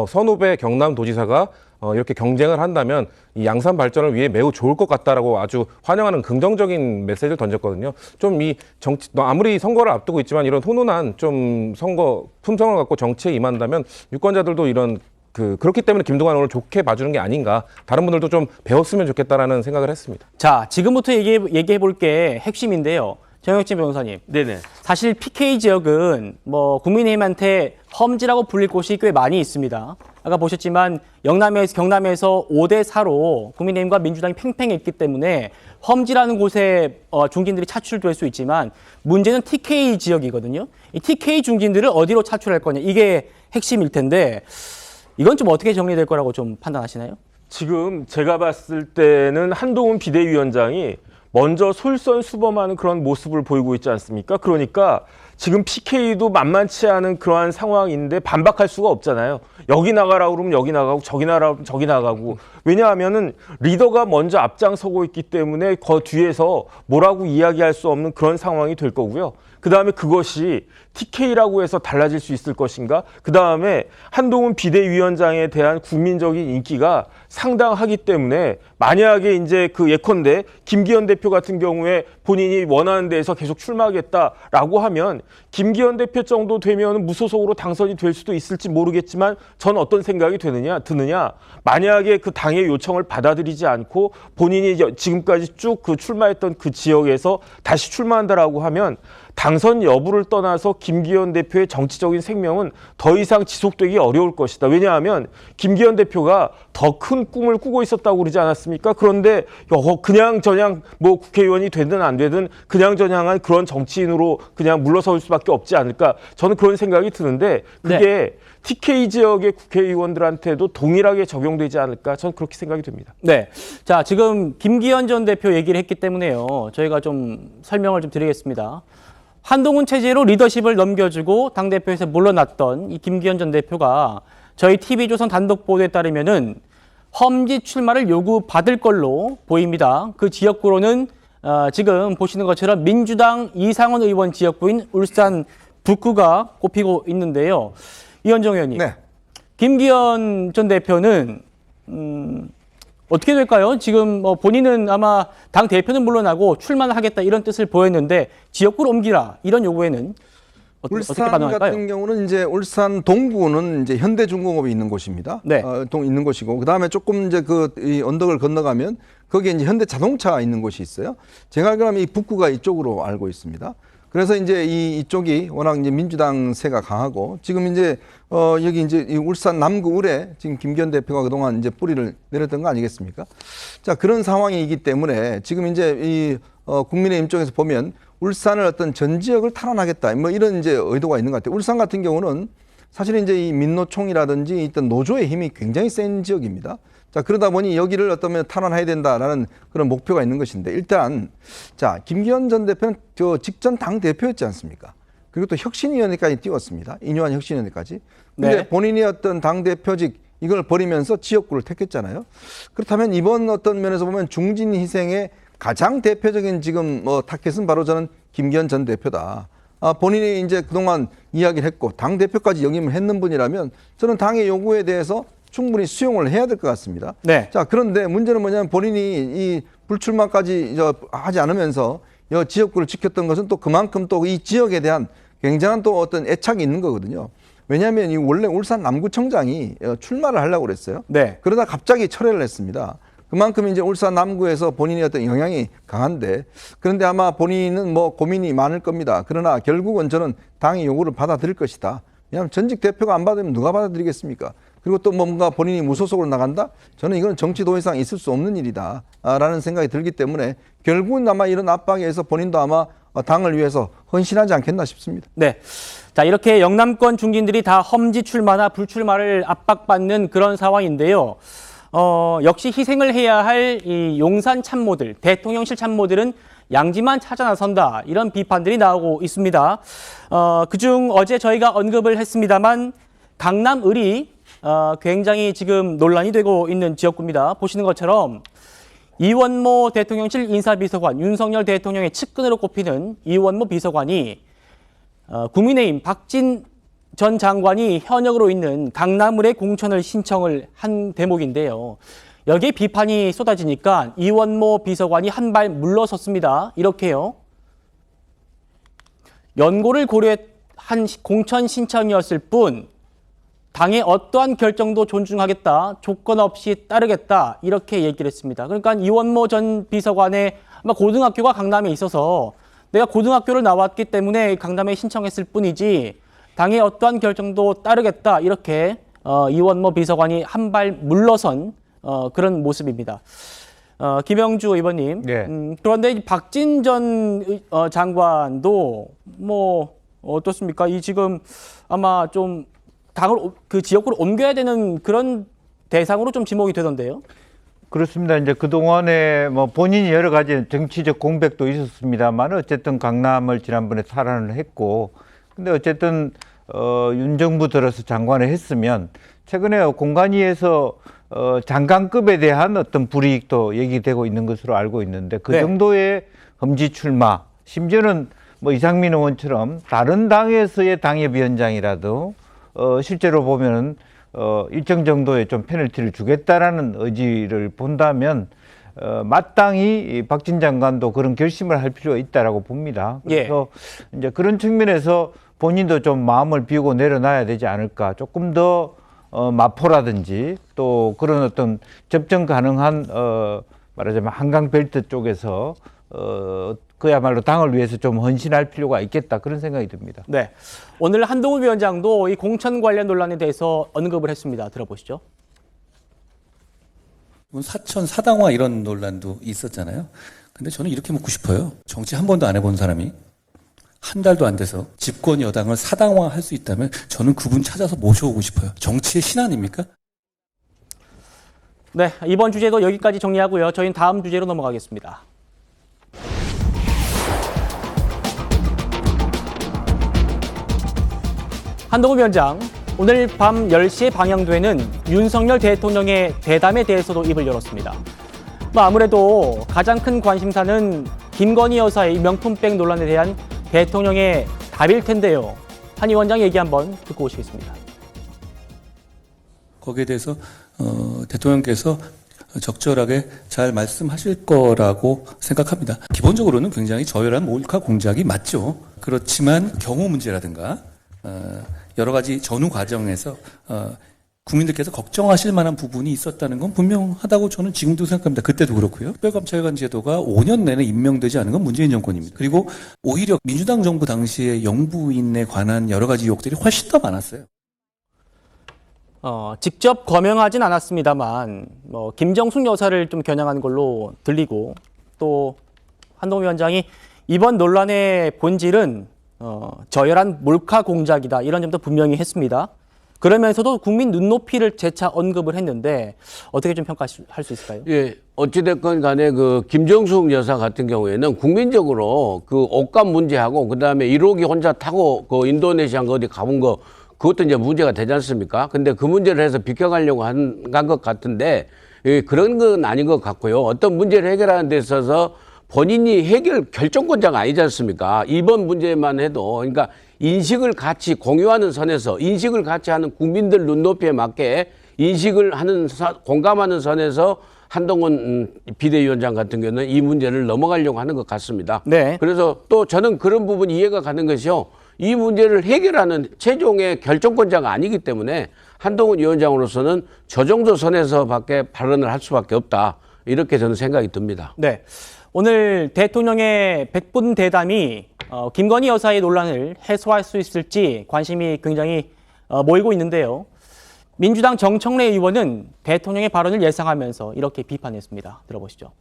선후배 경남도지사가 이렇게 경쟁을 한다면 이 양산 발전을 위해 매우 좋을 것 같다라고 아주 환영하는 긍정적인 메시지를 던졌거든요. 좀 이 정치, 아무리 선거를 앞두고 있지만 이런 훈훈한 좀 선거 품성을 갖고 정치에 임한다면 유권자들도 이런 그렇기 때문에 김두관 의원을 좋게 봐주는 게 아닌가. 다른 분들도 좀 배웠으면 좋겠다라는 생각을 했습니다. 자, 지금부터 얘기해 볼 게 핵심인데요. 정혁진 변호사님. 네네. 사실 PK 지역은 뭐 국민의힘한테 험지라고 불릴 곳이 꽤 많이 있습니다. 아까 보셨지만 경남에서 5대4로 국민의힘과 민주당이 팽팽했기 때문에 험지라는 곳에 중진들이 차출될 수 있지만 문제는 TK 지역이거든요. 이 TK 중진들을 어디로 차출할 거냐 이게 핵심일 텐데 이건 좀 어떻게 정리될 거라고 좀 판단하시나요? 지금 제가 봤을 때는 한동훈 비대위원장이 먼저 솔선수범하는 그런 모습을 보이고 있지 않습니까? 그러니까 지금 PK도 만만치 않은 그러한 상황인데 반박할 수가 없잖아요. 여기 나가라고 그러면 여기 나가고 저기 나가라고 그러면 저기 나가고. 왜냐하면은 리더가 먼저 앞장서고 있기 때문에 그 뒤에서 뭐라고 이야기할 수 없는 그런 상황이 될 거고요. 그다음에 그것이 TK라고 해서 달라질 수 있을 것인가? 그다음에 한동훈 비대위원장에 대한 국민적인 인기가 상당하기 때문에 만약에 이제 그 예컨대 김기현 대표 같은 경우에 본인이 원하는 데에서 계속 출마하겠다라고 하면 김기현 대표 정도 되면 무소속으로 당선이 될 수도 있을지 모르겠지만 전 어떤 생각이 드느냐? 만약에 그 당의 요청을 받아들이지 않고 본인이 지금까지 쭉 그 출마했던 그 지역에서 다시 출마한다라고 하면 당선 여부를 떠나서 김기현 대표의 정치적인 생명은 더 이상 지속되기 어려울 것이다. 왜냐하면 김기현 대표가 더 큰 꿈을 꾸고 있었다고 그러지 않았습니까? 그런데 그냥저냥 뭐 국회의원이 되든 안 되든 그냥저냥한 그런 정치인으로 그냥 물러설 수밖에 없지 않을까. 저는 그런 생각이 드는데 그게 네. TK 지역의 국회의원들한테도 동일하게 적용되지 않을까. 저는 그렇게 생각이 됩니다. 네. 자, 지금 김기현 전 대표 얘기를 했기 때문에요. 저희가 좀 설명을 좀 드리겠습니다. 한동훈 체제로 리더십을 넘겨주고 당대표에서 물러났던 이 김기현 전 대표가 저희 TV조선 단독 보도에 따르면은 험지 출마를 요구받을 걸로 보입니다. 그 지역구로는 지금 보시는 것처럼 민주당 이상원 의원 지역구인 울산 북구가 꼽히고 있는데요. 이현정 의원님, 네. 김기현 전 대표는 어떻게 될까요? 지금 본인은 아마 당 대표는 물러나고 출마를 하겠다 이런 뜻을 보였는데 지역구를 옮기라 이런 요구에는 어떻게 울산 반응할까요? 같은 경우는 이제 울산 동구는 이제 현대중공업이 있는 곳입니다. 네. 있는 곳이고 그다음에 조금 이제 이 언덕을 건너가면 거기에 이제 현대자동차가 있는 곳이 있어요. 제가 알기로는 이 북구가 이쪽으로 알고 있습니다. 그래서 이제 이쪽이 워낙 이제 민주당 세가 강하고 지금 이제 여기 이제 이 울산 남구 을에 지금 김기현 대표가 그동안 이제 뿌리를 내렸던 거 아니겠습니까? 자, 그런 상황이기 때문에 지금 이제 이 국민의힘 쪽에서 보면 울산을 어떤 전 지역을 탈환하겠다 뭐 이런 이제 의도가 있는 것 같아요. 울산 같은 경우는 사실 이제 이 민노총이라든지 있던 노조의 힘이 굉장히 센 지역입니다. 자, 그러다 보니 여기를 어떠면 탈환해야 된다라는 그런 목표가 있는 것인데 일단 자, 김기현 전 대표는 직전 당 대표였지 않습니까? 그리고 또 혁신위원회까지 띄웠습니다. 인요한 혁신위원회까지. 근데 네. 본인이 어떤 당 대표직 이걸 버리면서 지역구를 택했잖아요. 그렇다면 이번 어떤 면에서 보면 중진 희생의 가장 대표적인 지금 타겟은 바로 저는 김기현 전 대표다. 본인이 이제 그동안 이야기를 했고 당 대표까지 역임을 했는 분이라면 저는 당의 요구에 대해서 충분히 수용을 해야 될 것 같습니다. 네. 자, 그런데 문제는 뭐냐면 본인이 이 불출마까지 하지 않으면서 이 지역구를 지켰던 것은 또 그만큼 또 이 지역에 대한 굉장한 또 어떤 애착이 있는 거거든요. 왜냐하면 이 원래 울산 남구청장이 출마를 하려고 그랬어요. 네. 그러다 갑자기 철회를 했습니다. 그만큼 이제 울산 남구에서 본인의 어떤 영향이 강한데 그런데 아마 본인은 뭐 고민이 많을 겁니다. 그러나 결국은 저는 당의 요구를 받아들일 것이다. 왜냐하면 전직 대표가 안 받으면 누가 받아들이겠습니까? 그리고 또 뭔가 본인이 무소속으로 나간다? 저는 이건 정치도 이상 있을 수 없는 일이다. 라는 생각이 들기 때문에 결국은 아마 이런 압박에 의해서 본인도 아마 당을 위해서 헌신하지 않겠나 싶습니다. 네. 자, 이렇게 영남권 중진들이 다 험지 출마나 불출마를 압박받는 그런 상황인데요. 역시 희생을 해야 할 이 용산 참모들, 대통령실 참모들은 양지만 찾아 나선다 이런 비판들이 나오고 있습니다. 그중 어제 저희가 언급을 했습니다만 강남을이 굉장히 지금 논란이 되고 있는 지역구입니다. 보시는 것처럼 이원모 대통령실 인사비서관, 윤석열 대통령의 측근으로 꼽히는 이원모 비서관이 국민의힘 박진 전 장관이 현역으로 있는 강남을의 공천을 신청을 한 대목인데요. 여기에 비판이 쏟아지니까 이원모 비서관이 한 발 물러섰습니다. 이렇게요. 연고를 고려한 공천 신청이었을 뿐 당의 어떠한 결정도 존중하겠다, 조건 없이 따르겠다 이렇게 얘기를 했습니다. 그러니까 이원모 전 비서관의 아마 고등학교가 강남에 있어서 내가 고등학교를 나왔기 때문에 강남에 신청했을 뿐이지 당의 어떠한 결정도 따르겠다 이렇게 이원모 비서관이 한 발 물러선 그런 모습입니다. 김영주 의원님. 네. 그런데 박진 전 장관도 뭐 어떻습니까? 이 지금 아마 좀 당을 그 지역구로 옮겨야 되는 그런 대상으로 좀 지목이 되던데요. 그렇습니다. 이제 그동안에 뭐 본인이 여러 가지 정치적 공백도 있었습니다만 어쨌든 강남을 지난번에 탈환을 했고, 근데 어쨌든 윤 정부 들어서 장관을 했으면 최근에 공관위에서 장관급에 대한 어떤 불이익도 얘기되고 있는 것으로 알고 있는데 그 네. 정도의 험지 출마, 심지어는 뭐 이상민 의원처럼 다른 당에서의 당협위원장이라도 실제로 보면은 일정 정도의 좀 페널티를 주겠다라는 의지를 본다면 마땅히 박진 장관도 그런 결심을 할 필요가 있다라고 봅니다. 그래서 이제 그런 측면에서 본인도 좀 마음을 비우고 내려놔야 되지 않을까. 조금 더 마포라든지 또 그런 어떤 접점 가능한 말하자면 한강벨트 쪽에서 그야말로 당을 위해서 좀 헌신할 필요가 있겠다 그런 생각이 듭니다. 네, 오늘 한동훈 위원장도 이 공천 관련 논란에 대해서 언급을 했습니다. 들어보시죠. 사천 사당화 이런 논란도 있었잖아요. 근데 저는 이렇게 묻고 싶어요. 정치 한 번도 안 해본 사람이 한 달도 안 돼서 집권 여당을 사당화할 수 있다면 저는 그분 찾아서 모셔오고 싶어요. 정치의 신 아닙니까? 네, 이번 주제도 여기까지 정리하고요. 저희는 다음 주제로 넘어가겠습니다. 한동훈 위원장, 오늘 밤 10시에 방영되는 윤석열 대통령의 대담에 대해서도 입을 열었습니다. 아무래도 가장 큰 관심사는 김건희 여사의 명품백 논란에 대한 대통령의 답일 텐데요. 한 위원장 얘기 한번 듣고 오시겠습니다. 거기에 대해서 대통령께서 적절하게 잘 말씀하실 거라고 생각합니다. 기본적으로는 굉장히 저열한 몰카 공작이 맞죠. 그렇지만 경호 문제라든가 여러 가지 전후 과정에서 국민들께서 걱정하실 만한 부분이 있었다는 건 분명하다고 저는 지금도 생각합니다. 그때도 그렇고요. 특별감찰관 제도가 5년 내내 임명되지 않은 건 문재인 정권입니다. 그리고 오히려 민주당 정부 당시에 영부인에 관한 여러 가지 의혹들이 훨씬 더 많았어요. 직접 거명하진 않았습니다만 김정숙 여사를 좀 겨냥한 걸로 들리고 또 한동훈 위원장이 이번 논란의 본질은 저열한 몰카 공작이다 이런 점도 분명히 했습니다. 그러면서도 국민 눈높이를 재차 언급을 했는데 어떻게 좀 평가할 수 있을까요? 예, 어찌됐건 간에 그 김정숙 여사 같은 경우에는 국민적으로 그 옷값 문제하고 그다음에 1호기 혼자 타고 그 인도네시아인가 어디 가본 거 그것도 이제 문제가 되지 않습니까? 근데 그 문제를 해서 비켜가려고 간 것 같은데 그런 건 아닌 것 같고요. 어떤 문제를 해결하는 데 있어서 본인이 해결 결정권자가 아니지 않습니까? 이번 문제만 해도 그러니까 인식을 같이 공유하는 선에서 인식을 같이 하는 국민들 눈높이에 맞게 인식을 하는 공감하는 선에서 한동훈 비대위원장 같은 경우는 이 문제를 넘어가려고 하는 것 같습니다. 네. 그래서 또 저는 그런 부분이 이해가 가는 것이요. 이 문제를 해결하는 최종의 결정권자가 아니기 때문에 한동훈 위원장으로서는 저 정도 선에서밖에 발언을 할 수밖에 없다. 이렇게 저는 생각이 듭니다. 네. 오늘 대통령의 100분 대담이 김건희 여사의 논란을 해소할 수 있을지 관심이 굉장히 모이고 있는데요. 민주당 정청래 의원은 대통령의 발언을 예상하면서 이렇게 비판했습니다. 들어보시죠.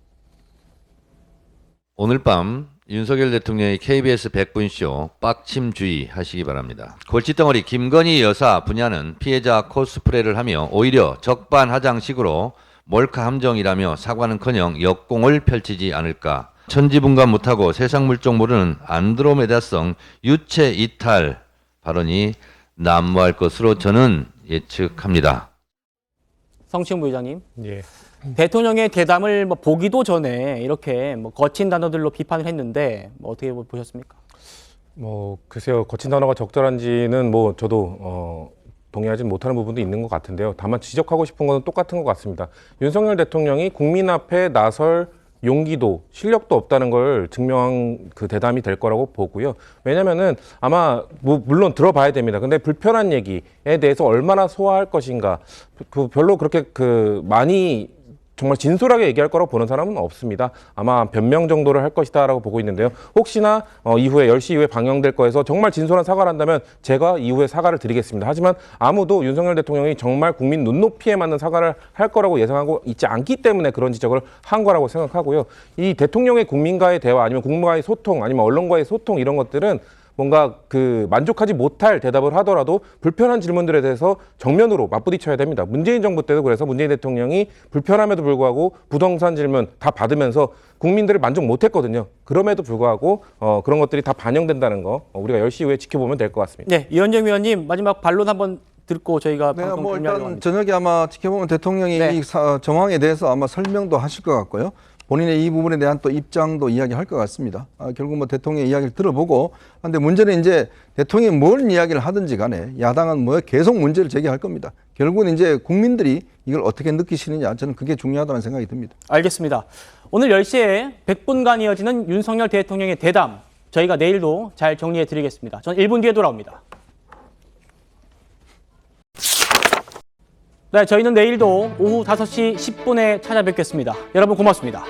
오늘 밤 윤석열 대통령의 KBS 100분쇼 빡침주의 하시기 바랍니다. 골칫덩어리 김건희 여사 분야는 피해자 코스프레를 하며 오히려 적반하장식으로 몰카 함정이라며 사과는커녕 역공을 펼치지 않을까 천지분간 못하고 세상 물정 모르는 안드로메다성 유체 이탈 발언이 난무할 것으로 저는 예측합니다. 성시영 부회장님. 예. 대통령의 대담을 보기도 전에 이렇게 거친 단어들로 비판을 했는데 어떻게 보셨습니까? 글쎄요. 거친 단어가 적절한지는 저도 동의하지 못하는 부분도 있는 것 같은데요. 다만 지적하고 싶은 것은 똑같은 것 같습니다. 윤석열 대통령이 국민 앞에 나설 용기도 실력도 없다는 걸 증명한 그 대담이 될 거라고 보고요. 왜냐면은 아마 물론 들어봐야 됩니다. 근데 불편한 얘기에 대해서 얼마나 소화할 것인가 별로 그렇게 많이 정말 진솔하게 얘기할 거라고 보는 사람은 없습니다. 아마 변명 정도를 할 것이다라고 보고 있는데요. 혹시나 이후에 10시 이후에 방영될 거에서 정말 진솔한 사과를 한다면 제가 이후에 사과를 드리겠습니다. 하지만 아무도 윤석열 대통령이 정말 국민 눈높이에 맞는 사과를 할 거라고 예상하고 있지 않기 때문에 그런 지적을 한 거라고 생각하고요. 이 대통령의 국민과의 대화 아니면 국민과의 소통 아니면 언론과의 소통 이런 것들은 뭔가 만족하지 못할 대답을 하더라도 불편한 질문들에 대해서 정면으로 맞부딪혀야 됩니다. 문재인 정부 때도 그래서 문재인 대통령이 불편함에도 불구하고 부동산 질문 다 받으면서 국민들을 만족 못했거든요. 그럼에도 불구하고 그런 것들이 다 반영된다는 거 우리가 10시 이후에 지켜보면 될 것 같습니다. 네, 이현정 위원님 마지막 반론 한번 듣고 저희가 방송 종료하려고 일단 합니다. 저녁에 아마 지켜보면 대통령이 이 정황에 대해서 아마 설명도 하실 것 같고요. 본인의 이 부분에 대한 또 입장도 이야기할 것 같습니다. 결국 대통령의 이야기를 들어보고, 근데 문제는 이제 대통령이 뭘 이야기를 하든지 간에 야당은 계속 문제를 제기할 겁니다. 결국은 이제 국민들이 이걸 어떻게 느끼시느냐, 저는 그게 중요하다는 생각이 듭니다. 알겠습니다. 오늘 10시에 100분간 이어지는 윤석열 대통령의 대담, 저희가 내일도 잘 정리해 드리겠습니다. 저는 1분 뒤에 돌아옵니다. 네, 저희는 내일도 오후 5시 10분에 찾아뵙겠습니다. 여러분 고맙습니다.